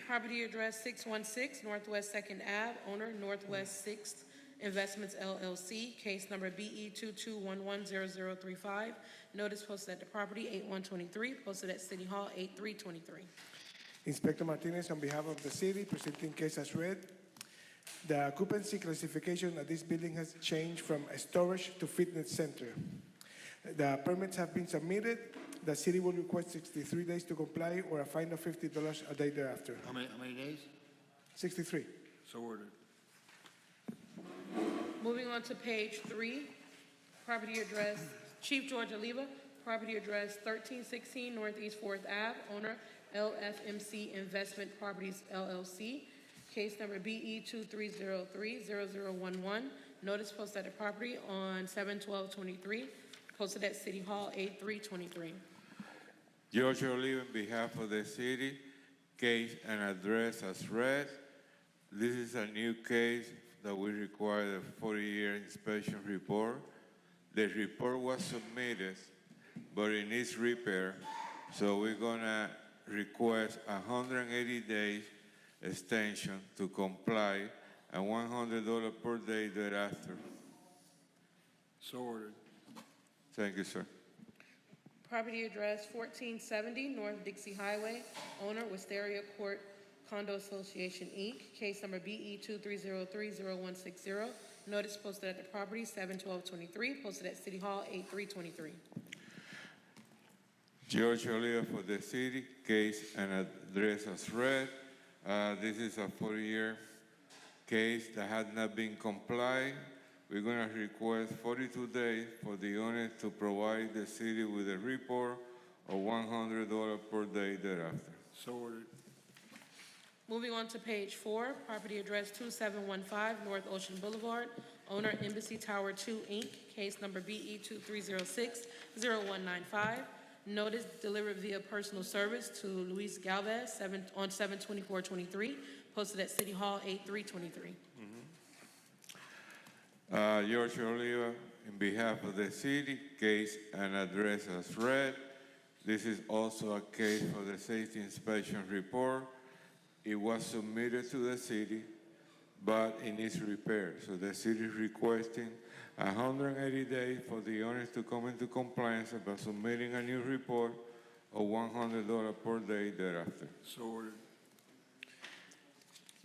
Property address 616 Northwest 2nd Ave, owner Northwest 6th Investments LLC, case number BE 22110035. Notice posted at the property 8123, posted at City Hall 8323. Inspector Martinez, on behalf of the city, presenting case as read. The occupancy classification of this building has changed from a storage to fitness center. The permits have been submitted. The city will request 63 days to comply or a fine of $50 a day thereafter. How many days? 63. So ordered. Moving on to page 3, property address, Chief George Oliva, property address 1316 Northeast 4th Ave, owner LFMC Investment Properties LLC, case number BE 2303-0011. Notice posted at the property on 7/12/23, posted at City Hall 8323. George Olive, on behalf of the city, case and address as read. This is a new case that we require a 40-year inspection report. The report was submitted, but it needs repair, so we're gonna request 180 days extension to comply and $100 per day thereafter. So ordered. Thank you, sir. Property address 1470 North Dixie Highway, owner Wisteria Court Condo Association, Inc., case number BE 2303-0160. Notice posted at the property 7/12/23, posted at City Hall 8323. George Oliva for the city, case and address as read. This is a 40-year case that had not been complied. We're going to request 42 days for the owner to provide the city with a report of $100 per day thereafter. So ordered. Moving on to page 4, property address 2715 North Ocean Boulevard, owner Embassy Tower 2, Inc., case number BE 2306-0195. Notice delivered via personal service to Luis Galvez on 7/24/23, posted at City Hall 8323. George Oliva, in behalf of the city, case and address as read. This is also a case for the safety inspection report. It was submitted to the city, but it needs repair. So the city is requesting 180 days for the owners to come into compliance by submitting a new report of $100 per day thereafter. So ordered.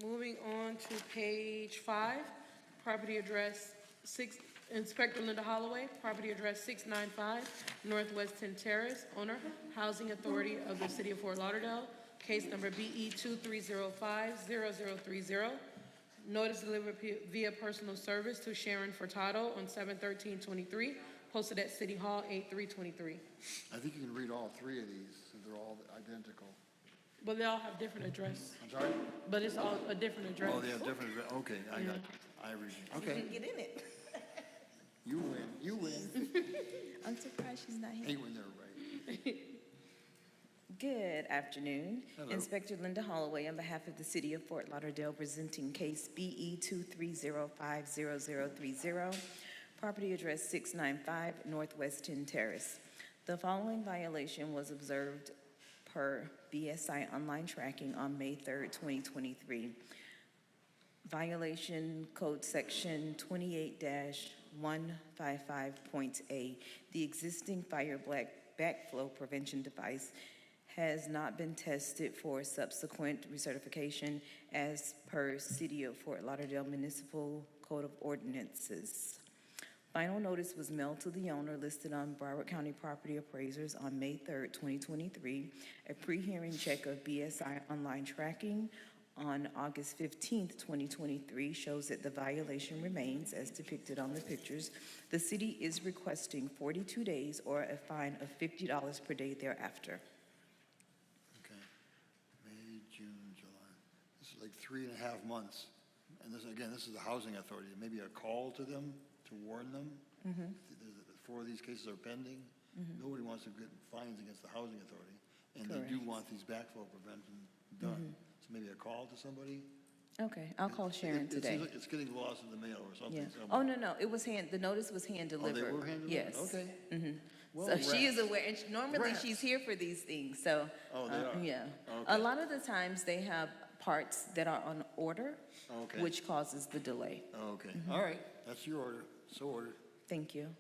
Moving on to page 5, property address 6, Inspector Linda Holloway, property address 695 Northwest 10 Terrace, owner Housing Authority of the City of Fort Lauderdale, case number BE 2305-0030. Notice delivered via personal service to Sharon Furtado on 7/13/23, posted at City Hall 8323. I think you can read all three of these, so they're all identical. But they all have different address. I'm sorry? But it's all a different address. Oh, they have different, okay, I got it. I read it. Okay. Get in it. You win, you win. I'm surprised she's not here. Hate when they're right. Good afternoon. Hello. Inspector Linda Holloway on behalf of the City of Fort Lauderdale presenting case BE 2305-0030, property address 695 Northwest 10 Terrace. The following violation was observed per BSI online tracking on May 3rd, 2023. Violation Code Section 28-155.A. The existing fire backflow prevention device has not been tested for subsequent recertification as per City of Fort Lauderdale Municipal Code of Ordinances. Final notice was mailed to the owner listed on Broward County Property Appraisers on May 3rd, 2023. A pre-hearing check of BSI online tracking on August 15th, 2023 shows that the violation remains as depicted on the pictures. The city is requesting 42 days or a fine of $50 per day thereafter. Okay. May, June, July. This is like 3.5 months. And this, again, this is the housing authority. Maybe a call to them to warn them. Four of these cases are pending. Nobody wants to get fines against the housing authority. And they do want these backflow prevention done. So maybe a call to somebody? Okay, I'll call Sharon It today. seems like it's getting lost in the mail or something. Yeah. somewhere. Oh, no, it was the notice was hand Oh, delivered. they were hand delivered? Yes. Okay. Well, So she is rats. aware, and normally Rats. she's here for these things, so. Oh, they are? Yeah. Okay. A lot of the times they have parts that are on order, Okay. which causes the delay. Okay, all right, that's your order, so ordered. Thank you.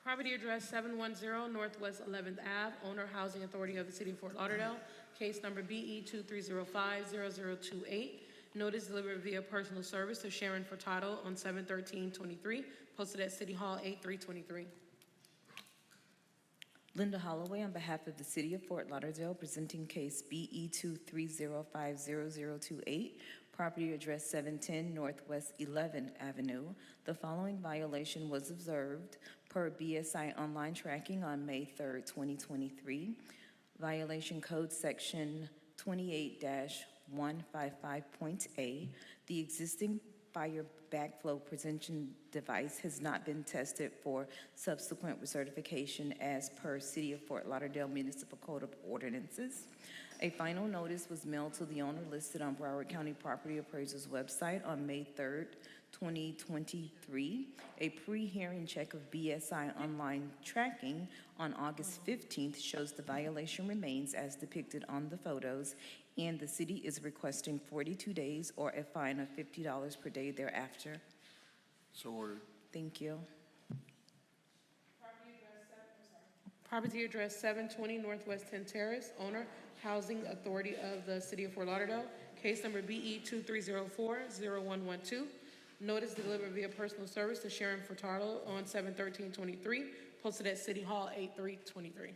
Property address 710 Northwest 11th Ave, owner Housing Authority of the City of Fort Lauderdale, case number BE 23050028. Notice delivered via personal service to Sharon Furtado on 7/13/23, posted at City Hall 8323. Linda Holloway on behalf of the City of Fort Lauderdale, presenting case BE 23050028, property address 710 Northwest 11th Avenue. The following violation was observed per BSI online tracking on May 3rd, 2023. Violation code section 28-155.A. The existing fire backflow prevention device has not been tested for subsequent recertification as per City of Fort Lauderdale Municipal Code of Ordinances. A final notice was mailed to the owner listed on Broward County Property Appraiser's website on May 3rd, 2023. A pre-hearing check of BSI online tracking on August 15th shows the violation remains as depicted on the photos, and the city is requesting 42 days or a fine of $50 per day thereafter. So ordered. Thank you. Property address 720 Northwest 10 Terrace, owner Housing Authority of the City of Fort Lauderdale, case number BE 23040112. Notice delivered via personal service to Sharon Furtado on 7/13/23, posted at City Hall 8323.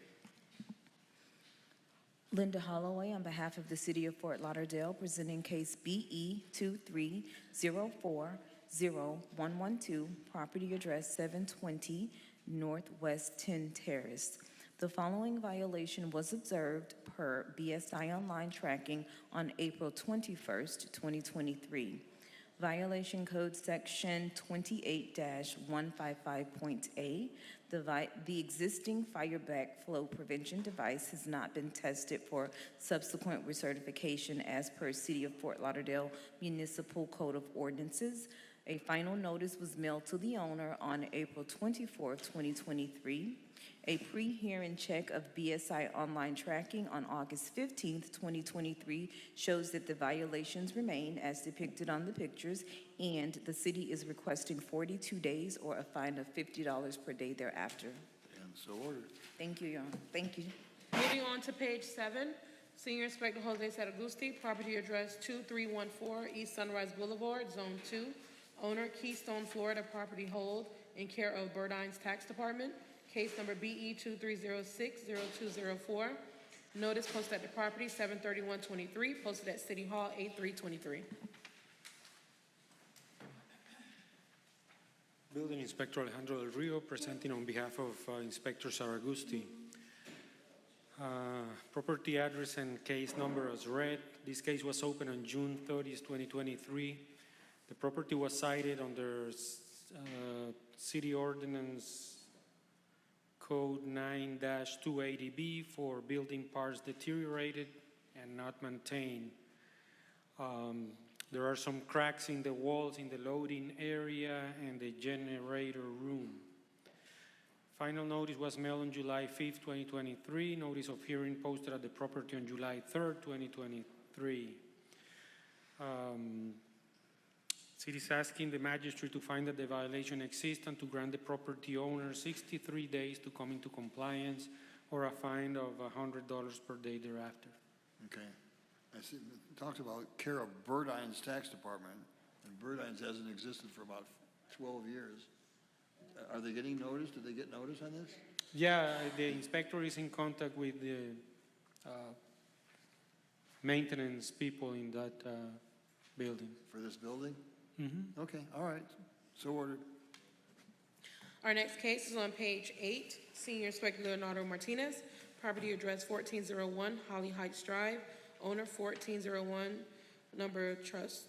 Linda Holloway on behalf of the City of Fort Lauderdale, presenting case BE 23040112, property address 720 Northwest 10 Terrace. The following violation was observed per BSI online tracking on April 21st, 2023. Violation code section 28-155.A. The existing fire backflow prevention device has not been tested for subsequent recertification as per City of Fort Lauderdale Municipal Code of Ordinances. A final notice was mailed to the owner on April 24th, 2023. A pre-hearing check of BSI online tracking on August 15th, 2023 shows that the violations remain as depicted on the pictures, and the city is requesting 42 days or a fine of $50 per day thereafter. And so ordered. Thank you, Your Honor. Thank you. Moving on to page 7, Senior Inspector Jose Saragusti, property address 2314 East Sunrise Boulevard, Zone 2. Owner Keystone Florida Property Hold in care of Burdine's Tax Department. Case number BE 23060204. Notice posted at the property 7/31/23, posted at City Hall 8323. Building Inspector Alejandro Del Rio, presenting on behalf of Inspector Saragusti. Property address and case number as read. This case was opened on June 30th, 2023. The property was cited under City Ordinance Code 9-280B for building parts deteriorated and not maintained. There are some cracks in the walls in the loading area and the generator room. Final notice was mailed on July 5th, 2023. Notice of hearing posted at the property on July 3rd, 2023. City is asking the magistrate to find that the violation exists and to grant the property owner 63 days to come into compliance or a fine of $100 per day thereafter. Okay. I see, it talks about care of Burdine's Tax Department, and Burdine's hasn't existed for about 12 years. Are they getting notice? Did they get notice on this? Yeah, the inspector is in contact with the maintenance people in that building. For this building? Mm-hmm. Okay, all right. So ordered. Our next case is on page 8, Senior Inspector Leonardo Martinez, property address 1401 Holly Heights Drive, owner 1401, number trust,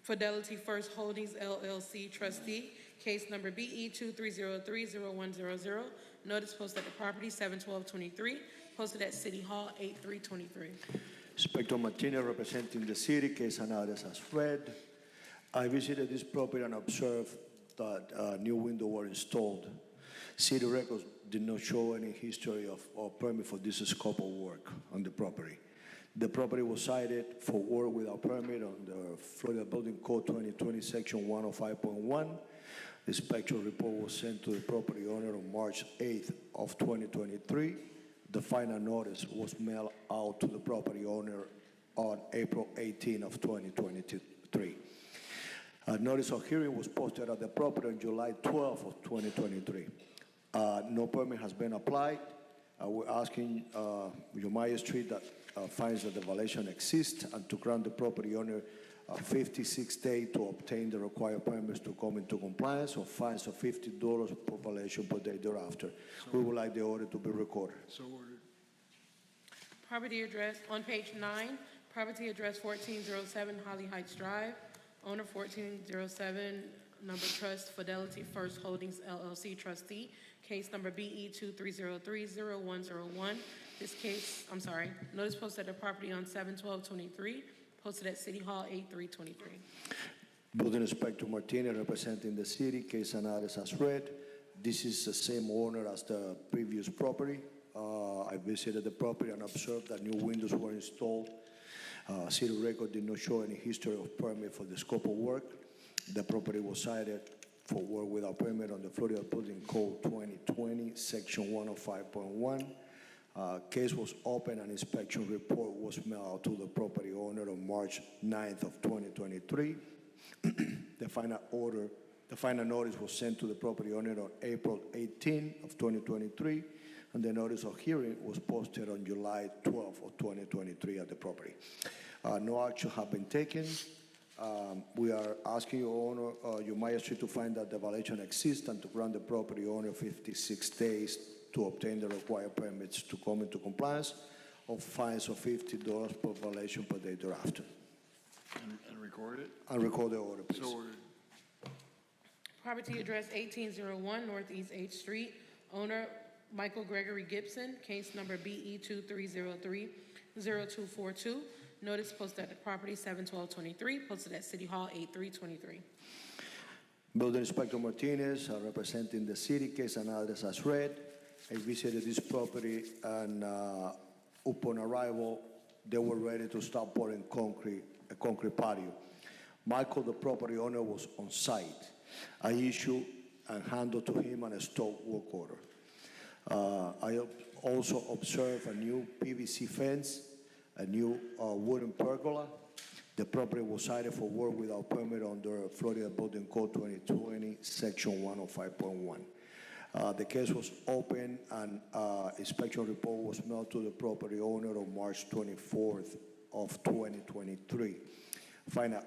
Fidelity First Holdings LLC trustee, case number BE 23030100, notice posted at the property 7/12/23, posted at City Hall 8/3/23. Inspector Martinez representing the city, case and others as read. I visited this property and observed that new windows were installed. City records did not show any history of or permit for this scope of work on the property. The property was cited for work without permit under Florida Building Code 2020, Section 105.1. The inspection report was sent to the property owner on March 8th of 2023. The final notice was mailed out to the property owner on April 18 of 2023. A notice of hearing was posted at the property on July 12 of 2023. No permit has been applied. We're asking your magistrate that finds that the violation exists and to grant the property owner 56 days to obtain the required permits to come into compliance or fines of $50 per violation per day thereafter. We would like the order to be recorded. So ordered. Property address, on page 9, property address 1407 Holly Heights Drive, owner 1407, number trust, Fidelity First Holdings LLC trustee, case number BE 23030101. This case, notice posted at the property on 7/12/23, posted at City Hall 8/3/23. Building Inspector Martinez representing the city, case and others as read. This is the same owner as the previous property. I visited the property and observed that new windows were installed. City record did not show any history of permit for the scope of work. The property was cited for work without permit on the Florida Building Code 2020, Section 105.1. Case was open and inspection report was mailed to the property owner on March 9th of 2023. The final notice was sent to the property owner on April 18 of 2023, and the notice of hearing was posted on July 12 of 2023 at the property. No action has been taken. We are asking your owner, your magistrate, to find that the violation exists and to grant the property owner 56 days to obtain the required permits to come into compliance, of fines of $50 per violation per day thereafter. And record it? And record the order, please. So ordered. Property address 1801 Northeast 8th Street, owner Michael Gregory Gibson, case number BE 23030242. Notice posted at the property 7/12/23, posted at City Hall 8/3/23. Building Inspector Martinez, representing the city, case and others as read. I visited this property and upon arrival, they were ready to start pouring a concrete patio. Michael, the property owner, was on site. I issued and handed to him a stop work order. I also observed a new PVC fence, a new wooden pergola. The property was cited for work without permit under Florida Building Code 2020, Section 105.1. The case was open and inspection report was mailed to the property owner on March 24th of 2023. Final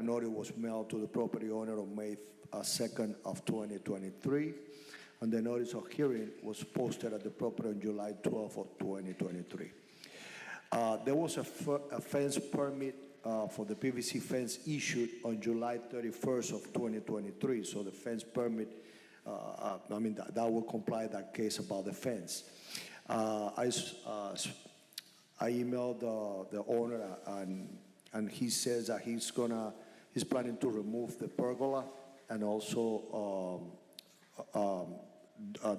notice was mailed to the property owner on May 2nd of 2023, and the notice of hearing was posted at the property on July 12th of 2023. There was a fence permit for the PVC fence issued on July 31st of 2023, so the fence permit, that will comply that case about the fence. I emailed the owner and he says that he's planning to remove the pergola and also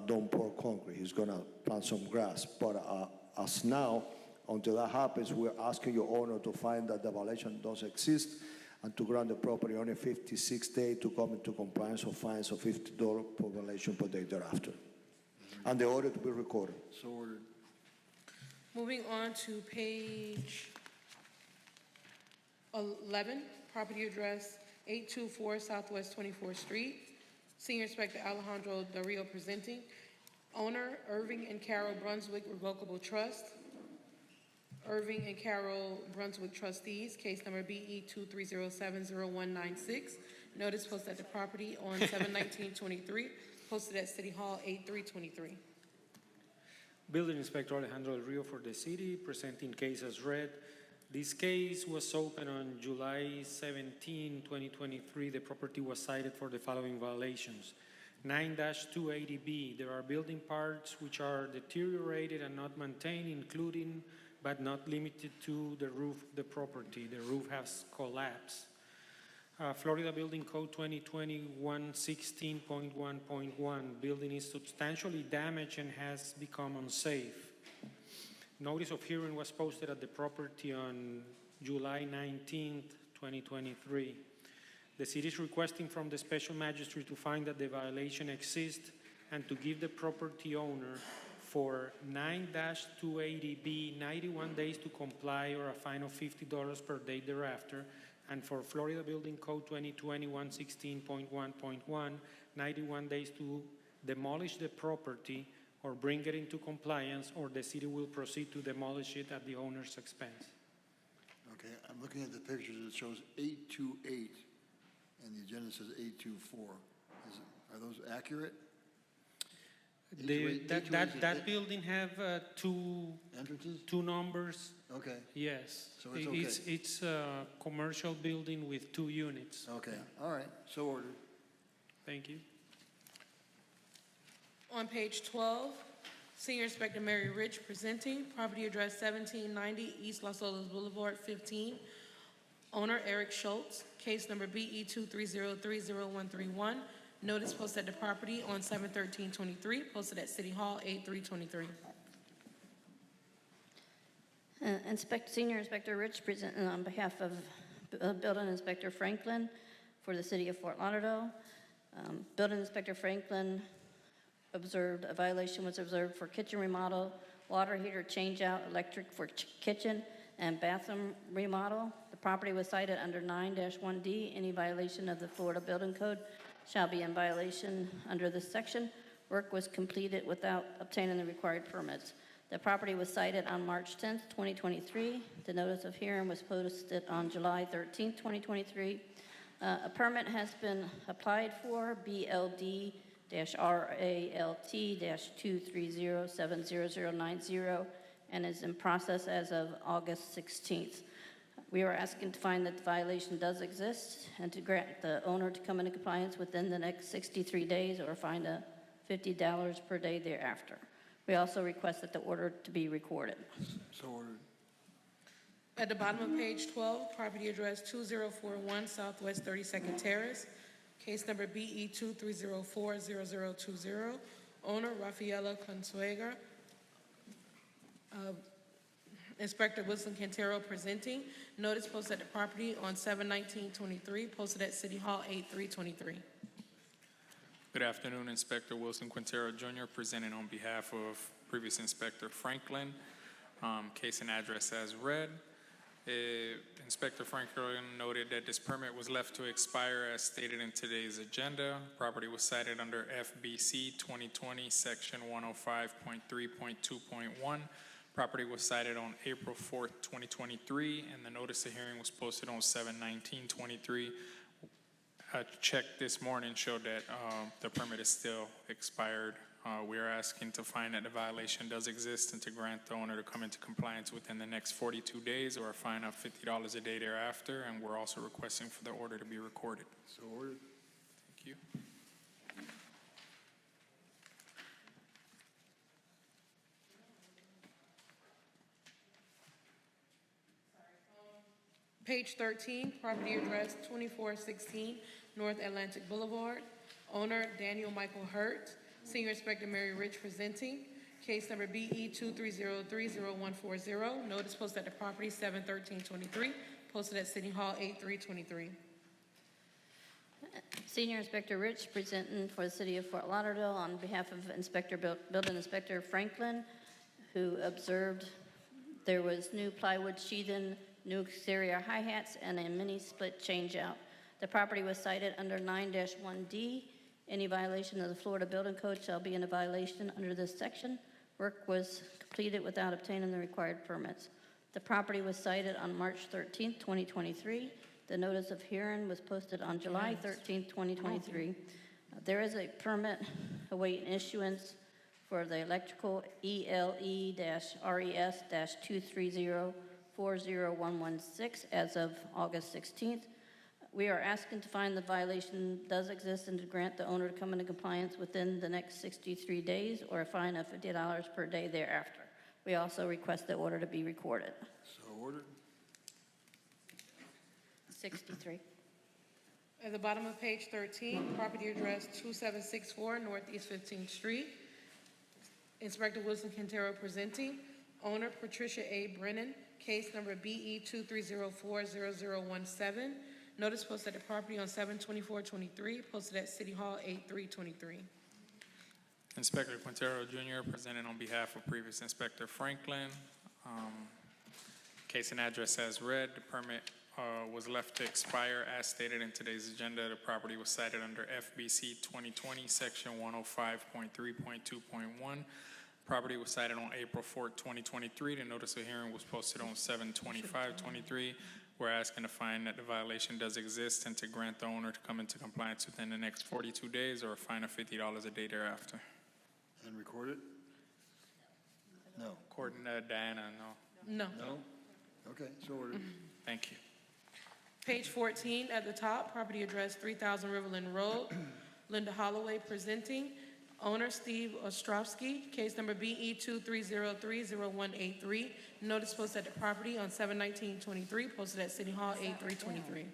don't pour concrete. He's gonna plant some grass. But as now, until that happens, we're asking your owner to find that the violation does exist and to grant the property owner 56 days to come into compliance or fines of $50 per violation per day thereafter. And the order to be recorded. So ordered. Moving on to page 11, property address 824 Southwest 24th Street. Senior Inspector Alejandro Del Rio presenting. Owner, Irving and Carol Brunswick Revocable Trust. Irving and Carol Brunswick trustees, case number BE 23070196. Notice posted at the property on 7/19/23, posted at City Hall 8/3/23. Building Inspector Alejandro Del Rio for the city, presenting case as read. This case was opened on July 17, 2023. The property was cited for the following violations. 9-280B, there are building parts which are deteriorated and not maintained, including but not limited to the roof of the property. The roof has collapsed. Florida Building Code 2020-116.1.1, building is substantially damaged and has become unsafe. Notice of hearing was posted at the property on July 19, 2023. The city is requesting from the special magistrate to find that the violation exists and to give the property owner for 9-280B 91 days to comply or a fine of $50 per day thereafter, and for Florida Building Code 2020-116.1.1, 91 days to demolish the property or bring it into compliance, or the city will proceed to demolish it at the owner's expense. Okay, I'm looking at the pictures. It shows 828, and the agenda says 824. Are those accurate? That building have two entrances, two numbers. Okay. Yes. So it's okay. It's a commercial building with 2 units. Okay. All right. So ordered. Thank you. On page 12, Senior Inspector Mary Rich presenting, property address 1790 East Los Olos Boulevard 15. Owner Eric Schultz, case number BE 23030131. Notice posted at the property on 7/13/23, posted at City Hall 8/3/23. Senior Inspector Rich presenting on behalf of Building Inspector Franklin for the City of Fort Lauderdale. Building Inspector Franklin observed a violation was observed for kitchen remodel, water heater change out, electric for kitchen and bathroom remodel. The property was cited under 9-1D. Any violation of the Florida Building Code shall be in violation under this section. Work was completed without obtaining the required permits. The property was cited on March 10th, 2023. The notice of hearing was posted on July 13th, 2023. A permit has been applied for, BLD-RALT-230-70090, and is in process as of August 16th. We are asking to find that the violation does exist and to grant the owner to come into compliance within the next 63 days or find a $50 per day thereafter. We also request that the order to be recorded. So ordered. At the bottom of page 12, property address 2041 Southwest 32nd Terrace, case number BE 23040020. Owner Rafaela Consuegra. Inspector Wilson Quintero presenting. Notice posted at the property on 7/19/23, posted at City Hall 8/3/23. Good afternoon, Inspector Wilson Quintero Jr. presenting on behalf of previous Inspector Franklin. Case and address as read. Inspector Franklin noted that this permit was left to expire as stated in today's agenda. Property was cited under FBC 2020 section 105.3.2.1. Property was cited on April 4th, 2023, and the notice of hearing was posted on 7/19/23. A check this morning showed that the permit is still expired. We are asking to find that the violation does exist and to grant the owner to come into compliance within the next 42 days or a fine of $50 a day thereafter, and we're also requesting for the order to be recorded. So ordered. Thank you. Page 13, property address 2416 North Atlantic Boulevard. Owner Daniel Michael Hurt. Senior Inspector Mary Rich presenting. Case number BE 23030140. Notice posted at the property 7/13/23, posted at City Hall 8323. Senior Inspector Rich presenting for the City of Fort Lauderdale on behalf of Building Inspector Franklin, who observed there was new plywood sheathing, new exterior hi-hats, and a mini split changeout. The property was cited under 9-1D. Any violation of the Florida Building Code shall be in a violation under this section. Work was completed without obtaining the required permits. The property was cited on March 13, 2023. The notice of hearing was posted on July 13, 2023. There is a permit awaiting issuance for the electrical ELE-RES-230-40116 as of August 16th. We are asking to find the violation does exist and to grant the owner to come into compliance within the next 63 days or a fine of $50 per day thereafter. We also request the order to be recorded. So ordered. 63. At the bottom of page 13, property address 2764 Northeast 15th Street. Inspector Wilson Quintero presenting. Owner Patricia A. Brennan, case number BE 23040017. Notice posted at the property on 7/24/23, posted at City Hall 8323. Inspector Quintero Jr. presented on behalf of previous Inspector Franklin. Case and address as read. The permit was left to expire as stated in today's agenda. The property was cited under FBC 2020, section 105.3.2.1. Property was cited on April 4, 2023. The notice of hearing was posted on 7/25/23. We're asking to find that the violation does exist and to grant the owner to come into compliance within the next 42 days or a fine of $50 a day thereafter. And recorded? No. According to Diana, no. No. No? Okay, so ordered. Thank you. Page 14 at the top, property address 3000 Riverland Road. Linda Holloway presenting. Owner Steve Ostrovsky, case number BE 23030183. Notice posted at the property on 7/19/23, posted at City Hall 8323.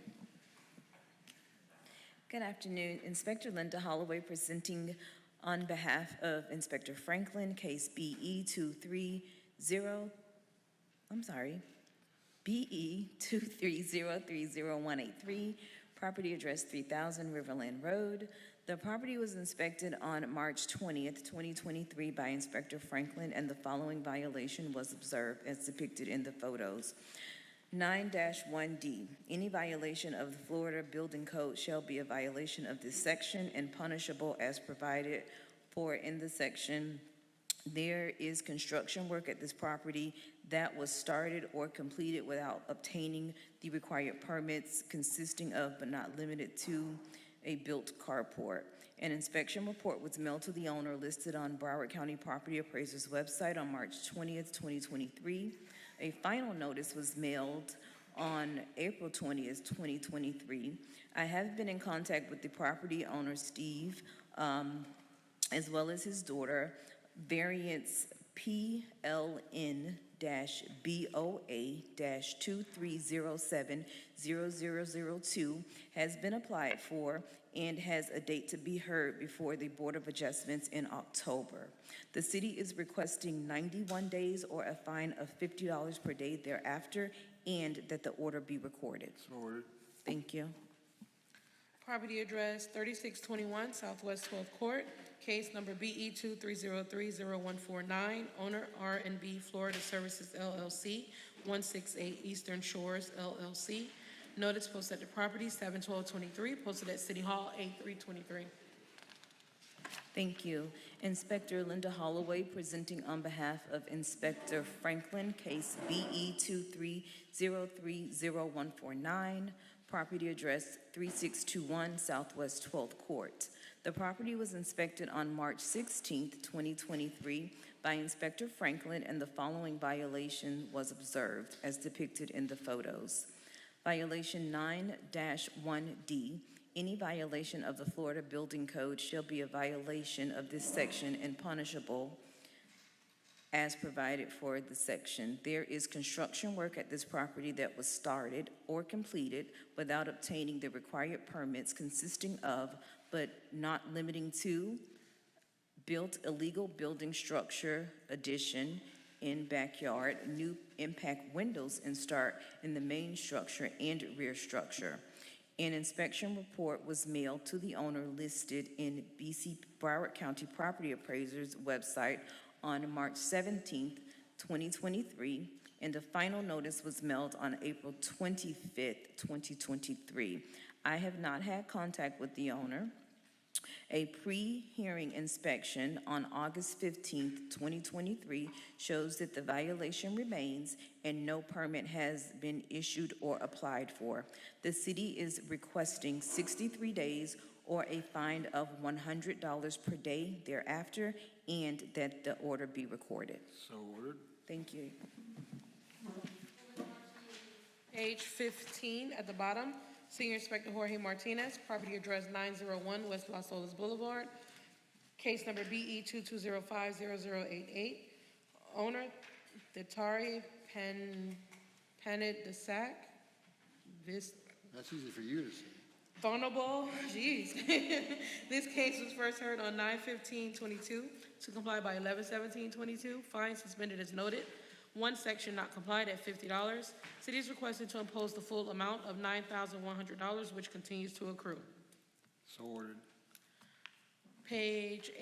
Good afternoon. Inspector Linda Holloway presenting on behalf of Inspector Franklin, case BE 23030183, property address 3000 Riverland Road. The property was inspected on March 20th, 2023 by Inspector Franklin, and the following violation was observed as depicted in the photos. 9-1D, any violation of the Florida Building Code shall be a violation of this section and punishable as provided for in the section. There is construction work at this property that was started or completed without obtaining the required permits, consisting of but not limited to a built carport. An inspection report was mailed to the owner listed on Broward County Property Appraiser's website on March 20th, 2023. A final notice was mailed on April 20th, 2023. I have been in contact with the property owner, Steve, as well as his daughter. Variance PLN-BOA-2307-0002 has been applied for and has a date to be heard before the Board of Adjustments in October. The city is requesting 91 days or a fine of $50 per day thereafter, and that the order be recorded. So ordered. Thank you. Property address 3621 Southwest 12th Court, case number BE 23030149, owner R&B Florida Services LLC, 168 Eastern Shores LLC. Notice posted at the property 7/12/23, posted at City Hall 8323. Thank you. Inspector Linda Holloway presenting on behalf of Inspector Franklin, case BE 23030149, property address 3621 Southwest 12th Court. The property was inspected on March 16th, 2023 by Inspector Franklin, and the following violation was observed as depicted in the photos. Violation 9-1D. Any violation of the Florida Building Code shall be a violation of this section and punishable as provided for the section. There is construction work at this property that was started or completed without obtaining the required permits, consisting of, but not limiting to, built illegal building structure addition, in backyard, new impact windows installed in the main structure and rear structure. An inspection report was mailed to the owner listed in BC Broward County Property Appraiser's website on March 17th, 2023, and the final notice was mailed on April 25th, 2023. I have not had contact with the owner. A pre-hearing inspection on August 15th, 2023 shows that the violation remains and no permit has been issued or applied for. The city is requesting 63 days or a fine of $100 per day thereafter, and that the order be recorded. So ordered. Thank you. Page 15 at the bottom, Senior Inspector Jorge Martinez, property address 901 West Las Olas Boulevard, case number BE 22050088. Owner, Detari Panit Desac. That's easy for you to say. Vulnerable, jeez. This case was first heard on 9/15/22 to comply by 11/17/22. Fine suspended as noted. One section not complied at $50. City is requested to impose the full amount of $9,100, which continues to accrue. So ordered. Page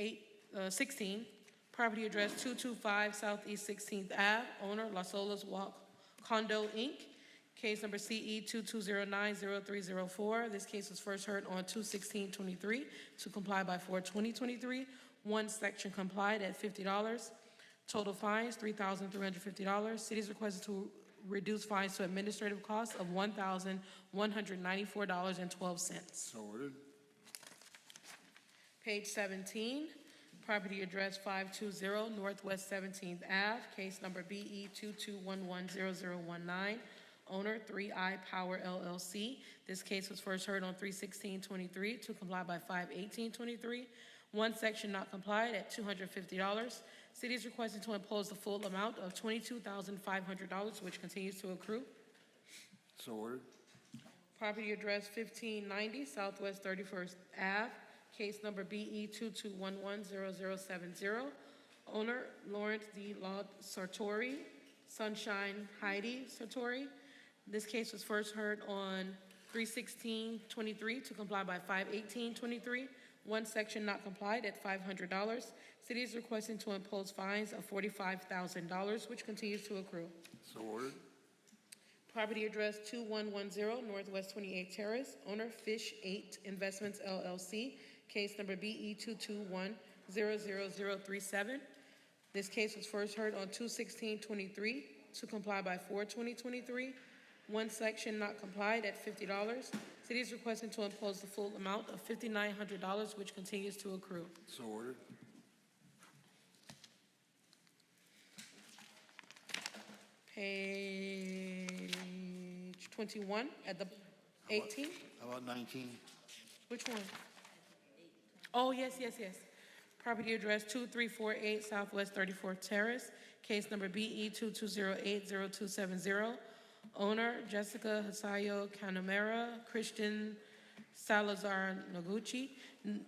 16, property address 225 Southeast 16th Ave, owner Las Olas Walk Condo, Inc., case number CE 22090304. This case was first heard on 2/16/23 to comply by 4/20/23. One section complied at $50. Total fines, $3,350. City is requested to reduce fines to administrative costs of $1,194.12. So ordered. Page 17, property address 520 Northwest 17th Ave, case number BE 22110019, owner 3I Power LLC. This case was first heard on 3/16/23 to comply by 5/18/23. One section not complied at $250. City is requested to impose the full amount of $22,500, which continues to accrue. So ordered. Property address 1590 Southwest 31st Ave, case number BE 22110070. Owner Lawrence D. Laud Sartori, Sunshine Heidi Sartori. This case was first heard on 3/16/23 to comply by 5/18/23. One section not complied at $500. City is requesting to impose fines of $45,000, which continues to accrue. So ordered. Property address 2110 Northwest 28th Terrace, owner Fish 8 Investments LLC, case number BE 2210037. This case was first heard on 2/16/23 to comply by 4/20/23. One section not complied at $50. City is requesting to impose the full amount of $5,900, which continues to accrue. So ordered. Page 21 at the 18. How about 19? Which one? Oh, yes. Property address 2348 Southwest 34th Terrace, case number BE 22080270. Owner Jessica Hasayo Canamera, Christian Salazar Noguchi.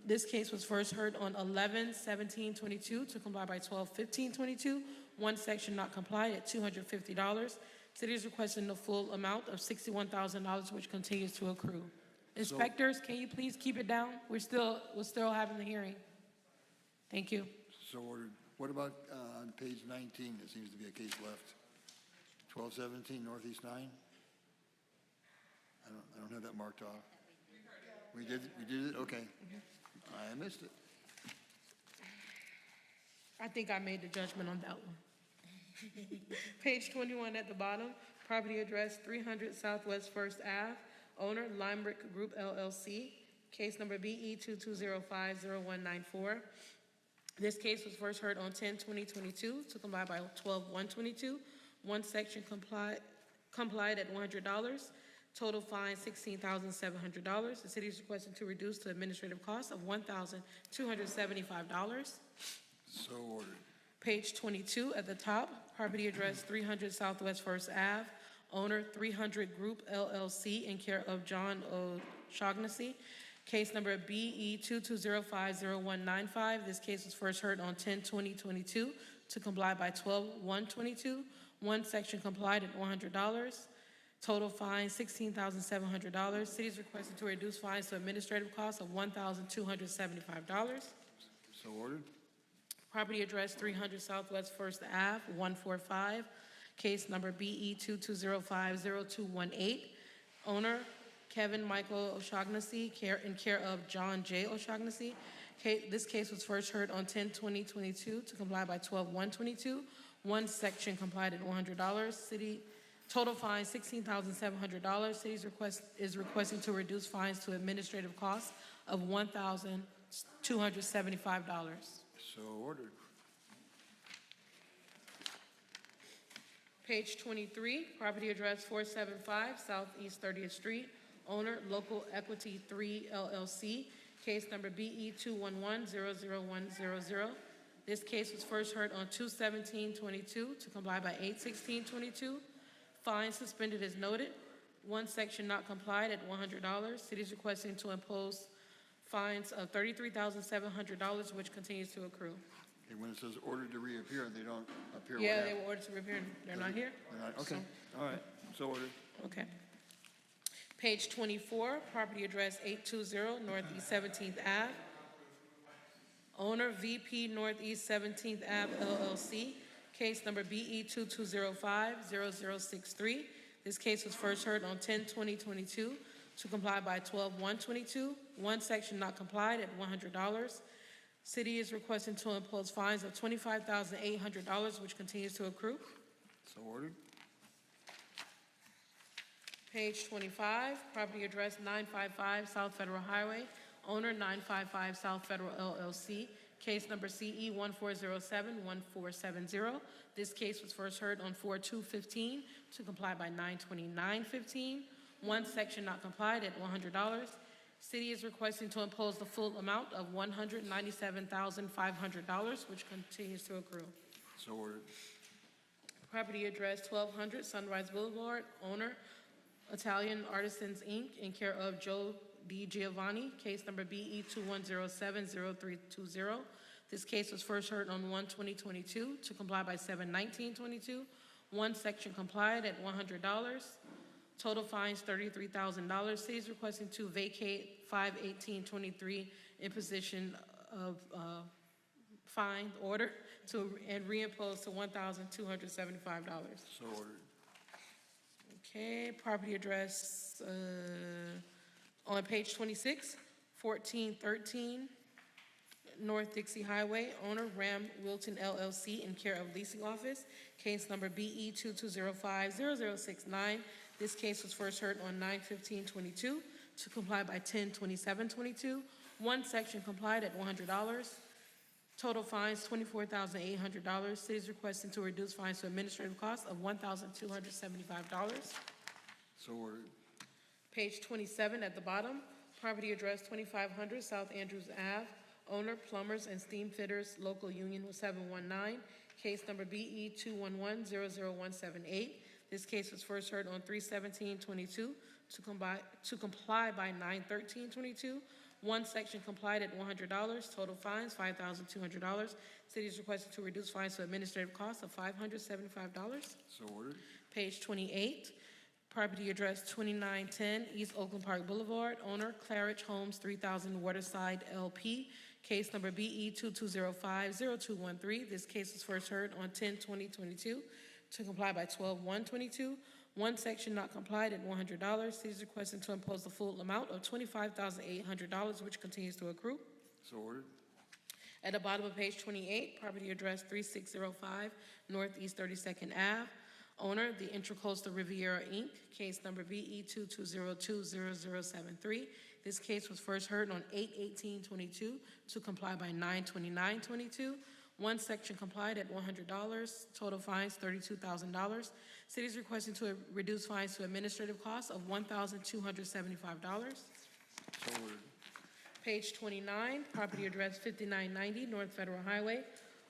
This case was first heard on 11/17/22 to comply by 12/15/22. One section not complied at $250. City is requesting the full amount of $61,000, which continues to accrue. Inspectors, can you please keep it down? We're still having the hearing. Thank you. So ordered. What about on page 19? There seems to be a case left. 1217 Northeast 9? I don't have that marked off. We did it? Okay. I missed it. I think I made the judgment on that one. Page 21 at the bottom, property address 300 Southwest 1st Ave, owner Limerick Group LLC, case number BE 22050194. This case was first heard on 10/20/22 to comply by 12/1/22. One section complied at $100. Total fine $16,700. The city is requesting to reduce to administrative costs of $1,275. So ordered. Page 22 at the top, property address 300 Southwest 1st Ave, owner 300 Group LLC in care of John O'Shaughnessy. Case number BE 22050195. This case was first heard on 10/20/22 to comply by 12/1/22. One section complied at $100. Total fine $16,700. City is requesting to reduce fines to administrative costs of $1,275. So ordered. Property address 300 Southwest First Ave, 145, case number BE 22050218. Owner Kevin Michael O'Shaughnessy, in care of John J. O'Shaughnessy. This case was first heard on 10/20/22 to comply by 12/1/22. One section complied at $100. City total fine $16,700. City is requesting to reduce fines to administrative costs of $1,275. So ordered. Page 23, property address 475 Southeast 30th Street. Owner, Local Equity 3 LLC. Case number BE 211-00100. This case was first heard on 2/17/22 to comply by 8/16/22. Fine suspended as noted. One section not complied at $100. City is requesting to impose fines of $33,700, which continues to accrue. Okay, when it says ordered to reappear, they don't appear. Yeah, they were ordered to reappear. They're not here. They're not, okay, all right, so ordered. Okay. Page 24, property address 820 Northeast 17th Ave. Owner VP Northeast 17th Ave LLC. Case number BE 22050063. This case was first heard on 10/20/22 to comply by 12/1/22. One section not complied at $100. City is requesting to impose fines of $25,800, which continues to accrue. So ordered. Page 25, property address 955 South Federal Highway. Owner 955 South Federal LLC. Case number CE 14071470. This case was first heard on 4/2/15 to comply by 9/29/15. One section not complied at $100. City is requesting to impose the full amount of $197,500, which continues to accrue. So ordered. Property address 1200 Sunrise Boulevard. Owner Italian Artisans, Inc., in care of Joe D. Giovanni. Case number BE 21070320. This case was first heard on 1/20/22 to comply by 7/19/22. One section complied at $100. Total fines $33,000. City is requesting to vacate 5/18/23 imposition of fine order and reimpose to $1,275. So ordered. Okay, property address on page 26, 1413 North Dixie Highway. Owner Ram Wilton LLC, in care of leasing office. Case number BE 22050069. This case was first heard on 9/15/22 to comply by 10/27/22. One section complied at $100. Total fines $24,800. City is requesting to reduce fines to administrative costs of $1,275. So ordered. Page 27 at the bottom, property address 2500 South Andrews Ave. Owner Plumbers and Steam Fitters Local Union 719. Case number BE 211-00178. This case was first heard on 3/17/22 to comply by 9/13/22. One section complied at $100. Total fines $5,200. City is requested to reduce fines to administrative costs of $575. So ordered. Page 28, property address 2910 East Oakland Park Boulevard. Owner Claridge Homes 3000 Waterside LP. Case number BE 22050213. This case was first heard on 10/20/22 to comply by 12/1/22. One section not complied at $100. City is requesting to impose the full amount of $25,800, which continues to accrue. So ordered. At the bottom of page 28, property address 3605 Northeast 32nd Ave. Owner, the Intracoastal Riviera, Inc., case number BE 22020073. This case was first heard on 8/18/22 to comply by 9/29/22. One section complied at $100. Total fines $32,000. City is requesting to reduce fines to administrative costs of $1,275. So ordered. Page 29, property address 5990 North Federal Highway.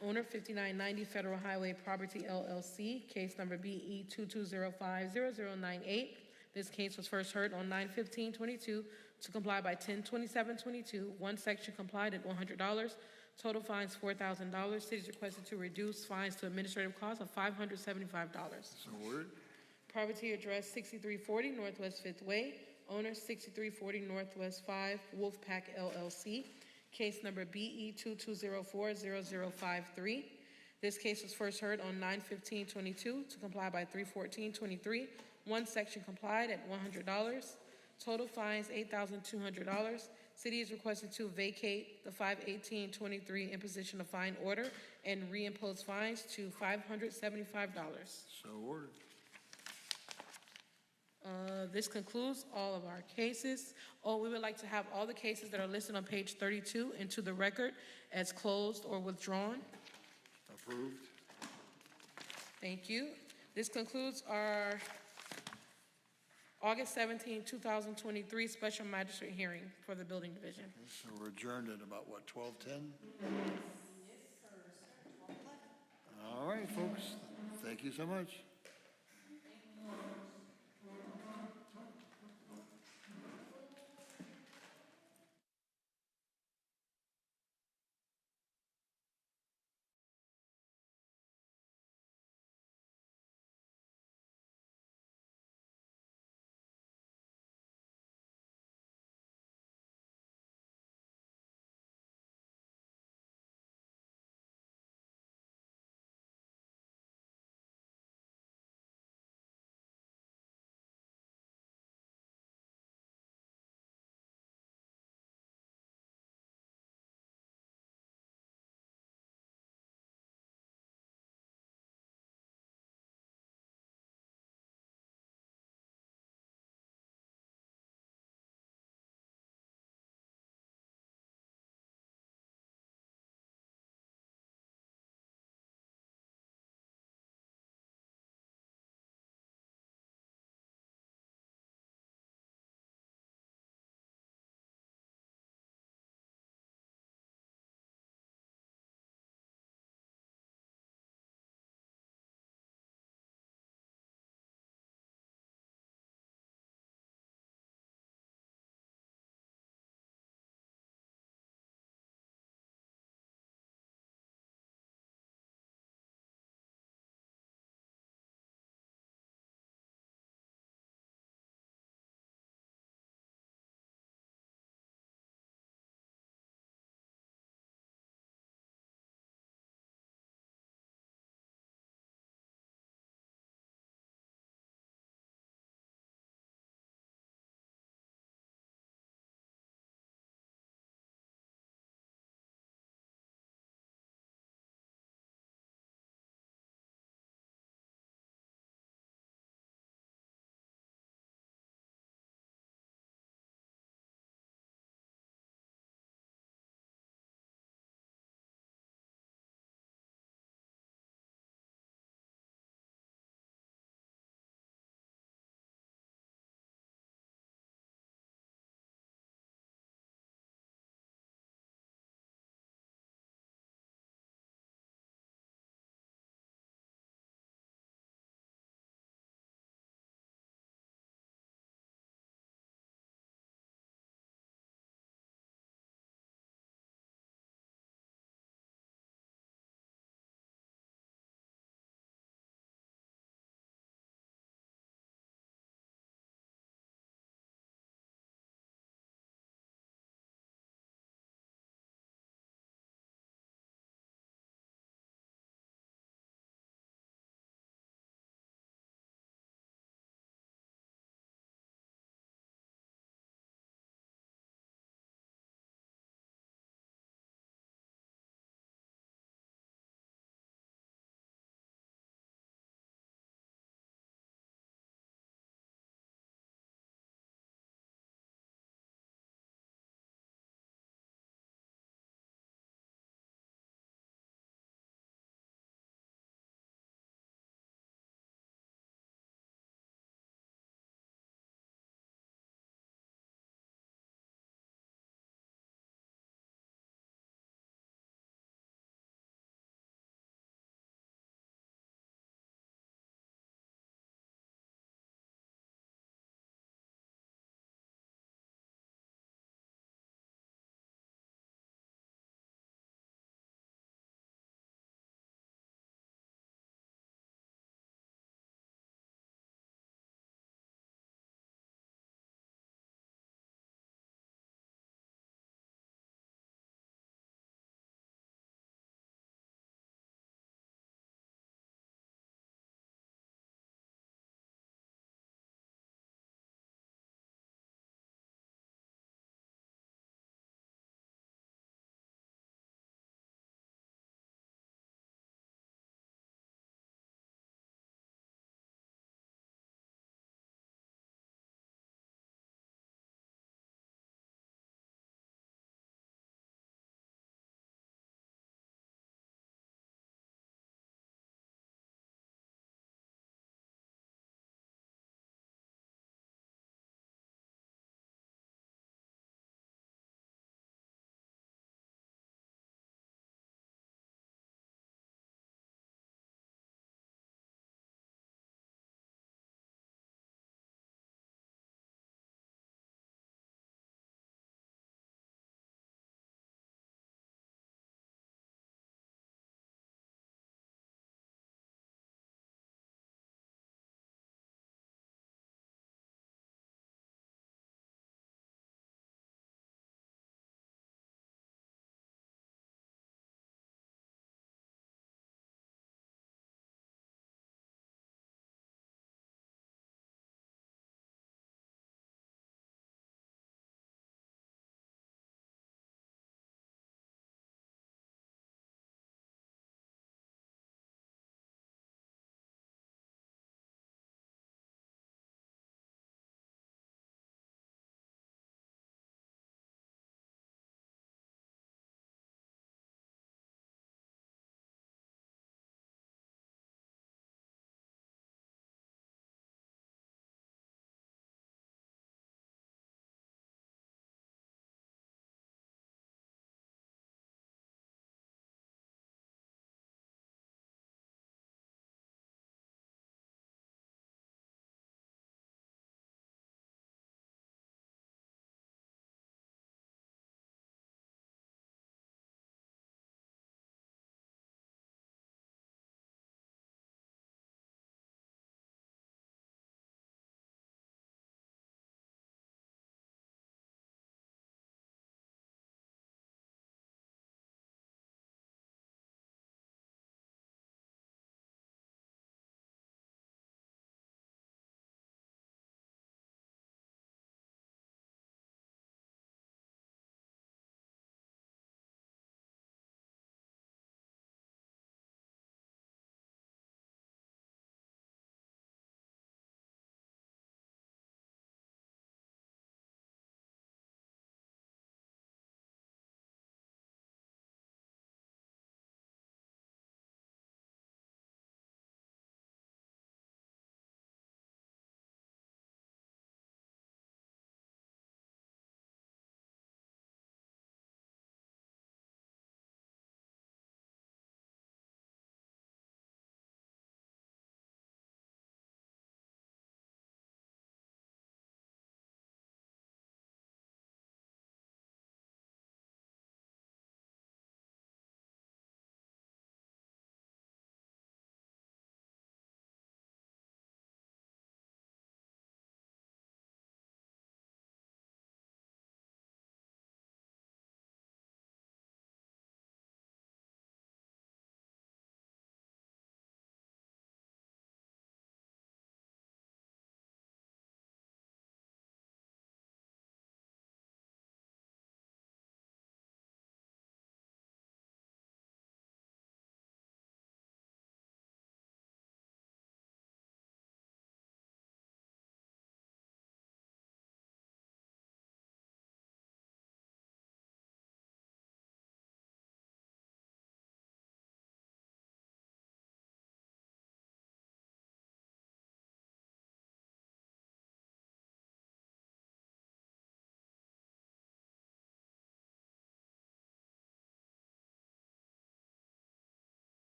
Owner 5990 Federal Highway Property LLC, case number BE 22050098. This case was first heard on 9/15/22 to comply by 10/27/22. One section complied at $100. Total fines $4,000. City is requested to reduce fines to administrative costs of $575. So ordered. Property address 6340 Northwest 5th Way. Owner 6340 Northwest 5, Wolfpack LLC. Case number BE 22040053. This case was first heard on 9/15/22 to comply by 3/14/23. One section complied at $100. Total fines $8,200. City is requested to vacate the 5/18/23 imposition of fine order and reimpose fines to $575. So ordered. This concludes all of our cases. Oh, we would like to have all the cases that are listed on page 32 into the record as closed or withdrawn. Approved. Thank you. This concludes our August 17, 2023 special magistrate hearing for the building division. So we're adjourned at about, what, 12:10? All right, folks. Thank you so much.